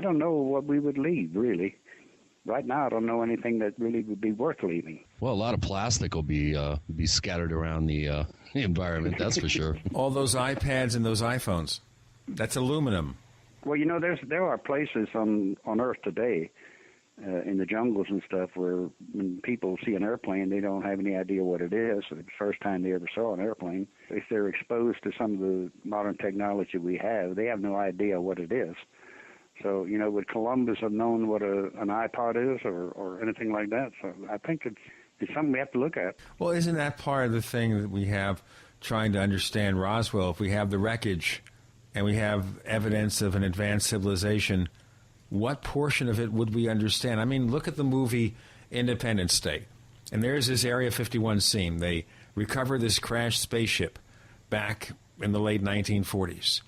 don't know what we would leave, really. Right now, I don't know anything that really would be worth leaving. Well, a lot of plastic will be scattered around the environment, that's for sure. All those iPads and those iPhones, that's aluminum. Well, you know, there are places on Earth today, in the jungles and stuff, where when people see an airplane, they don't have any idea what it is. It's the first time they ever saw an airplane. If they're exposed to some of the modern technology we have, they have no idea what it is. So, you know, would Columbus have known what an iPod is or anything like that? So I think it's something we have to look at. Well, isn't that part of the thing that we have trying to understand Roswell? If we have the wreckage and we have evidence of an advanced civilization, what portion of it would we understand? I mean, look at the movie Independence Day. And there's this Area 51 scene. They recover this crashed spaceship back in the late 1940s.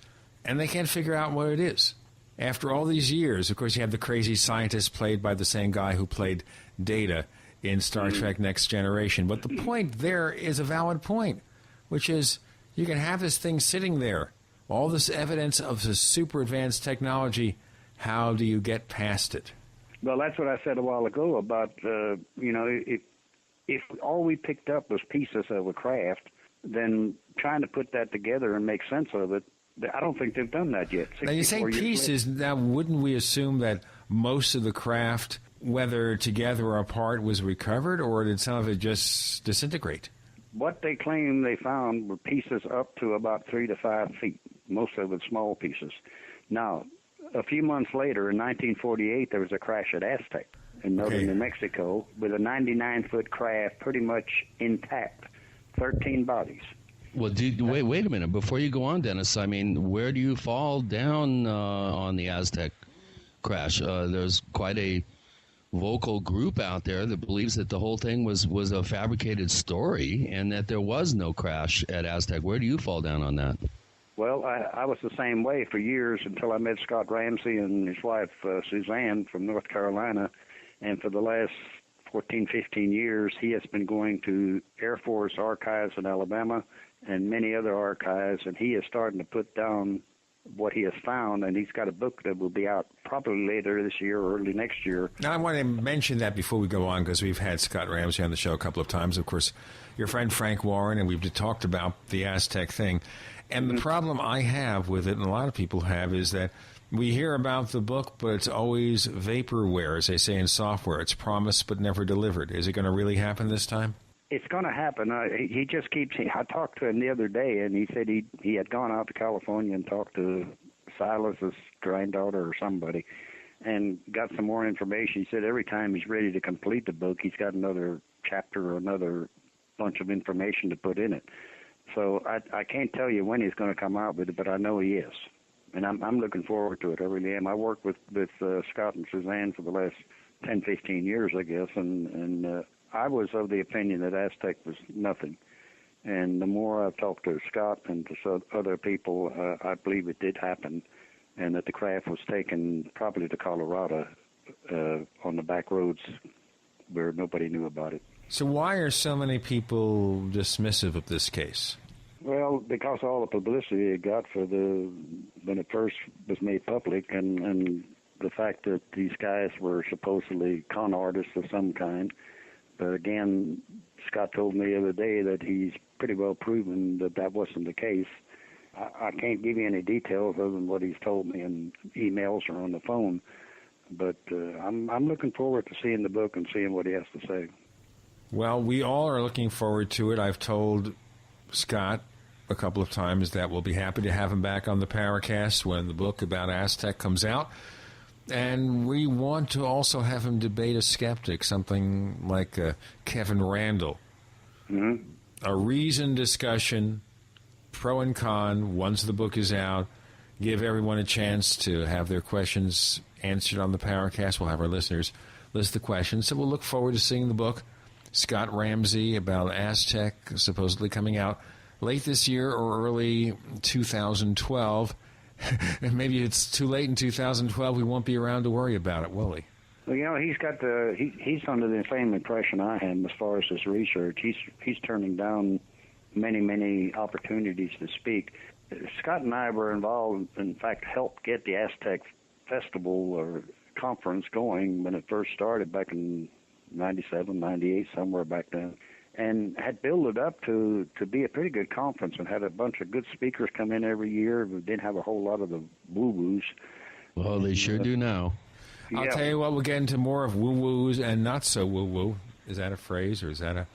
And they can't figure out what it is. After all these years, of course, you have the crazy scientist played by the same guy who played Data in Star Trek Next Generation. But the point there is a valid point, which is you can have this thing sitting there, all this evidence of this super advanced technology. How do you get past it? Well, that's what I said a while ago about, you know, if all we picked up was pieces of a craft, then trying to put that together and make sense of it, I don't think they've done that yet. Now, you say pieces, now wouldn't we assume that most of the craft whether together or apart was recovered, or did some of it just disintegrate? What they claim they found were pieces up to about 3 to 5 feet, most of it small pieces. Now, a few months later, in 1948, there was a crash at Aztec in northern New Mexico with a 99-foot craft pretty much intact, 13 bodies. Well, wait a minute. Before you go on, Dennis, I mean, where do you fall down on the Aztec crash? There's quite a vocal group out there that believes that the whole thing was a fabricated story and that there was no crash at Aztec. Where do you fall down on that? Well, I was the same way for years until I met Scott Ramsey and his wife, Suzanne, from North Carolina. And for the last 14, 15 years, he has been going to Air Force archives in Alabama and many other archives, and he is starting to put down what he has found, and he's got a book that will be out probably later this year or early next year. Now, I want to mention that before we go on, because we've had Scott Ramsey on the show a couple of times. Of course, your friend Frank Warren, and we've talked about the Aztec thing. And the problem I have with it, and a lot of people have, is that we hear about the book, but it's always vaporware, as they say in software. It's promised but never delivered. Is it going to really happen this time? It's going to happen. He just keeps. I talked to him the other day, and he said he had gone out to California and talked to Silas's granddaughter or somebody, and got some more information. He said every time he's ready to complete the book, he's got another chapter or another bunch of information to put in it. So I can't tell you when he's going to come out with it, but I know he is, and I'm looking forward to it. I really am. I worked with Scott and Suzanne for the last 10, 15 years, I guess, and I was of the opinion that Aztec was nothing. And the more I've talked to Scott and to other people, I believe it did happen, and that the craft was taken probably to Colorado on the back roads where nobody knew about it. So why are so many people dismissive of this case? Well, because of all the publicity it got when it first was made public, and the fact that these guys were supposedly con artists of some kind. But again, Scott told me the other day that he's pretty well proven that wasn't the case. I can't give you any details other than what he's told me in emails or on the phone. But I'm looking forward to seeing the book and seeing what he has to say. Well, we all are looking forward to it. I've told Scott a couple of times that we'll be happy to have him back on the Paracast when the book about Aztec comes out. And we want to also have him debate a skeptic, something like Kevin Randall. Mm-hmm. A reasoned discussion, pro and con, once the book is out. Give everyone a chance to have their questions answered on the Paracast. We'll have our listeners list the questions. So we'll look forward to seeing the book. Scott Ramsey about Aztec, supposedly coming out late this year or early 2012. And maybe it's too late in 2012. We won't be around to worry about it, will he? Well, you know, he's under the same impression I am as far as his research. He's turning down many opportunities to speak. Scott and I were involved, in fact, helped get the Aztec Festival or conference going when it first started back in 97, 98, somewhere back then, and had built it up to be a pretty good conference and had a bunch of good speakers come in every year. We didn't have a whole lot of the woo-woos. Well, they sure do now. I'll tell you what, we'll get into more of woo-woos and not so woo-woo. Is that a phrase or is that a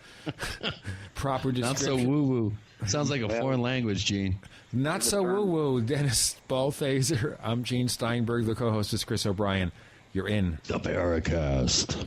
proper description? Not so woo-woo. Sounds like a foreign language, Gene. Not so woo-woo. Dennis Balthaser. I'm Gene Steinberg. The co-host is Chris O'Brien. You're in the Paracast.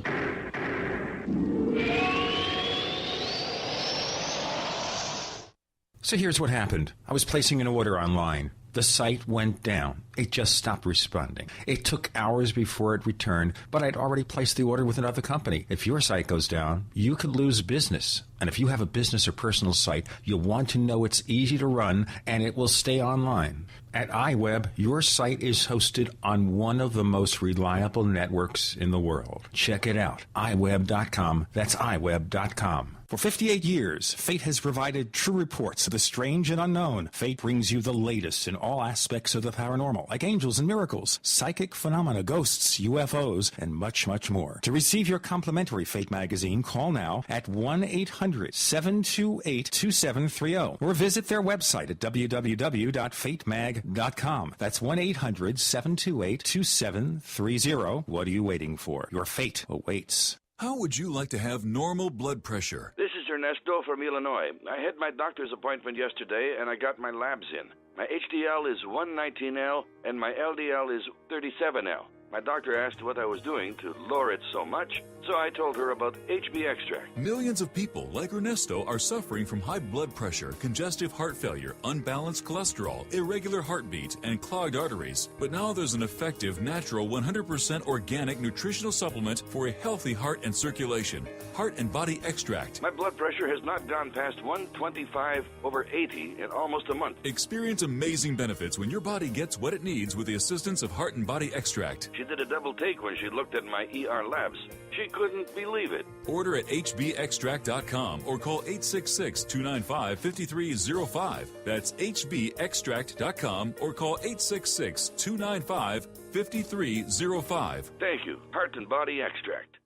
So here's what happened. I was placing an order online. The site went down. It just stopped responding. It took hours before it returned, but I'd already placed the order with another company. If your site goes down, you could lose business. And if you have a business or personal site, you'll want to know it's easy to run and it will stay online. At iWeb, your site is hosted on one of the most reliable networks in the world. Check it out. iWeb.com. That's iWeb.com. For 58 years, Fate has provided true reports of the strange and unknown. Fate brings you the latest in all aspects of the paranormal, like angels and miracles, psychic phenomena, ghosts, UFOs, and much, much more. To receive your complimentary Fate magazine, call now at 1-800-728-2730 or visit their website at www.fatemag.com. That's 1-800-728-2730. What are you waiting for? Your fate awaits. How would you like to have normal blood pressure? This is Ernesto from Illinois. I had my doctor's appointment yesterday, and I got my labs in. My HDL is 119L, and my LDL is 37L. My doctor asked what I was doing to lower it so much, so I told her about HB Extract. Millions of people like Ernesto are suffering from high blood pressure, congestive heart failure, unbalanced cholesterol, irregular heartbeat, and clogged arteries. But now there's an effective, natural, 100% organic nutritional supplement for a healthy heart and circulation. Heart and Body Extract. My blood pressure has not gone past 125/80 in almost a month. Experience amazing benefits when your body gets what it needs with the assistance of Heart and Body Extract. She did a double take when she looked at my ER labs. She couldn't believe it. Order at hbextract.com or call 866-295-5305. That's hbextract.com or call 866-295-5305. Thank you. Heart and Body Extract.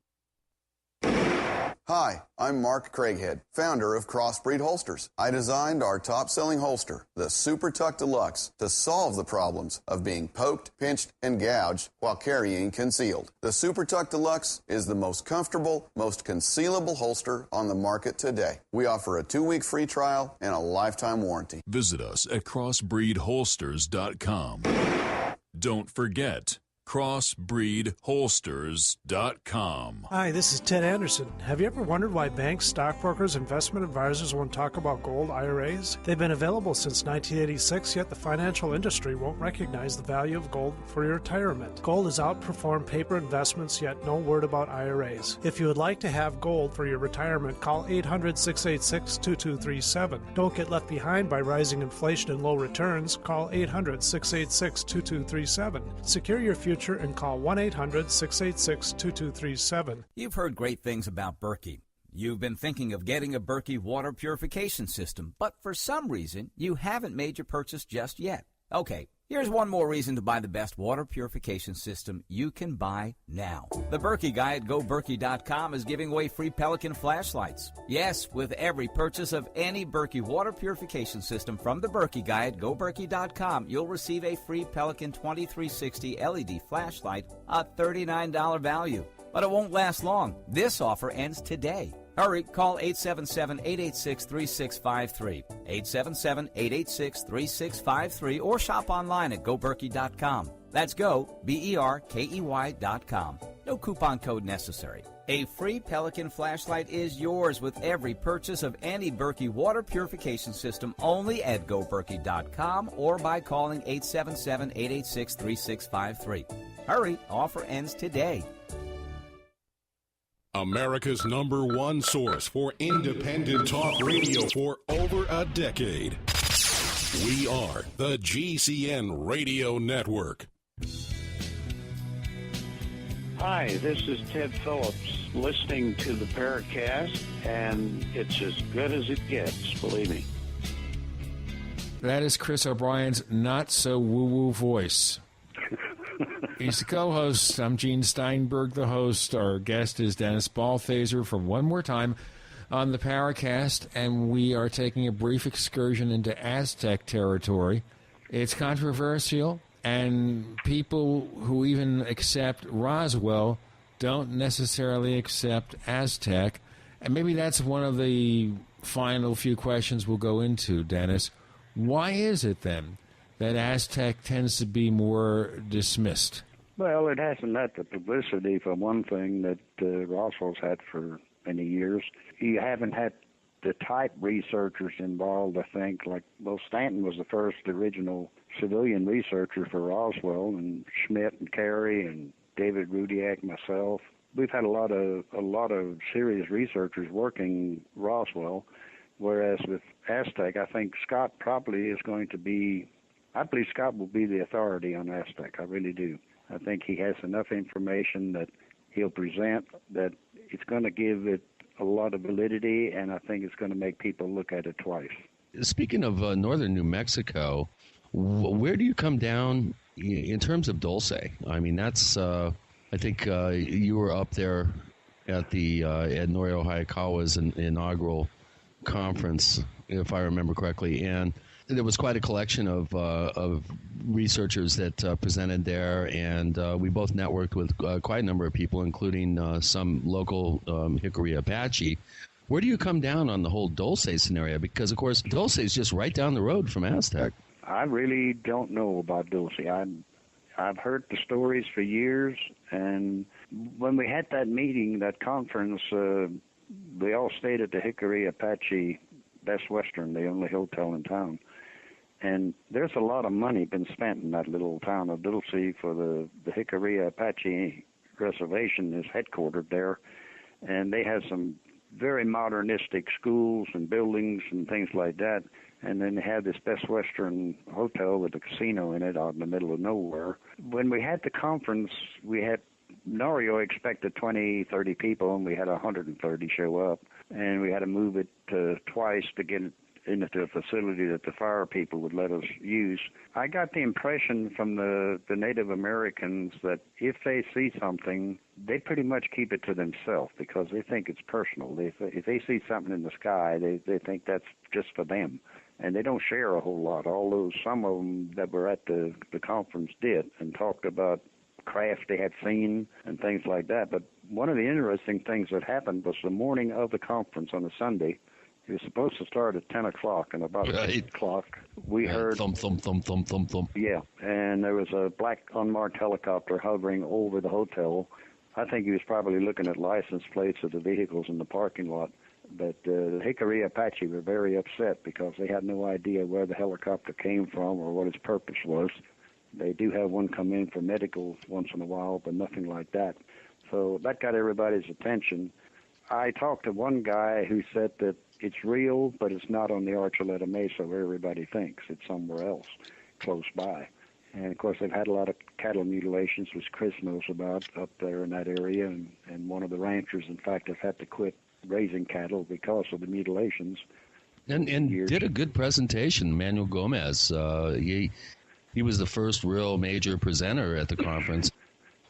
Hi, I'm Mark Craighead, founder of Crossbreed Holsters. I designed our top-selling holster, the Super Tuck Deluxe, to solve the problems of being poked, pinched, and gouged while carrying concealed. The Super Tuck Deluxe is the most comfortable, most concealable holster on the market today. We offer a 2-week free trial and a lifetime warranty. Visit us at crossbreedholsters.com. Don't forget, crossbreedholsters.com. Hi, this is Ted Anderson. Have you ever wondered why banks, stockbrokers, investment advisors won't talk about gold IRAs? They've been available since 1986, yet the financial industry won't recognize the value of gold for your retirement. Gold has outperformed paper investments, yet no word about IRAs. If you would like to have gold for your retirement, call 800-686-2237. Don't get left behind by rising inflation and low returns. Call 800-686-2237. Secure your future and call 1-800-686-2237. You've heard great things about Berkey. You've been thinking of getting a Berkey water purification system, but for some reason, you haven't made your purchase just yet. Okay, here's one more reason to buy the best water purification system you can buy now. The Berkey guy at GoBerkey.com is giving away free Pelican flashlights. Yes, with every purchase of any Berkey water purification system from the Berkey guy at GoBerkey.com, you'll receive a free Pelican 2360 LED flashlight, a $39 value. But it won't last long. This offer ends today. Hurry, call 877-886-3653, 877-886-3653, or shop online at GoBerkey.com. That's go, BERKEY.com. No coupon code necessary. A free Pelican flashlight is yours with every purchase of any Berkey water purification system only at GoBerkey.com or by calling 877-886-3653. Hurry, offer ends today. America's #1 source for independent talk radio for over a decade. We are the GCN Radio Network. Hi, this is Ted Phillips listening to the Paracast, and it's as good as it gets, believe me. That is Chris O'Brien's not-so-woo-woo voice. He's the co-host. I'm Gene Steinberg, the host. Our guest is Dennis Balthaser for one more time on the Paracast, and we are taking a brief excursion into Aztec territory. It's controversial, and people who even accept Roswell don't necessarily accept Aztec. And maybe that's one of the final few questions we'll go into, Dennis. Why is it, then, that Aztec tends to be more dismissed? Well, it hasn't had the publicity, for one thing, that Roswell's had for many years. You haven't had the type researchers involved, I think. Like, well, Stanton was the first original civilian researcher for Roswell, and Schmidt and Carey and David Rudiak, myself. We've had a lot of serious researchers working Roswell, whereas with Aztec, I think Scott probably is going to be, I believe Scott will be the authority on Aztec. I really do. I think he has enough information that he'll present that it's going to give it a lot of validity, and I think it's going to make people look at it twice. Speaking of northern New Mexico, where do you come down in terms of Dulce? I mean, that's I think you were up there at the at Norio Hayakawa's inaugural conference, if I remember correctly, and there was quite a collection of researchers that presented there, and we both networked with quite a number of people, including some local Hickory Apache. Where do you come down on the whole Dulce scenario? Because, of course, Dulce is just right down the road from Aztec. I really don't know about Dulce. I've heard the stories for years, and when we had that meeting, that conference, we all stayed at the Hickory Apache Best Western, the only hotel in town. And there's a lot of money been spent in that little town of Dulce for the Hickory Apache Reservation is headquartered there. And they have some very modernistic schools and buildings and things like that. And then they had this Best Western hotel with a casino in it out in the middle of nowhere. When we had the conference, we had Norio expected 20, 30 people, and we had 130 show up. And we had to move it twice to get it into the facility that the fire people would let us use. I got the impression from the Native Americans that if they see something, they pretty much keep it to themselves because they think it's personal. If they see something in the sky, they think that's just for them. And they don't share a whole lot, although some of them that were at the conference did and talked about craft they had seen and things like that. But one of the interesting things that happened was the morning of the conference on a Sunday. It was supposed to start at 10 o'clock, and about 8 o'clock, we heard... Thump, thump, thump, thump, thump, thump. Yeah, and there was a black unmarked helicopter hovering over the hotel. I think he was probably looking at license plates of the vehicles in the parking lot. But the Hickory Apache were very upset because they had no idea where the helicopter came from or what its purpose was. They do have one come in for medical once in a while, but nothing like that. So that got everybody's attention. I talked to one guy who said that it's real, but it's not on the Archuleta Mesa where everybody thinks. It's somewhere else, close by. And, of course, they've had a lot of cattle mutilations, which Chris knows about up there in that area. And one of the ranchers, in fact, has had to quit raising cattle because of the mutilations. And did a good presentation, Manuel Gomez. He was the first real major presenter at the conference.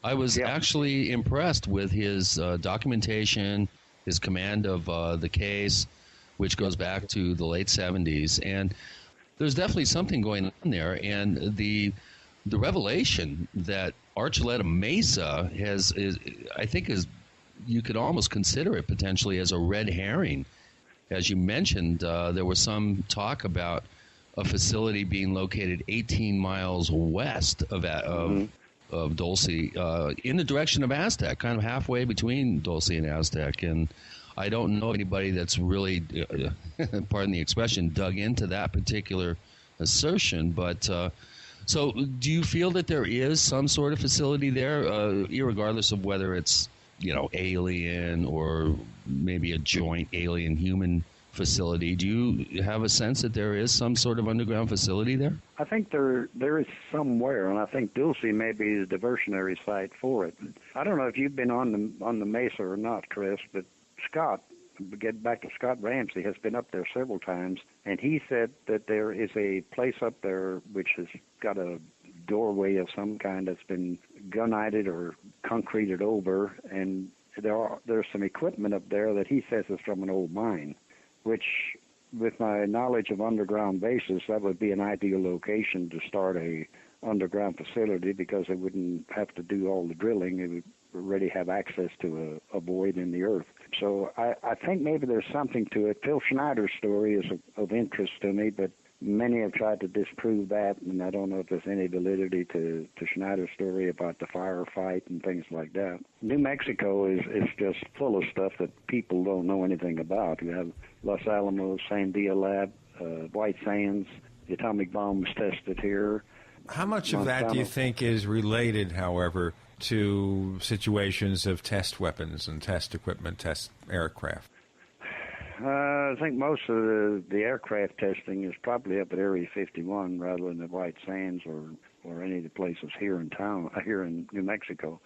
I was actually impressed with his documentation, his command of the case, which goes back to the late 70s. And there's definitely something going on there. And the revelation that Archuleta Mesa is you could almost consider it potentially as a red herring. As you mentioned, there was some talk about a facility being located 18 miles west of Dulce, in the direction of Aztec, kind of halfway between Dulce and Aztec. And I don't know anybody that's really, pardon the expression, dug into that particular assertion. But so do you feel that there is some sort of facility there, irregardless of whether it's, alien or maybe a joint alien-human facility? Do you have a sense that there is some sort of underground facility there? I think there is somewhere, and I think Dulce may be the diversionary site for it. I don't know if you've been on the Mesa or not, Chris, but Scott, get back to Scott Ramsey, has been up there several times, and he said that there is a place up there which has got a doorway of some kind that's been gunite or concreted over, and there's some equipment up there that he says is from an old mine, which, with my knowledge of underground bases, that would be an ideal location to start a underground facility because it wouldn't have to do all the drilling. It would already have access to a void in the earth. So I think maybe there's something to it. Phil Schneider's story is of interest to me, but many have tried to disprove that, and I don't know if there's any validity to Schneider's story about the firefight and things like that. New Mexico is just full of stuff that people don't know anything about. You have Los Alamos, Sandia Lab, White Sands, the atomic bomb was tested here. How much of that do you think is related, however, to situations of test weapons and test equipment, test aircraft? I think most of the aircraft testing is probably up at Area 51 rather than at White Sands or any of the places here in town, here in New Mexico.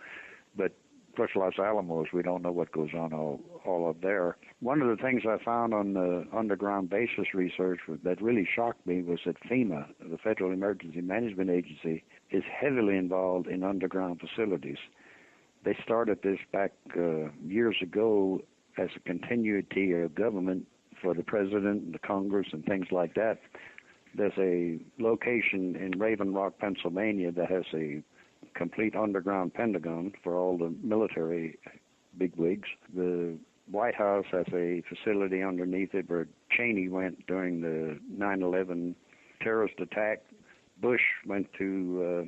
But plus Los Alamos, we don't know what goes on all up there. One of the things I found on the underground basis research that really shocked me was that FEMA, the Federal Emergency Management Agency, is heavily involved in underground facilities. They started this back years ago as a continuity of government for the president and the Congress and things like that. There's a location in Raven Rock, Pennsylvania that has a complete underground Pentagon for all the military bigwigs. The White House has a facility underneath it where Cheney went during the 9/11 terrorist attack. Bush went to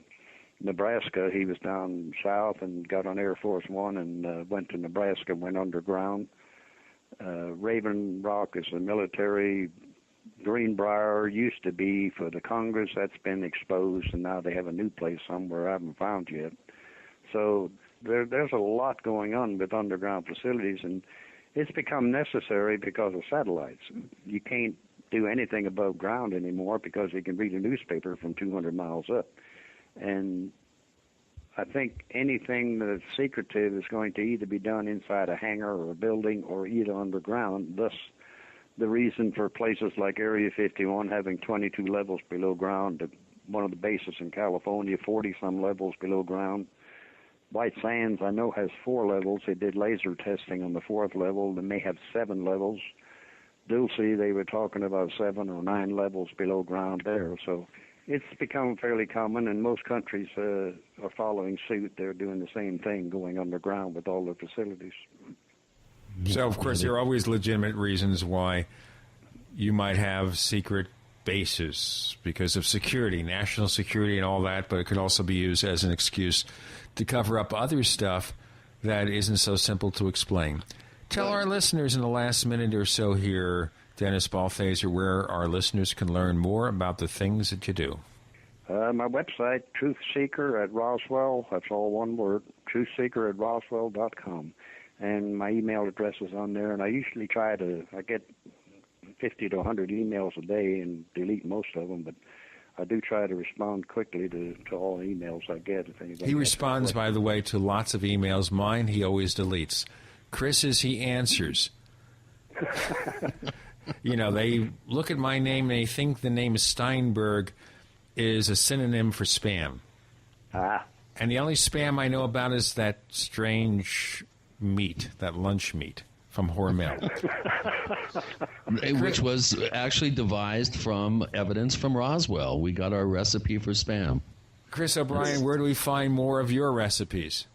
Nebraska. He was down south and got on Air Force One and went to Nebraska, went underground. Raven Rock is a military. Greenbrier used to be for the Congress. That's been exposed, and now they have a new place somewhere I haven't found yet. So there's a lot going on with underground facilities, and it's become necessary because of satellites. You can't do anything above ground anymore because you can read a newspaper from 200 miles up. And I think anything that's secretive is going to either be done inside a hangar or a building or either underground. Thus, the reason for places like Area 51 having 22 levels below ground, one of the bases in California, 40-some levels below ground. White Sands, I know, has 4 levels. They did laser testing on the 4th level. They may have 7 levels. Dulce, they were talking about 7 or 9 levels below ground there. So it's become fairly common, and most countries are following suit. They're doing the same thing, going underground with all their facilities. So, of course, there are always legitimate reasons why you might have secret bases because of security, national security and all that, but it could also be used as an excuse to cover up other stuff that isn't so simple to explain. Tell our listeners in the last minute or so here, Dennis Balthaser, where our listeners can learn more about the things that you do. My website, Truthseeker at Roswell, that's all one word, Truthseeker at Roswell.com. And my email address is on there, and I usually I get 50 to 100 emails a day and delete most of them, but I do try to respond quickly to all emails I get. If anybody he responds, by the way, to lots of emails. Mine, he always deletes. Chris's, he answers. You know, they look at my name and they think the name Steinberg is a synonym for spam. And the only spam I know about is that strange meat, that lunch meat from Hormel. Which was actually devised from evidence from Roswell. We got our recipe for spam. Chris O'Brien, where do we find more of your recipes?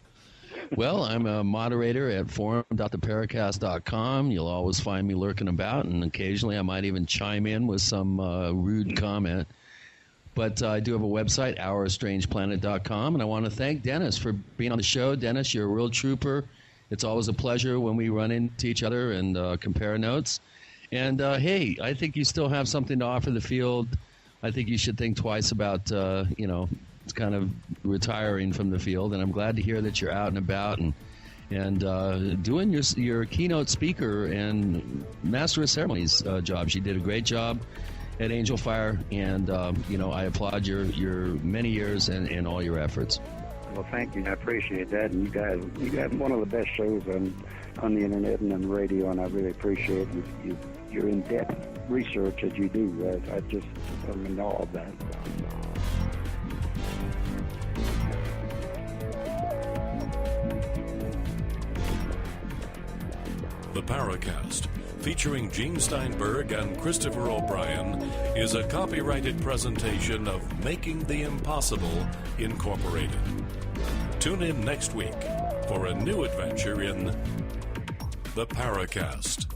Well, I'm a moderator at forum.theparacast.com. You'll always find me lurking about, and occasionally I might even chime in with some rude comment. But I do have a website, OurStrangePlanet.com, and I want to thank Dennis for being on the show. Dennis, you're a real trooper. It's always a pleasure when we run into each other and compare notes. And, hey, I think you still have something to offer the field. I think you should think twice about, it's kind of retiring from the field. And I'm glad to hear that you're out and about and doing your keynote speaker and master of ceremonies jobs. You did a great job at Angel Fire, and, I applaud your many years and all your efforts. Well, thank you. I appreciate that. And you guys one of the best shows on the internet and on the radio, and I really appreciate your in-depth research that you do. I'm in awe of that. The Paracast, featuring Gene Steinberg and Christopher O'Brien, is a copyrighted presentation of Making the Impossible Incorporated. Tune in next week for a new adventure in The Paracast.